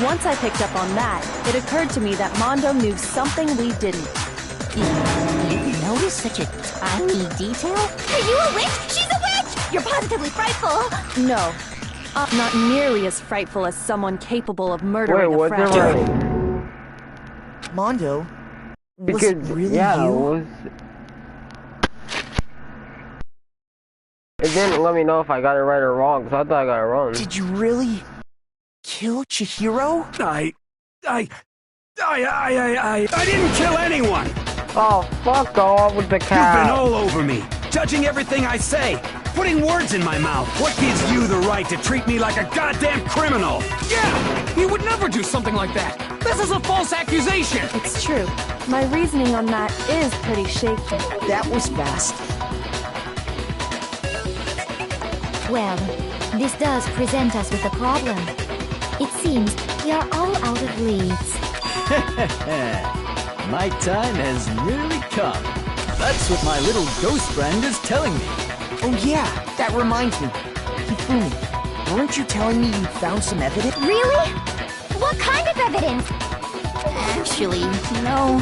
once I picked up on that, it occurred to me that Mondo knew something we didn't. You noticed such a tiny detail? Are you a witch? She's a witch! You're positively frightful! No. Not nearly as frightful as someone capable of murdering Wait, a what's friend. it right? Mondo? Was Because, it really yeah, you? it was... It didn't let me know if I got it right or wrong, because I thought I got it wrong. Did you really kill Chihiro? I didn't kill anyone! Oh, fuck off with the You've cat. been all over me, judging everything I say, putting words in my mouth. What gives you the right to treat me like a goddamn criminal? Yeah! He would never do something like that! This is a false accusation! It's true. My reasoning on that is pretty shaky. That was fast. Well, this does present us with a problem. It seems we are all out of leads. My time has nearly come. That's what my little ghost friend is telling me. Oh yeah, that reminds me. Hifumi, weren't you telling me you found some evidence? Really? What kind of evidence? Actually, no.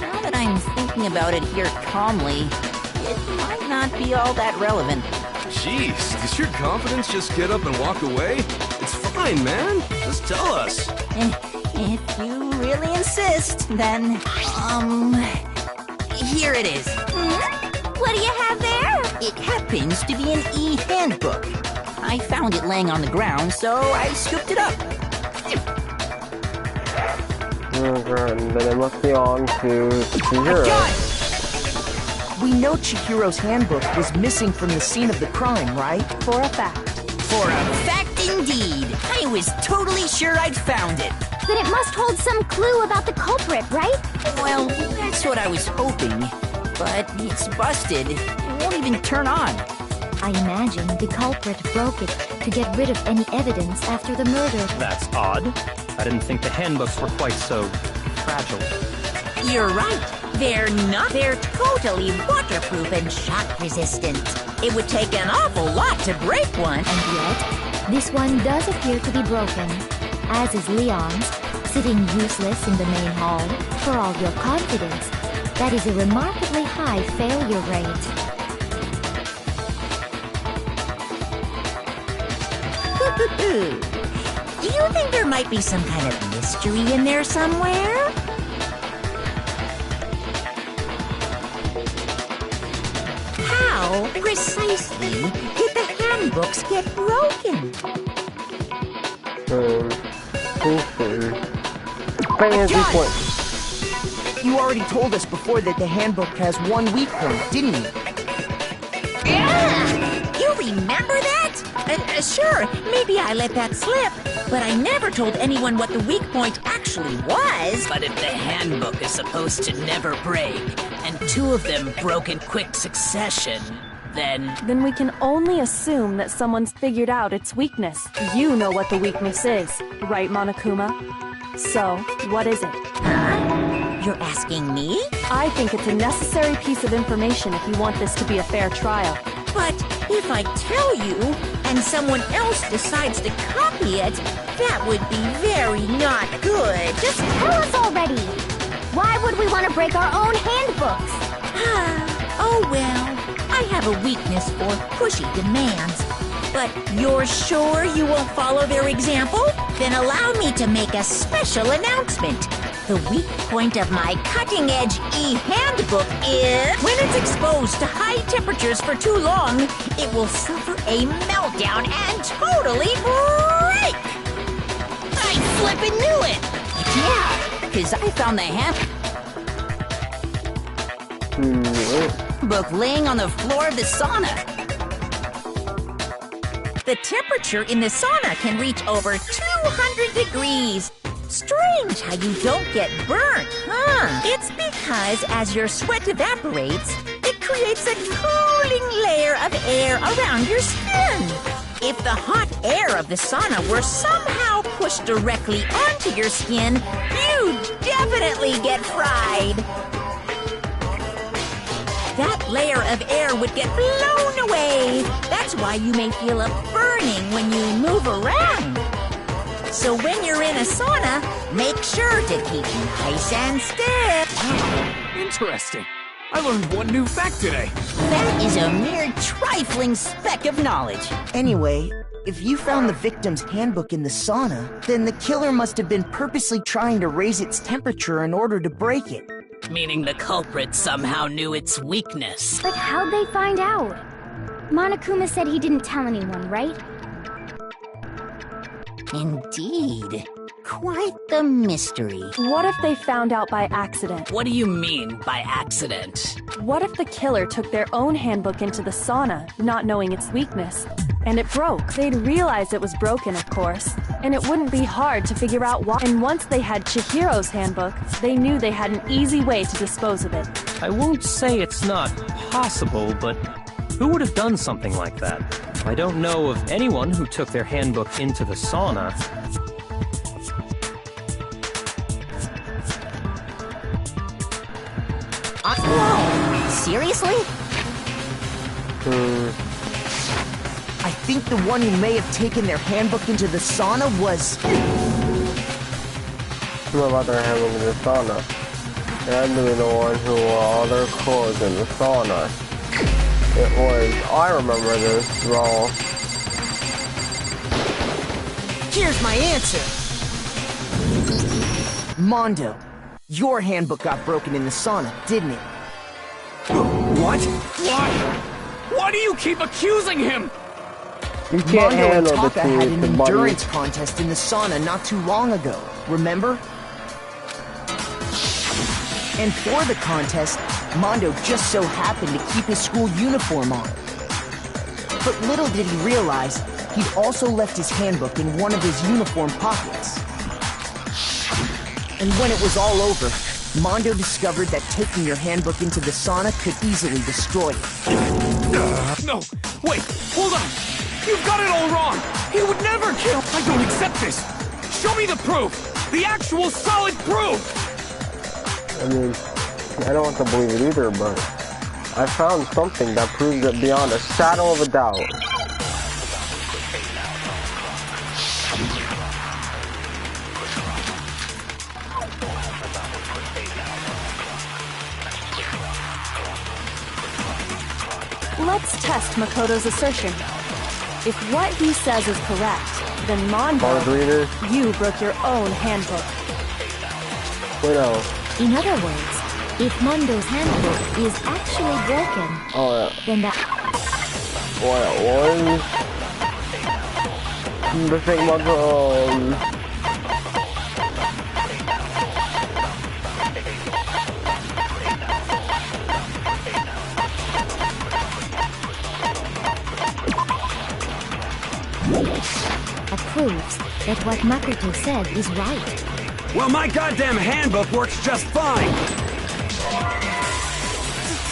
Now that I'm thinking about it here calmly, it might not be all that relevant. Jeez, does your confidence just get up and walk away? It's fine, man. Just tell us. If you really insist, then, here it is. What do you have there? It happens to be an e-handbook. I found it laying on the ground, so I scooped it up. Then it must belong to Chihiro. We know Chihiro's handbook was missing from the scene of the crime, right? For a fact. For a fact indeed. I was totally sure I'd found it. Then it must hold some clue about the culprit, right? Well, that's what I was hoping. But it's busted. It won't even turn on. I imagine the culprit broke it to get rid of any evidence after the murder. That's odd. I didn't think the handbooks were quite so fragile. You're right. They're not. They're totally waterproof and shock resistant. It would take an awful lot to break one. And yet, this one does appear to be broken, as is Leon's, sitting useless in the main hall. For all your confidence, that is a remarkably high failure rate. Do you think there might be some kind of mystery in there somewhere? How precisely did the handbooks get broken? Fancy point. You already told us before that the handbook has one weak point, didn't you? Yeah! You remember that? Sure, maybe I let that slip, but I never told anyone what the weak point actually was. But if the handbook is supposed to never break, and two of them broke in quick succession, then we can only assume that someone's figured out its weakness. You know what the weakness is, right, Monokuma? So, what is it? You're asking me? I think it's a necessary piece of information if you want this to be a fair trial. But if I tell you, and someone else decides to copy it, that would be very not good. Just tell us already! Why would we want to break our own handbooks? Oh well, I have a weakness for pushy demands. But you're sure you won't follow their example? Then allow me to make a special announcement. The weak point of my cutting-edge e-handbook is when it's exposed to high temperatures for too long, it will suffer a meltdown and totally break! I flippin' knew it! Yeah, because I found the handbook laying on the floor of the sauna. The temperature in the sauna can reach over 200 degrees. Strange how you don't get burnt, huh? It's because as your sweat evaporates, it creates a cooling layer of air around your skin. If the hot air of the sauna were somehow pushed directly onto your skin, you'd definitely get fried. That layer of air would get blown away. That's why you may feel a burning when you move around. So when you're in a sauna, make sure to keep nice and stiff. Interesting. I learned one new fact today. That is a mere trifling speck of knowledge. Anyway, if you found the victim's handbook in the sauna, then the killer must have been purposely trying to raise its temperature in order to break it. meaning the culprit somehow knew its weakness. But how'd they find out? Monokuma said he didn't tell anyone, right? Indeed. Quite the mystery. What if they found out by accident? What do you mean by accident? What if the killer took their own handbook into the sauna, not knowing its weakness, and it broke? They'd realize it was broken, of course, and it wouldn't be hard to figure out why. And once they had Chihiro's handbook, they knew they had an easy way to dispose of it. I won't say it's not possible, but who would have done something like that? I don't know of anyone who took their handbook into the sauna. Whoa! Seriously? I think the one who may have taken their handbook into the sauna was... What about their handbook in the sauna? And to be the one who wore all their clothes in the sauna. It was, I remember this role. Here's my answer. Mondo, your handbook got broken in the sauna, didn't it? What? Why? Why do you keep accusing him? You can't Mondo and handle the Taka had an truth, endurance contest in the sauna not too long ago, remember? And for the contest, Mondo just so happened to keep his school uniform on. But little did he realize, he'd also left his handbook in one of his uniform pockets. And when it was all over, Mondo discovered that taking your handbook into the sauna could easily destroy it. No, wait, hold on. You've got it all wrong. He would never kill. I don't accept this. Show me the proof. The actual solid proof. I mean, I don't want to believe it either, but I found something that proves it beyond a shadow of a doubt. Let's test Makoto's assertion. If what he says is correct, then Mondo, you broke your own handbook. Wait, no. In other words, if Mondo's handbook is actually broken, then that... What it was? The thing about that proves that what Makoto said is right. Well, my goddamn handbook works just fine!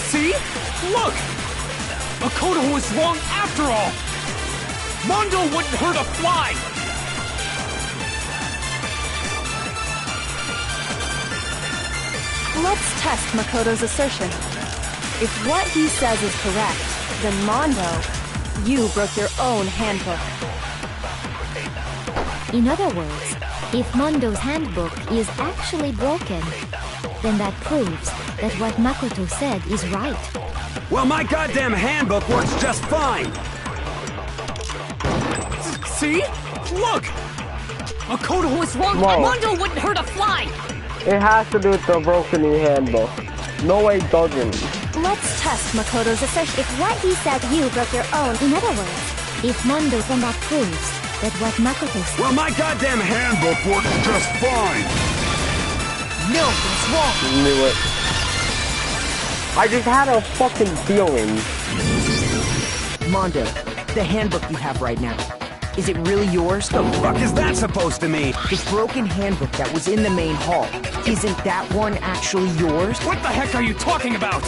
See? Look! Makoto was wrong after all! Mondo wouldn't hurt a fly! Let's test Makoto's assertion. If what he says is correct, then Mondo, you broke your own handbook. In other words, if Mondo's handbook is actually broken, then that proves that what Makoto said is right. Well, my goddamn handbook works just fine! See? Look! Makoto was wrong. Whoa. Mondo wouldn't hurt a fly! It has to do with the broken handbook. No, it doesn't. Let's test Makoto's assertion. If what he said you broke your own, in other words, if Mondo, then that proves that what Makoto said... Well, my goddamn handbook works just fine! No, it's wrong! Knew it. I just had a fucking feeling. Mondo, the handbook you have right now, is it really yours? The fuck is that supposed to mean? The broken handbook that was in the main hall, isn't that one actually yours? What the heck are you talking about?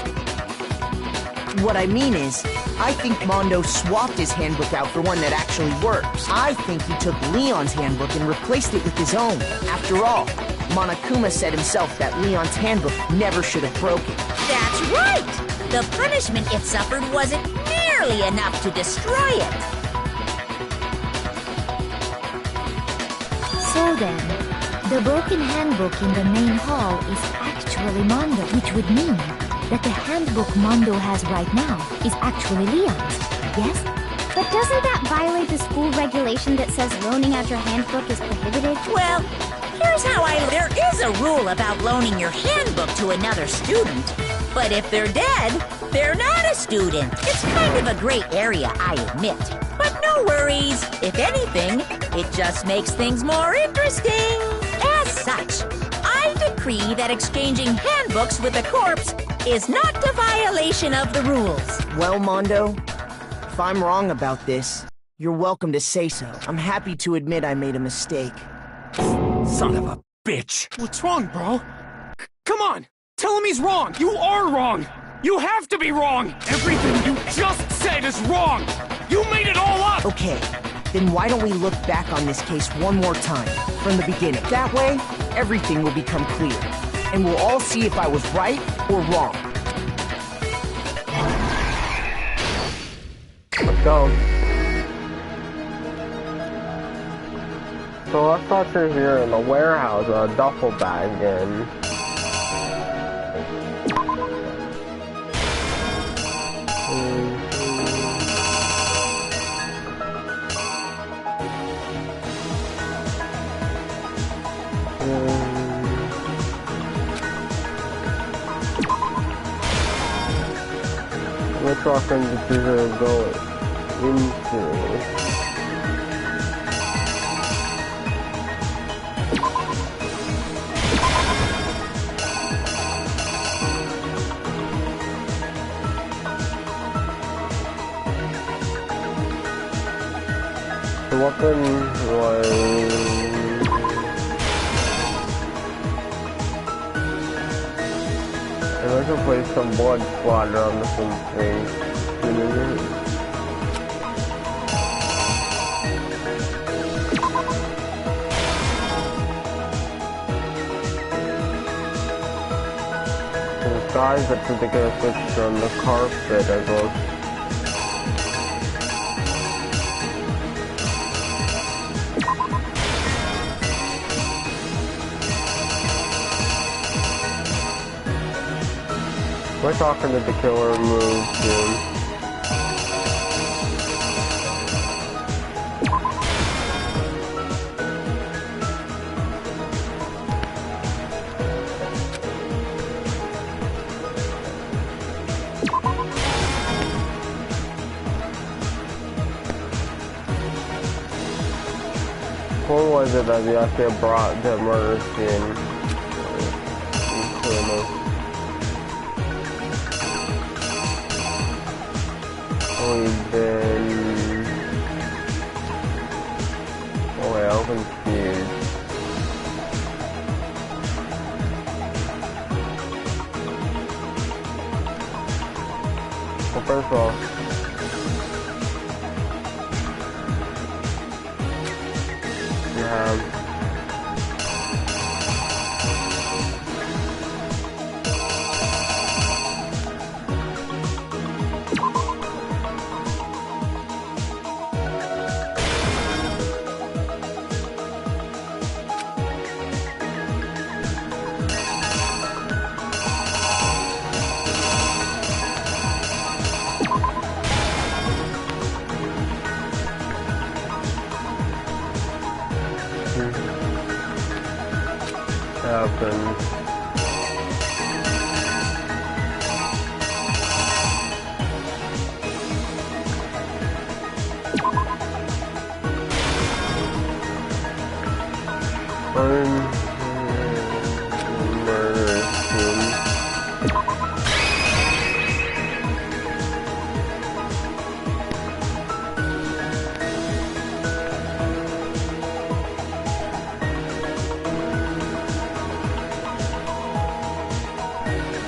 What I mean is, I think Mondo swapped his handbook out for one that actually works. I think he took Leon's handbook and replaced it with his own. After all, Monokuma said himself that Leon's handbook never should have broken. That's right! The punishment it suffered wasn't nearly enough to destroy it. So then, the broken handbook in the main hall is actually Mondo, which would mean that the handbook Mondo has right now is actually Leon's, yes? But doesn't that violate the school regulation that says loaning out your handbook is prohibited? Well, here's how there is a rule about loaning your handbook to another student. But if they're dead, they're not a student. It's kind of a gray area, I admit. But no worries. If anything, it just makes things more interesting. As such, I decree that exchanging handbooks with a corpse is not a violation of the rules. Well, Mondo, if I'm wrong about this, you're welcome to say so. I'm happy to admit I made a mistake. Son of a bitch. What's wrong, bro? Come on! Tell him he's wrong! You are wrong! You have to be wrong! Everything you just said is wrong! You made it all up! Okay, then why don't we look back on this case one more time, from the beginning. That way, everything will become clear, and we'll all see if I was right or wrong. Let's go. So let's start through here in the warehouse, a duffel bag, and Which offering did you go into? The weapon was... I can place some blood splatter on the thing. Guys, that's what they could have switched on the carpet as well. We're talking to the killer move soon. What was it that we actually brought the murder scene? We've been... Oh wait, I'm confused. Well, first of all, happens.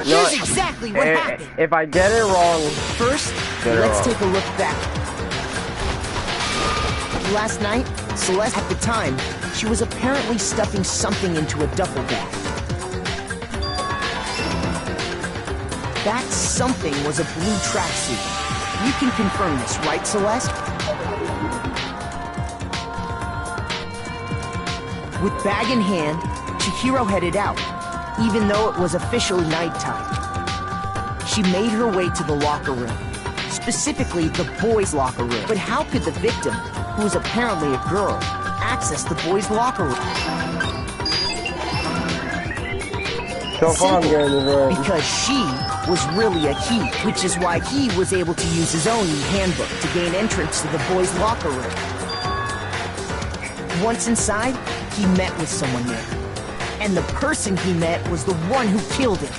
Here's exactly what happened. If I get it wrong... First, let's take a look back. Last night, Celeste, at the time, she was apparently stuffing something into a duffel bag. That something was a blue tracksuit. You can confirm this, right, Celeste? With bag in hand, Chihiro headed out, even though it was officially nighttime. She made her way to the locker room, specifically the boys' locker room. But how could the victim, who was apparently a girl, access the boys' locker room? Simple, because she was really a he, which is why he was able to use his own handbook to gain entrance to the boys' locker room. Once inside, he met with someone there. And the person he met was the one who killed him.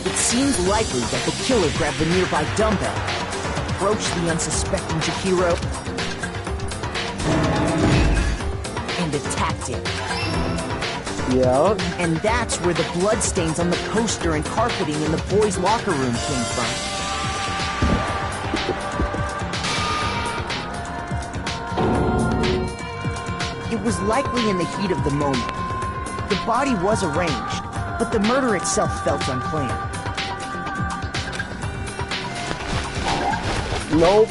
It seems likely that the killer grabbed the nearby dumbbell, approached the unsuspecting Chihiro, and attacked him. Yeah. And that's where the bloodstains on the poster and carpeting in the boys' locker room came from. It was likely in the heat of the moment. The body was arranged, but the murder itself felt unplanned. Nope.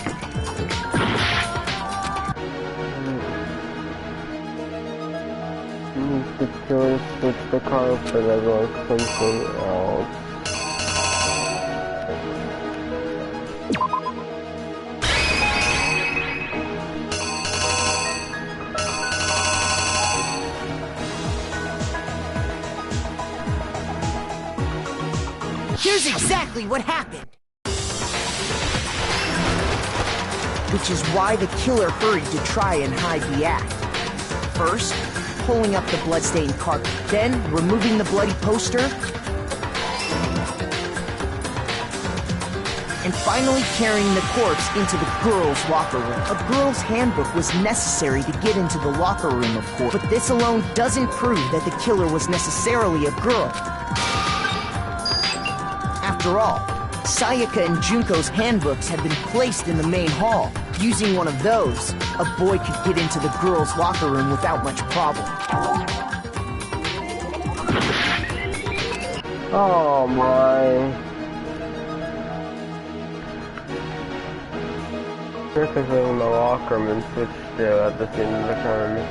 The killer switched the carpet as well as something else. Here's exactly what happened. Which is why the killer hurried to try and hide the act. First, pulling up the bloodstained carpet, then removing the bloody poster, and finally carrying the corpse into the girls' locker room. A girl's handbook was necessary to get into the locker room, of course, but this alone doesn't prove that the killer was necessarily a girl. After all, Sayaka and Junko's handbooks had been placed in the main hall. Using one of those, a boy could get into the girls' locker room without much problem. Oh my. Perfectly in the locker room and switched there at the scene of the crime.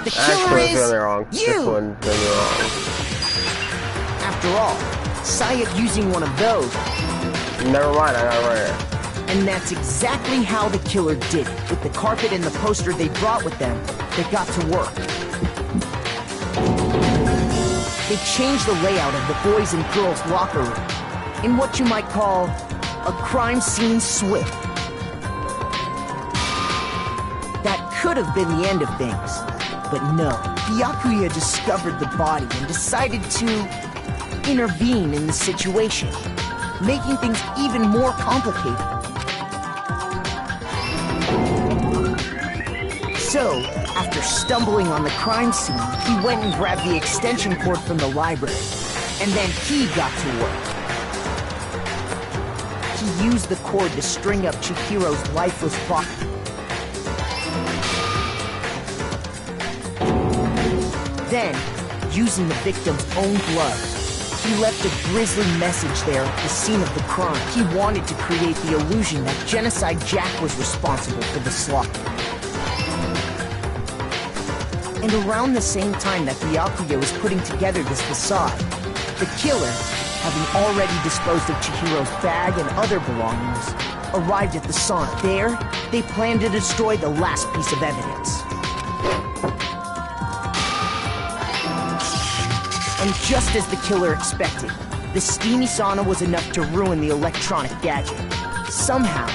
Killer is wrong. you! This one's really wrong. After all, Sayaka using one of those. Never mind, I got it right. And that's exactly how the killer did it. With the carpet and the poster they brought with them, they got to work. They changed the layout of the boys' and girls' locker room in what you might call a crime scene switch. That could have been the end of things. But no, Byakuya discovered the body and decided to intervene in the situation, making things even more complicated. So, after stumbling on the crime scene, he went and grabbed the extension cord from the library, and then he got to work. He used the cord to string up Chihiro's lifeless body. Then, using the victim's own blood, he left a grisly message there at the scene of the crime. He wanted to create the illusion that Genocide Jack was responsible for the slaughter. And around the same time that Byakuya was putting together this facade, the killer, having already disposed of Chihiro's bag and other belongings, arrived at the sauna. There, they planned to destroy the last piece of evidence. And just as the killer expected, the steamy sauna was enough to ruin the electronic gadget. Somehow,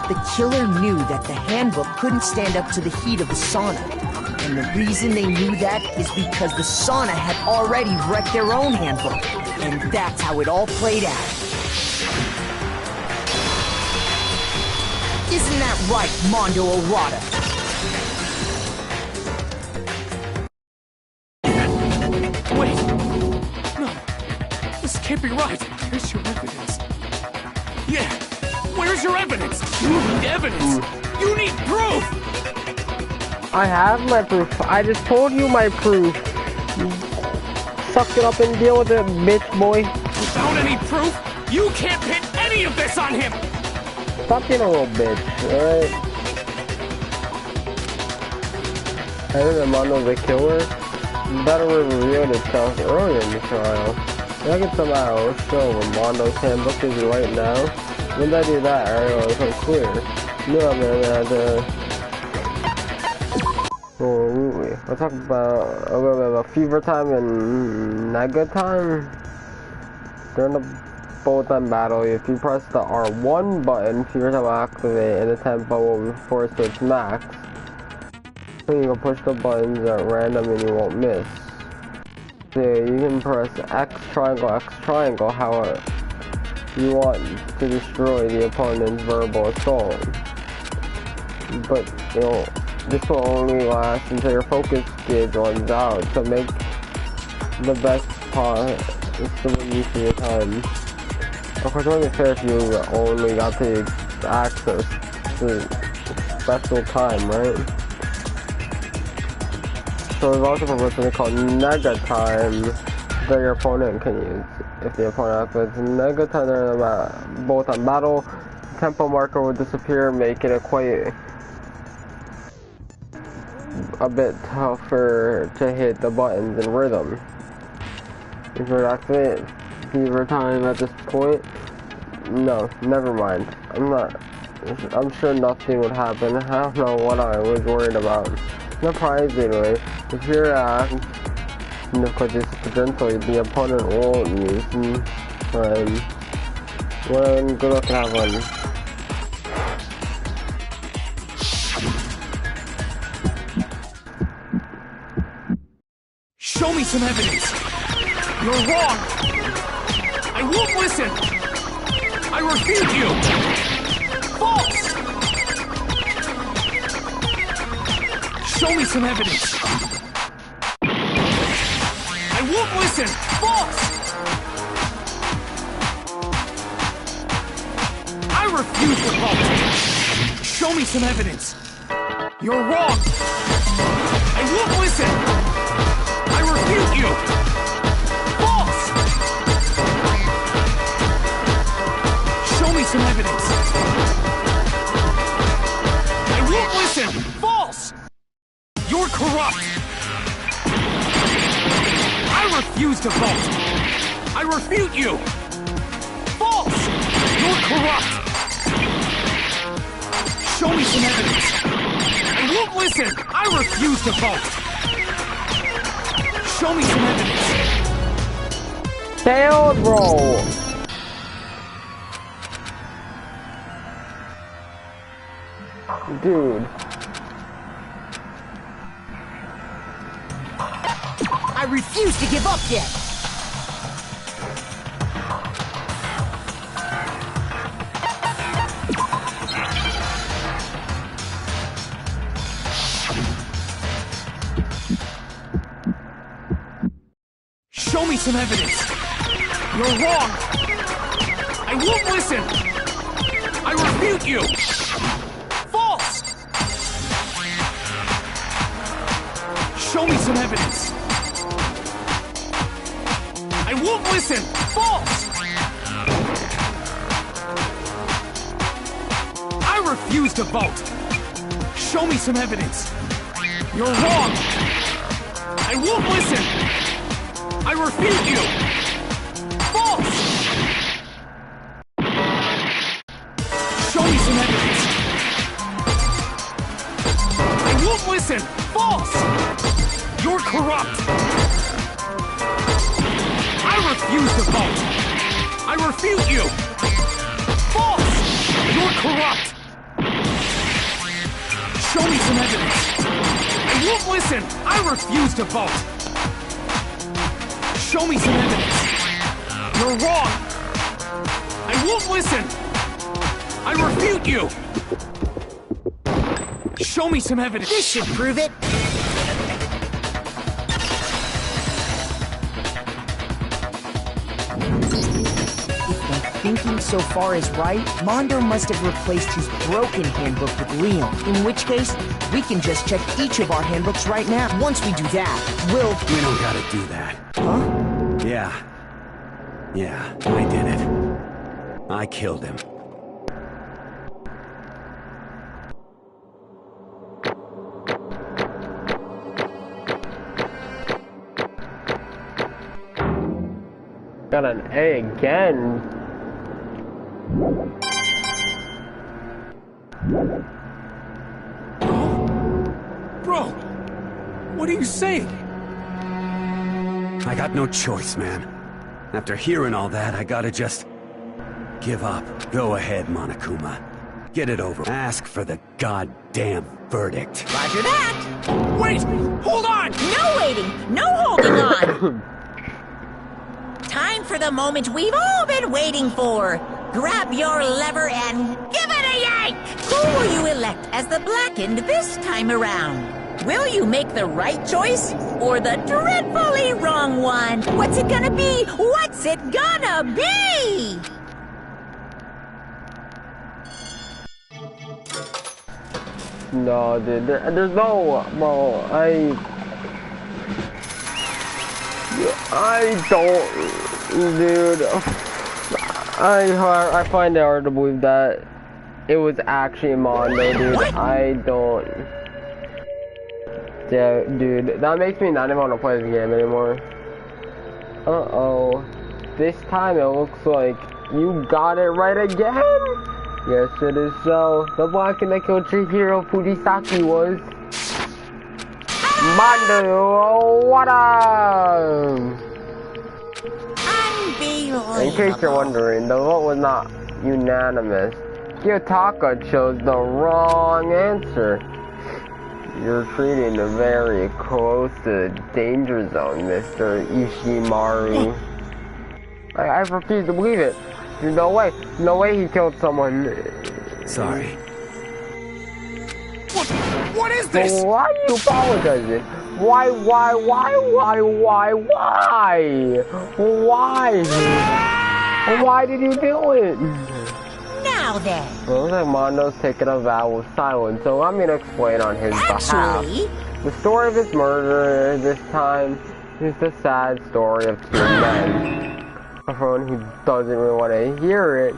the killer knew that the handbook couldn't stand up to the heat of the sauna. And the reason they knew that is because the sauna had already wrecked their own handbook. And that's how it all played out. Isn't that right, Mondo Arata? Wait! No, this can't be right. Where's your evidence? Yeah, where's your evidence? You need evidence! You need proof! I have my proof. I just told you my proof. Suck it up and deal with it, bitch boy. Without any proof, you can't pin any of this on him! Stop being a little bitch, alright? I think Armando's the killer. Better revealed itself earlier in the trial. If I could somehow show Armando's handbook is right now, when I do that, area was unclear. No, I'm gonna have to... We'll talk about a little bit about fever time and Nega time. During the full time battle, if you press the R1 button, fever time will activate and the tempo will be forced to its max. So you can push the buttons at random and you won't miss. So you can press X triangle how you want to destroy the opponent's verbal assault. But you know, this will only last until your focus gauge runs out, so make the best possible use of your time. Of course, it wouldn't be fair if you only got to access the special time, right? So we've also proposed something called Nega Time that your opponent can use. If the opponent activates Nega Time during the both on battle, the tempo marker will disappear, making it quite a bit tougher to hit the buttons in rhythm. If you activate Fever Time at this point, no, never mind. I'm sure nothing would happen. I don't know what I was worried about. Surprisingly, if you're and of course, potentially the opponent won't use time. Well, good luck and have one. Show me some evidence. You're wrong. I won't listen. I refute you. False. Show me some evidence. I won't listen! False! I refuse to vote! Show me some evidence! You're wrong! I won't listen! I refute you! False! Show me some evidence! I won't listen! False! You're corrupt! I refuse to vote! I refute you! False! You're corrupt! Show me some evidence! I won't listen! I refuse to vote! Show me some evidence! Failed roll! Dude. I refuse to give up yet! Show me some evidence! You're wrong! I won't listen! I refute you! False! Show me some evidence! I won't listen! False! I refuse to vote! Show me some evidence! You're wrong! I won't listen! I refute you! False! Show me some evidence! I won't listen! False! You're corrupt! I refuse to vote! I refute you! False! You're corrupt! Show me some evidence! I won't listen! I refuse to vote! Show me some evidence! You're wrong! I won't listen! I refute you! Show me some evidence! This should prove it! Thinking so far is right, Mondo must have replaced his broken handbook with Leon. In which case, we can just check each of our handbooks right now. Once we do that, we'll... We don't gotta do that. Huh? Yeah, I did it. I killed him. Got an A again. Bro, what are you saying? I got no choice, man. After hearing all that, I gotta just... give up. Go ahead, Monokuma. Get it over. Ask for the goddamn verdict. Roger that! Wait! Hold on! No waiting! No holding on! Time for the moment we've all been waiting for! Grab your lever and give it a yank! Who will you elect as the Blackened this time around? Will you make the right choice or the dreadfully wrong one? What's it gonna be? What's it gonna be? No, dude, there's no... Well, I don't, dude. I find it hard to believe that it was actually Mondo, dude. I don't. Yeah, dude, that makes me not even want to play this game anymore. Uh-oh. This time it looks like you got it right again. Yes, it is so. The blocking that killed Chihiro Fujisaki was Mondo. What up? In case you're wondering, the vote was not unanimous. Kiyotaka chose the wrong answer. You're treating it very close to the danger zone, Mr. Ishimaru. I refuse to believe it. There's no way he killed someone. Sorry. What is this? Why are you apologizing? Why? Why did you do it? Now then. Well, looks like Mondo's taking a vow of silence, so I'm gonna explain on his behalf. The story of his murder this time is the sad story of two men. For anyone who doesn't really want to hear it,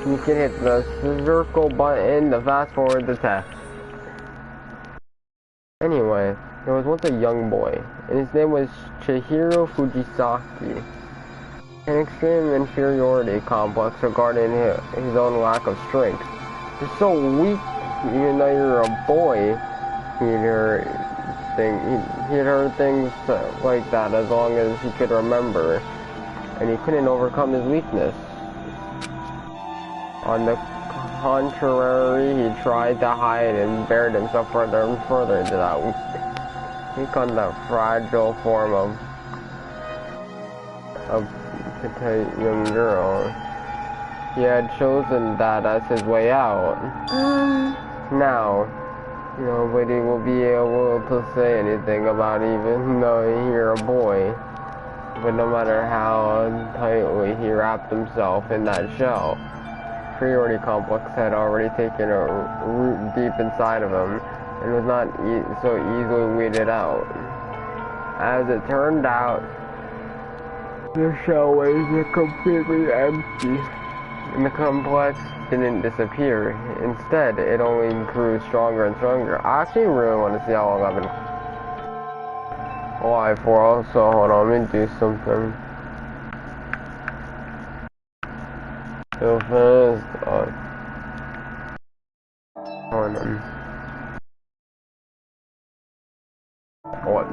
you can hit the circle button to fast forward the text. Anyway, there was once a young boy, and his name was Chihiro Fujisaki. An extreme inferiority complex regarding his own lack of strength. You're so weak, even though you're a boy. He'd heard things like that as long as he could remember, and he couldn't overcome his weakness. On the contrary, he tried to hide and buried himself further and further into that become that fragile form of a young girl. He had chosen that as his way out. Now, nobody will be able to say anything about even though you're a boy. But no matter how tightly he wrapped himself in that shell, inferiority complex had already taken a root deep inside of him and was not so easily weeded out. As it turned out, the shell was completely empty, and the complex didn't disappear. Instead, it only grew stronger and stronger. I actually really want to see how long I've been alive for. Also, hold on, let me do something. So first, hold on. What?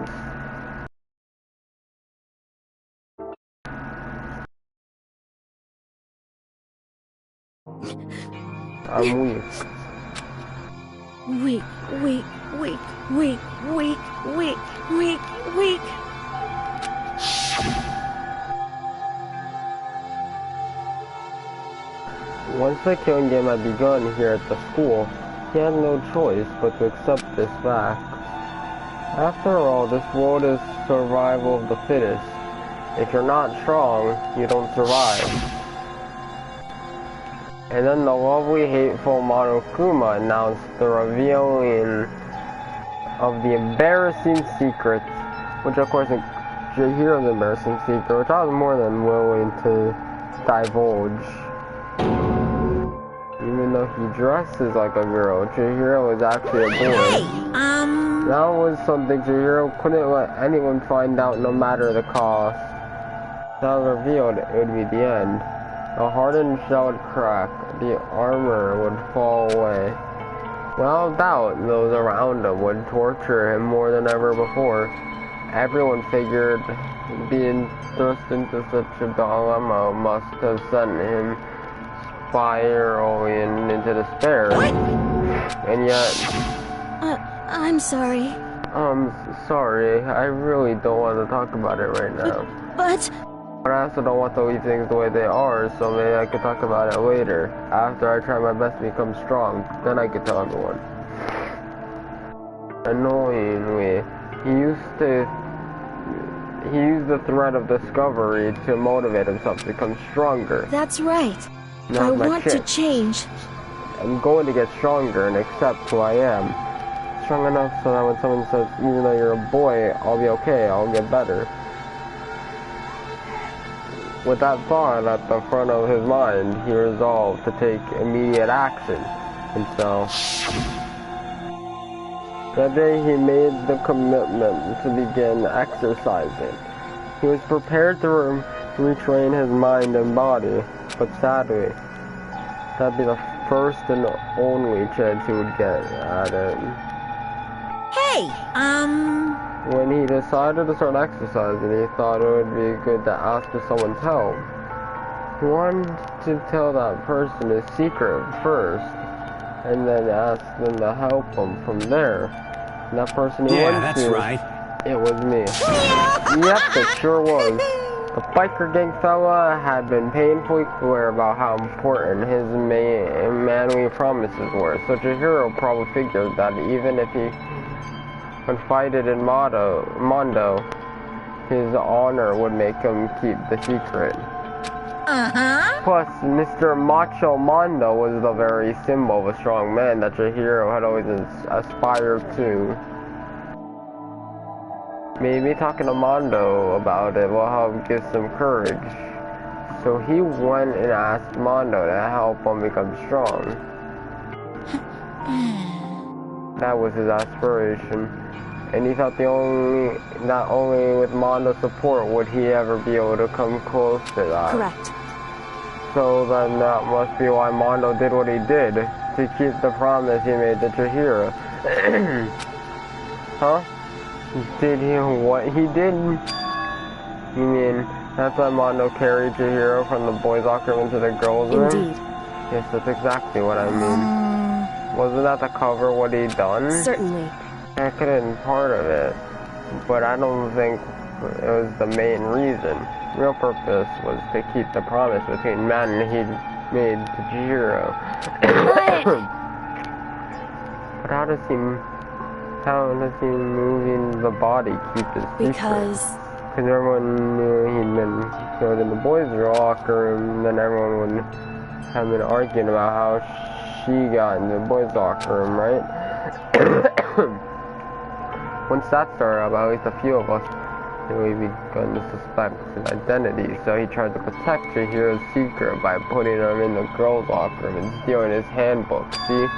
I'm weak. Weak. Once the killing game had begun here at the school, he had no choice but to accept this fact. After all, this world is survival of the fittest. If you're not strong, you don't survive. And then the lovely, hateful Monokuma announced the revealing of the embarrassing secrets, which of course Chihiro's embarrassing secret, which I was more than willing to divulge. Even though he dresses like a girl, Chihiro is actually a boy. That was something Chihiro couldn't let anyone find out no matter the cost. That was revealed, it would be the end. The hardened shell would crack, the armor would fall away. Without doubt, those around him would torture him more than ever before. Everyone figured being thrust into such a dilemma must have sent him spiraling into despair. And yet... I'm sorry. I'm sorry, I really don't want to talk about it right now. But I also don't want to leave things the way they are, so maybe I could talk about it later. After I try my best to become strong, then I could tell everyone. Annoyingly, he used the threat of discovery to motivate himself to become stronger. That's right. Not I want to change. I'm going to get stronger and accept who I am. Strong enough so that when someone says, even though you're a boy, I'll be okay, I'll get better. With that thought at the front of his mind, he resolved to take immediate action. And so, that day he made the commitment to begin exercising. He was prepared to retrain his mind and body, but sadly, that'd be the first and only chance he would get at it. Hey, When he decided to start exercising, he thought it would be good to ask for someone's help. He wanted to tell that person his secret first, and then ask them to help him from there. And that person he went that's to, right. it was me. Yep, it sure was. The biker gang fella had been painfully clear about how important his manly promises were. Such a hero probably figured that even if he confided in Mondo, his honor would make him keep the secret. Plus, Mr. Macho Mondo was the very symbol of a strong man that Chihiro had always aspired to. Maybe talking to Mondo about it will help give some courage. So he went and asked Mondo to help him become strong. That was his aspiration. And he thought not only with Mondo's support would he ever be able to come close to that. Correct. So then that must be why Mondo did what he did, to keep the promise he made to Chihiro. Huh? Did he what he did? You mean, that's why Mondo carried Chihiro from the boys' locker room into the girls' room? Indeed. Yes, that's exactly what I mean. Wasn't that to cover what he'd done? Certainly. That could have been part of it, but I don't think it was the main reason. Real purpose was to keep the promise between men he'd made to Chihiro. But how does he moving the body keep his secret? Because everyone knew he'd been killed in the boys' locker room, and then everyone would have been arguing about how she got in the boys' locker room, right? Once that started up, at least a few of us we begun to suspect his identity, so he tried to protect Chihiro's secret by putting him in the girls' locker room and stealing his handbook, see?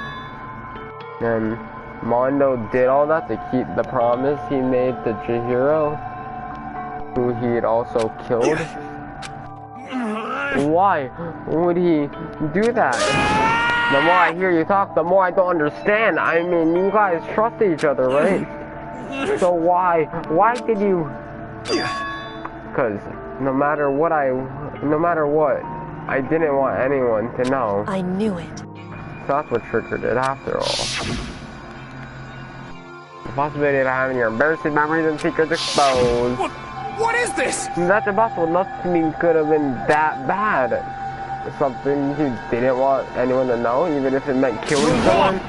And Mondo did all that to keep the promise he made to Chihiro, who he had also killed. Why would he do that? The more I hear you talk, the more I don't understand. I mean, you guys trust each other, right? So why did you? Because no matter what, I didn't want anyone to know. I knew it. So that's what triggered it after all. The possibility of having your embarrassing memories and secrets exposed. What is this? That's impossible. Nothing could have been that bad. Something you didn't want anyone to know, even if it meant killing someone.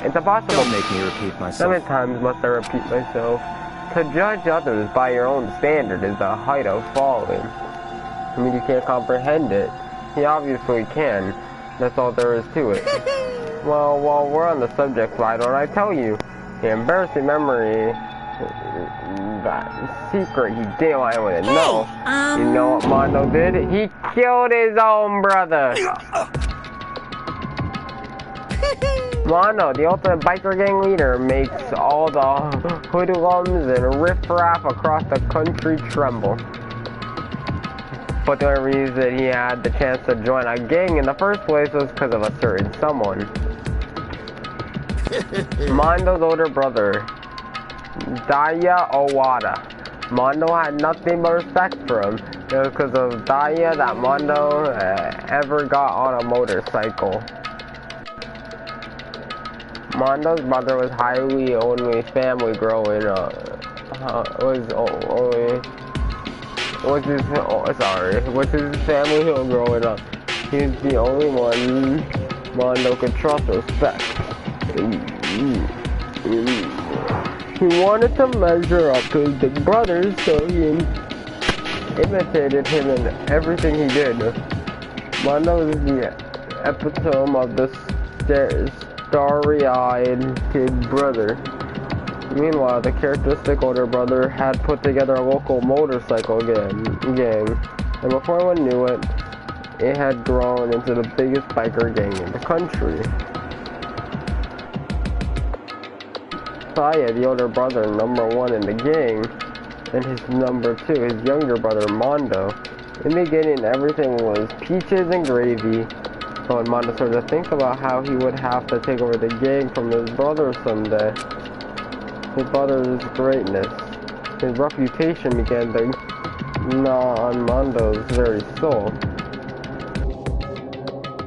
It's impossible. Don't make me repeat myself. How many times must I repeat myself? To judge others by your own standard is the height of folly. I mean, you can't comprehend it. He obviously can. That's all there is to it. Well, while we're on the subject, why don't I tell you? The embarrassing memory, that secret you didn't want anyone to know. You know what Mondo did? He killed his own brother. Mondo, the ultimate biker gang leader, makes all the hoodlums and riffraff across the country tremble. But the only reason he had the chance to join a gang in the first place was because of a certain someone. Mondo's older brother, Daya Owada. Mondo had nothing but respect for him. It was because of Daya that Mondo ever got on a motorcycle. Mondo's brother was highly only family growing up. Was his family growing up. He was the only one Mondo could trust or respect. He wanted to measure up to his big brother, so he imitated him in everything he did. Mondo is the epitome of the starry-eyed kid brother. Meanwhile, the characteristic older brother had put together a local motorcycle gang. And before anyone knew it, it had grown into the biggest biker gang in the country. Saya, the older brother, #1 in the gang, and his #2, his younger brother, Mondo. In the beginning, everything was peaches and gravy. But when Mondo started to think about how he would have to take over the gang from his brother someday, his brother's greatness, his reputation began to gnaw on Mondo's very soul.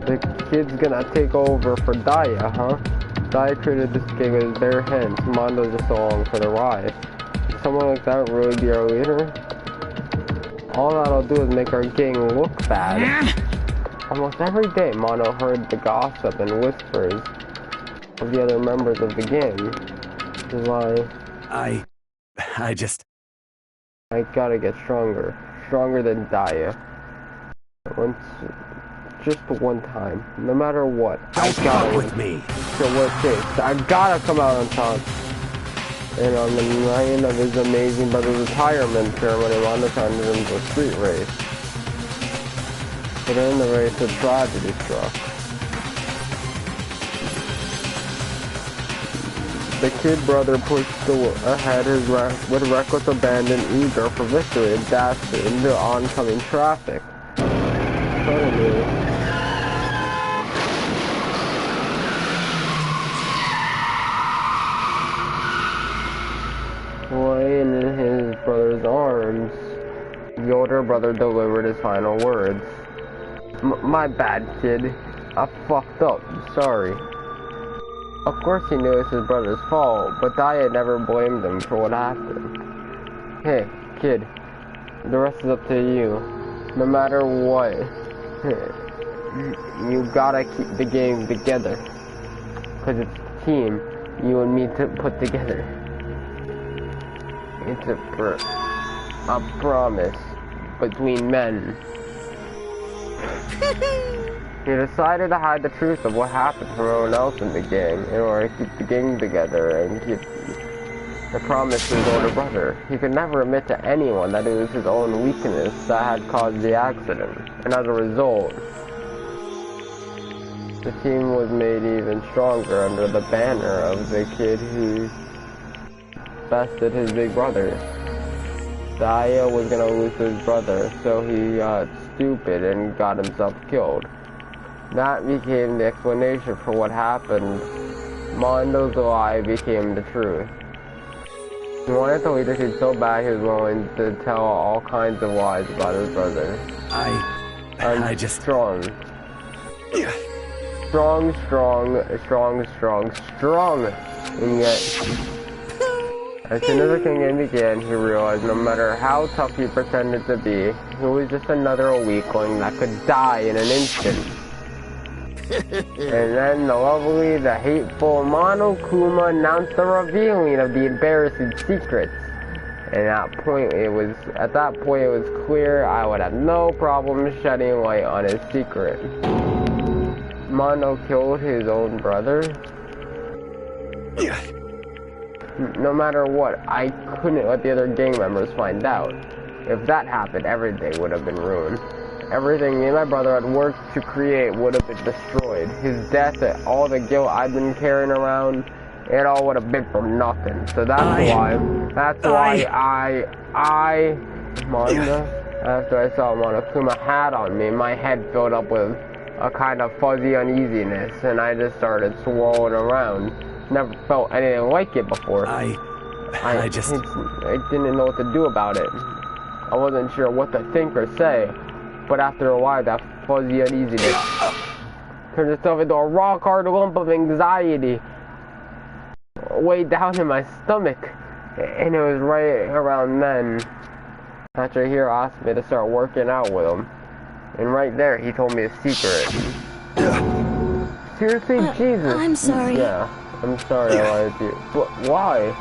The kid's gonna take over for Daya, huh? Daya created this gang with his bare hands. Mondo's just along for the ride. Would someone like that really be our leader? All that'll do is make our gang look bad. Almost every day, Mondo heard the gossip and whispers of the other members of the gang. Which is why I gotta get stronger. Stronger than Daya. Just one time. No matter what. I gotta with me. So worst case, I gotta come out on top. And on the night of his amazing brother's retirement ceremony, Mondo turned it into a street race. But in the race, a tragedy struck. The kid brother pushed ahead with reckless abandon, eager for victory, and dashed into oncoming traffic. Suddenly, laying in his brother's arms, the older brother delivered his final words. My bad, kid. I fucked up. Sorry. Of course he knew it was his brother's fault, but Daya never blamed him for what happened. Hey, kid. The rest is up to you. No matter what, you gotta keep the game together. Cause it's a team you and me to put together. It's a promise between men. He decided to hide the truth of what happened from everyone else in the gang in order to keep the gang together and keep the promise to his older brother. He could never admit to anyone that it was his own weakness that had caused the accident, and as a result, the team was made even stronger under the banner of the kid who bested his big brother. Daya was gonna lose his brother, so he got stupid and got himself killed. That became the explanation for what happened. Mondo's lie became the truth. He wanted the leadership so bad he was willing to tell all kinds of lies about his brother. I'm just strong. Strong. And yet, as soon as the game began, he realized no matter how tough he pretended to be, he was just another weakling that could die in an instant. And then the hateful Monokuma announced the revealing of the embarrassing secrets. And at that point it was clear I would have no problem shedding light on his secret. Mondo killed his own brother? No matter what, I couldn't let the other gang members find out. If that happened, every day would have been ruined. Everything me and my brother had worked to create would have been destroyed. His death and all the guilt I'd been carrying around, it all would have been for nothing. So that's why Mondo, after I saw Monokuma had on me, my head filled up with a kind of fuzzy uneasiness, and I just started swirling around. Never felt anything like it before. I didn't know what to do about it. I wasn't sure what to think or say. But after a while, that fuzzy uneasiness turned itself into a rock-hard lump of anxiety way down in my stomach. And it was right around then that Chihiro asked me to start working out with him. And right there, he told me a secret. Seriously, Jesus. I'm sorry. Yeah, I'm sorry I lied to you. But why?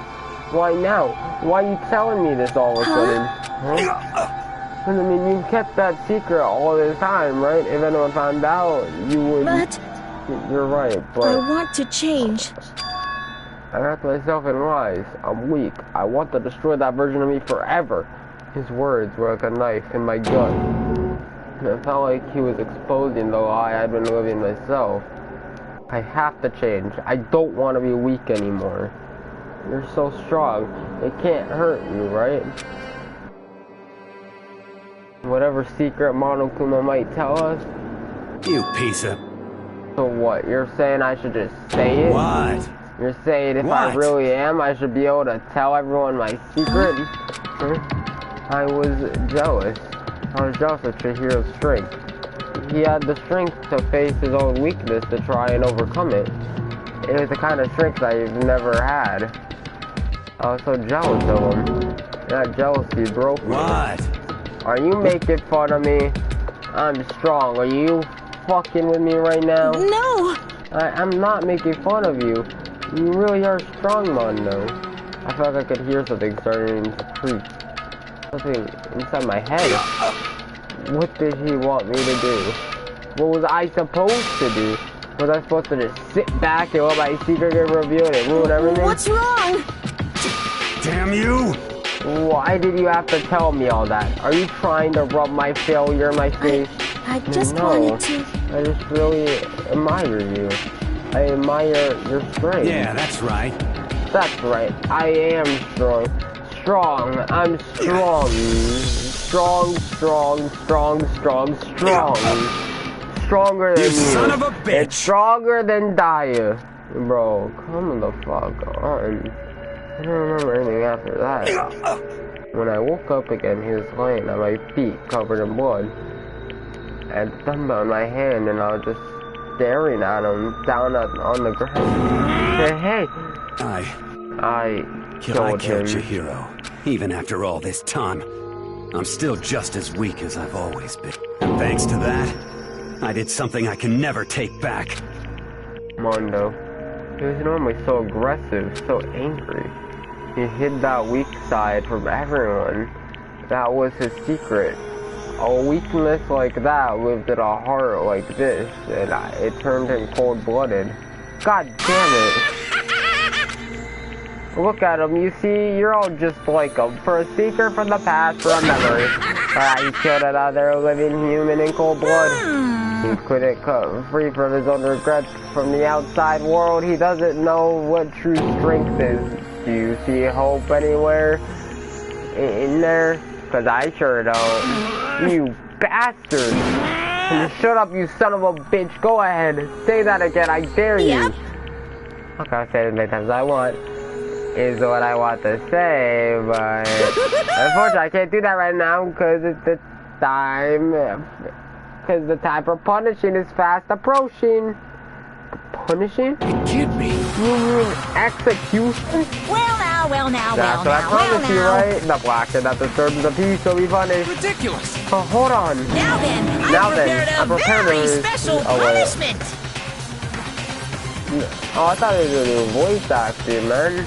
Why now? Why are you telling me this all of a sudden? Huh? I mean, you kept that secret all this time, right? If anyone found out, you would... But... You're right, but... I want to change. I wrapped myself in lies. I'm weak. I want to destroy that version of me forever. His words were like a knife in my gut. It felt like he was exposing the lie I'd been living myself. I have to change. I don't want to be weak anymore. You're so strong. It can't hurt you, right? Whatever secret Monokuma might tell us. You piece of... So what? You're saying I should just say it? What? You're saying if I really am, I should be able to tell everyone my secret? I was jealous. I was jealous of Chihiro's strength. He had the strength to face his own weakness to try and overcome it. It was the kind of strength I've never had. I was so jealous of him. That jealousy broke me. What? Are you making fun of me? I'm strong. Are you fucking with me right now? No! I'm not making fun of you. You really are strong, Mondo. I felt like I could hear something starting to creep. Something inside my head. What did he want me to do? What was I supposed to do? Was I supposed to just sit back and let my secret get revealed and ruin everything? What's wrong? Damn you! Why did you have to tell me all that? Are you trying to rub my failure in my face? I just wanted to... I just really admire you. I admire your strength. Yeah, that's right. That's right. I am strong. Strong. I'm strong. Strong. Stronger than you. Son of a bitch! It's stronger than Daya. Bro, come the fuck on. I don't remember anything after that. When I woke up again, he was laying at my feet, covered in blood. I had a thumb in my hand, and I was just staring at him down on the ground. Hey, I killed him. Chihiro. Even after all this time, I'm still just as weak as I've always been. And thanks to that, I did something I can never take back. Mondo, he was normally so aggressive, so angry. He hid that weak side from everyone. That was his secret. A weakness like that lived in a heart like this, and it turned him cold-blooded. God damn it. Look at him, you see, you're all just like him. For a secret from the past, for a memory. He killed another living human in cold blood. He couldn't cut free from his own regrets from the outside world. He doesn't know what true strength is. Do you see hope anywhere in there? Cause I sure don't. You bastard! Shut up, you son of a bitch. Go ahead. Say that again. I dare you. Yep. Okay, I'll say it as many times as I want. Is what I want to say, but unfortunately I can't do that right now because it's the time. Because the time for punishing is fast approaching. Punishing? You kid me. You mean execution? Well now. That's what I promised you, right? The black that disturbs the peace will be punished. Ridiculous. Oh, hold on. Now then, I prepared a very special punishment. Oh, I thought it was a new voice acting, man.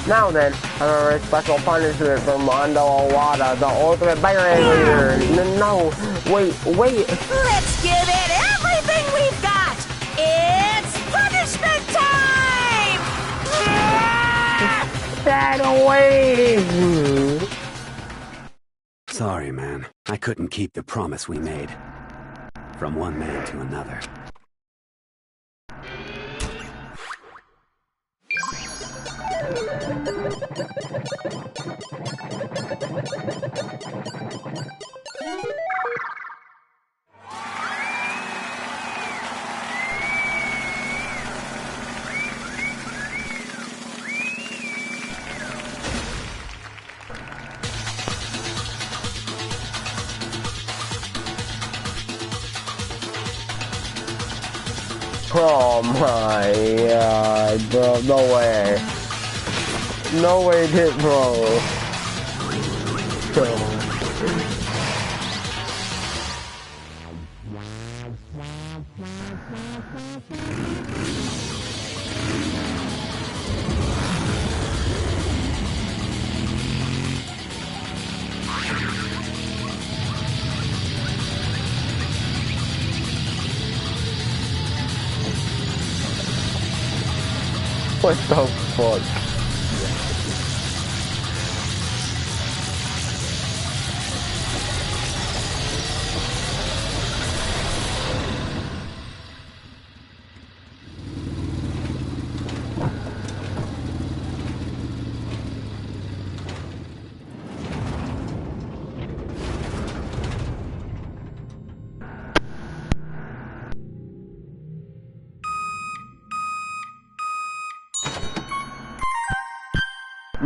Now then, I have a very special punishment for Mondo Owada, the ultimate bear leader. No, wait. Let's give it everything we've got. It's punishment time! That away! Sorry, man. I couldn't keep the promise we made. From one man to another. Oh my god, bro, no way. No way, bro. What the fuck?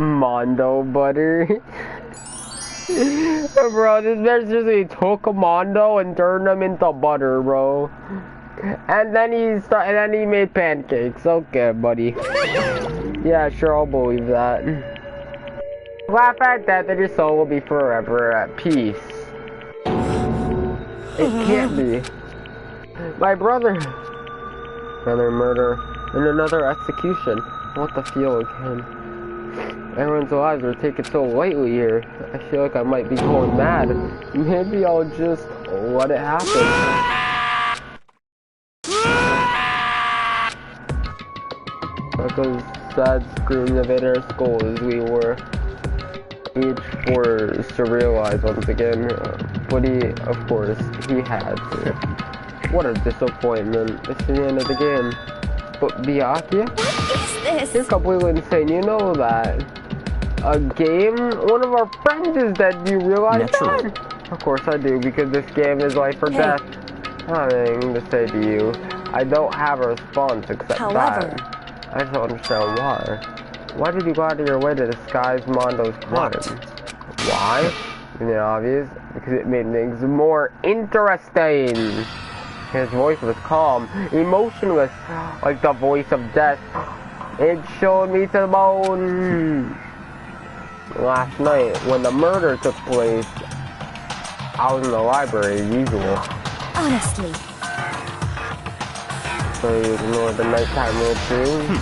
Mondo butter. Bro, this man seriously took a Mondo and turned them into butter, bro. And then he made pancakes. Okay, buddy. Yeah, sure, I'll believe that. Laugh at that, then your soul will be forever at peace. It can't be. My brother. Another murder and another execution. What the feel again? Everyone's lives are taken so lightly here. I feel like I might be going mad. Maybe I'll just let it happen. Echoes sad screams of inner school as we were each forced to realize once again. But of course, he had to. What a disappointment. It's the end of the game. But Byakuya? What is this? You're completely insane. You know that. A game? One of our friends is dead. Do you realize that? Of course I do, because this game is life or death. Nothing to say to you. I don't have a response except that. I just don't understand why. Why did you go out of your way to disguise Mondo's crime? Why? Isn't it obvious? Because it made things more interesting. His voice was calm, emotionless, like the voice of death. It showed me to the bone. Last night, when the murder took place, I was in the library as usual. Honestly. So you ignored the nighttime rule too?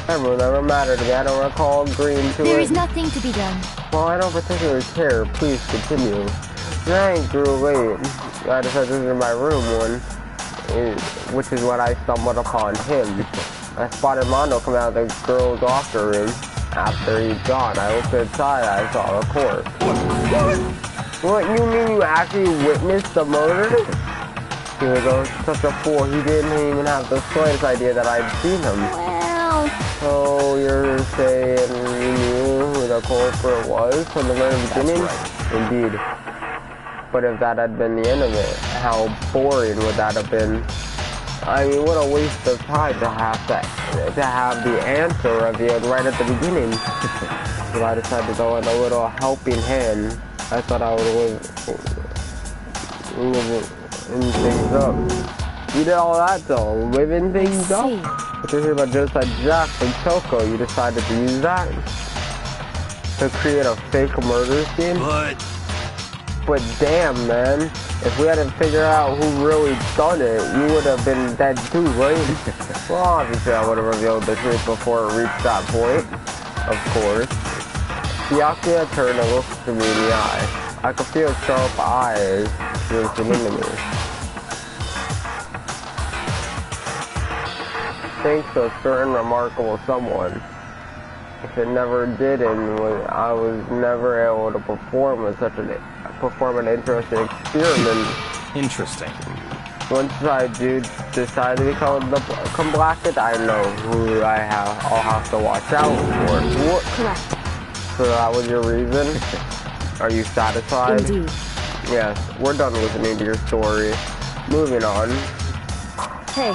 That rule never mattered to me. I don't recall agreeing to it. There is nothing to be done. Well, I don't particularly care. Please continue. The night grew late. I decided to enter my room which is when I stumbled upon him. I spotted Mondo come out of the girl's locker room. After he'd gone, I looked inside. I saw the corpse. What? You mean you actually witnessed the murder? He was such a fool. He didn't even have the slightest idea that I'd seen him. Well... So you're saying you knew who the culprit was from the very beginning? Right. Indeed. But if that had been the end of it, how boring would that have been? I mean, what a waste of time to have the answer revealed right at the beginning. So I decided to go in a little helping hand. I thought I would live things up. You did all that though, living things up? But you're here about just like Jack from Toko, you decided to use that to create a fake murder scene? But damn, man, if we hadn't figured out who really done it, you would have been dead too, right? Well, obviously I would have revealed the truth before it reached that point, of course. Byakuya turned and looked me in the eye. I could feel sharp eyes looking into me. Thanks to a certain remarkable someone. If it never did, and I was never able to perform an interesting experiment. Interesting. Once I do decide to become blacked, I know who I'll have to watch out for. What? Correct. So that was your reason? Are you satisfied? Indeed. Yes, we're done listening to your story. Moving on. Hey.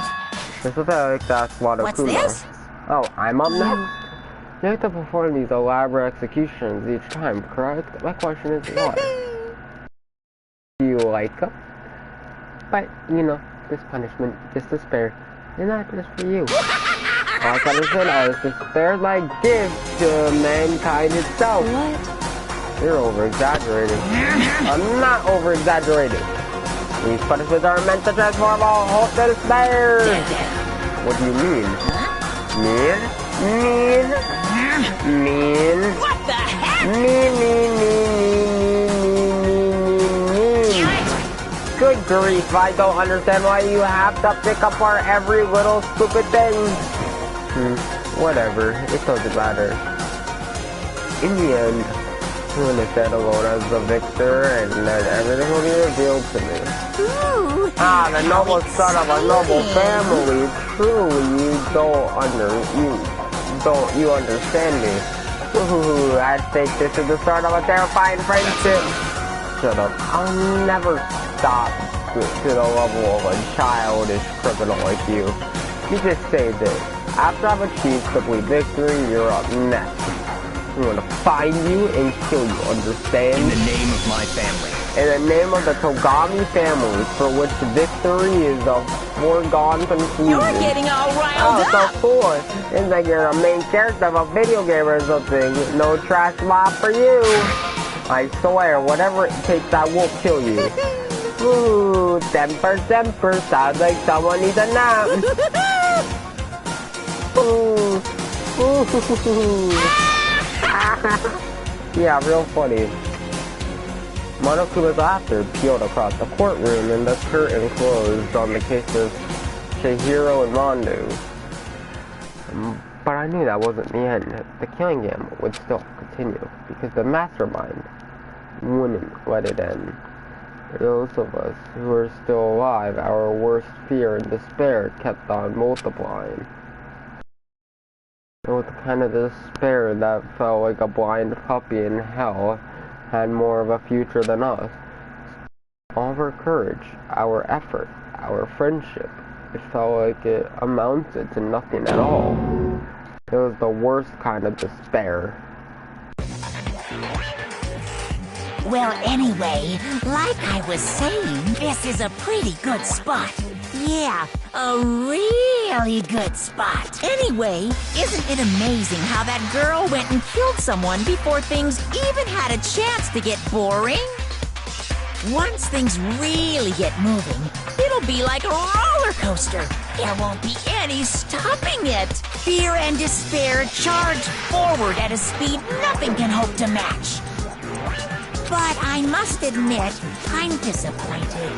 This is what I like to ask Watakuno. What's this? Oh, I'm up next? You have to perform these elaborate executions each time, correct? My question is why? Do you like them? But, you know, this punishment is to spare, and not just for you. All I can understand is to spare my gift to mankind itself. What? You're over-exaggerating. I'm not over-exaggerating. These punishments are meant to transform all hope to despair. What do you mean? Mean? What the heck? Mean. Good grief, I don't understand why you have to pick apart every little stupid thing. Whatever, it doesn't matter. In the end, I'm gonna stand alone as the victor, and then everything will be revealed to me. Ooh, the noble son of a noble family. Truly, you understand me. Ooh, I think this is the start of a terrifying friendship. Shut up. I'll never stop to the level of a childish criminal like you. You just say this. After I've achieved complete victory, you're up next. I'm gonna find you and kill you, understand? In the name of my family. In the name of the Togami family, for which victory is a foregone conclusion. You're getting all riled up! It's a fool! It's like you're a main character of a video game or something. No trash mob for you! I swear, whatever it takes, I will kill you. Ooh, temper, sounds like someone needs a nap. Ooh. Ooh. Yeah, real funny. Monokuma's laughter peeled across the courtroom and the curtain closed on the case of Chihiro and Mandu. But I knew that wasn't the end. The killing game would still continue, because the mastermind wouldn't let it end. Those of us who were still alive, our worst fear and despair kept on multiplying. With the kind of despair that felt like a blind puppy in hell had more of a future than us. All of our courage, our effort, our friendship, it felt like it amounted to nothing at all. It was the worst kind of despair. Well, anyway, like I was saying, this is a pretty good spot. Yeah, a really good spot. Anyway, isn't it amazing how that girl went and killed someone before things even had a chance to get boring? Once things really get moving, it'll be like a roller coaster. There won't be any stopping it. Fear and despair charge forward at a speed nothing can hope to match. But I must admit, I'm disappointed.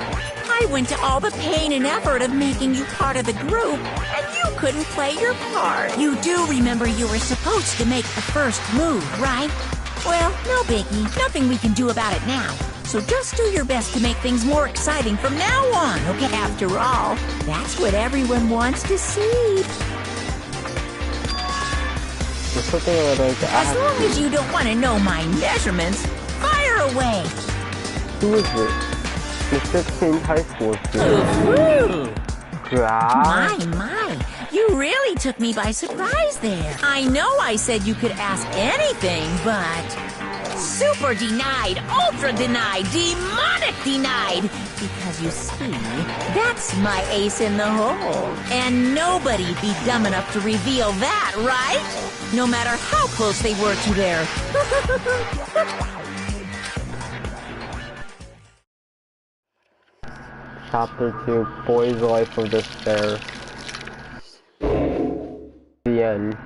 I went to all the pain and effort of making you part of the group, and you couldn't play your part. You do remember you were supposed to make the first move, right? Well, no biggie. Nothing we can do about it now. So just do your best to make things more exciting from now on, okay? After all, that's what everyone wants to see. As long as you don't want to know my measurements, fire away! Who is it? The 16th high school student. My, you really took me by surprise there. I know I said you could ask anything, but... super denied, ultra denied, demonic denied! Because you see, that's my ace in the hole. And nobody'd be dumb enough to reveal that, right? No matter how close they were to their... Chapter 2, Boy's Life of Despair. The end.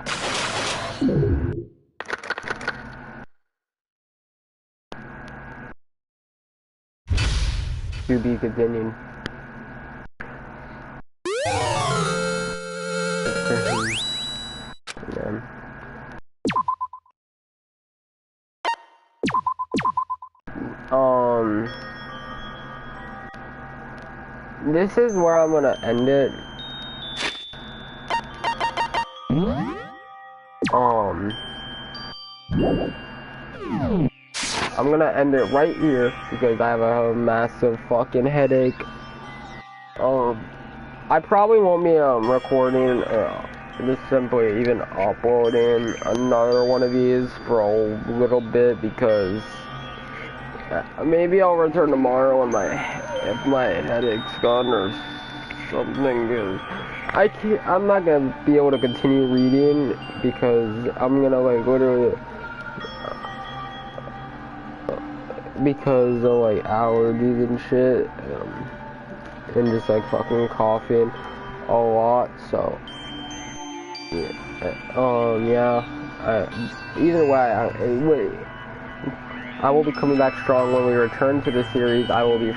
To be continued. Again. This is where I'm gonna end it. I'm gonna end it right here because I have a massive fucking headache. I probably won't be recording, just simply even uploading another one of these for a little bit because maybe I'll return tomorrow when if my headache's gone or something. Cause I'm not gonna be able to continue reading because I'm gonna like literally because of like allergies and shit, and just like fucking coughing a lot. So yeah, either way, I will be coming back strong when we return to the series. I will be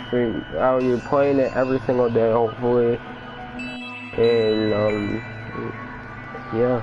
playing it every single day, hopefully. And yeah.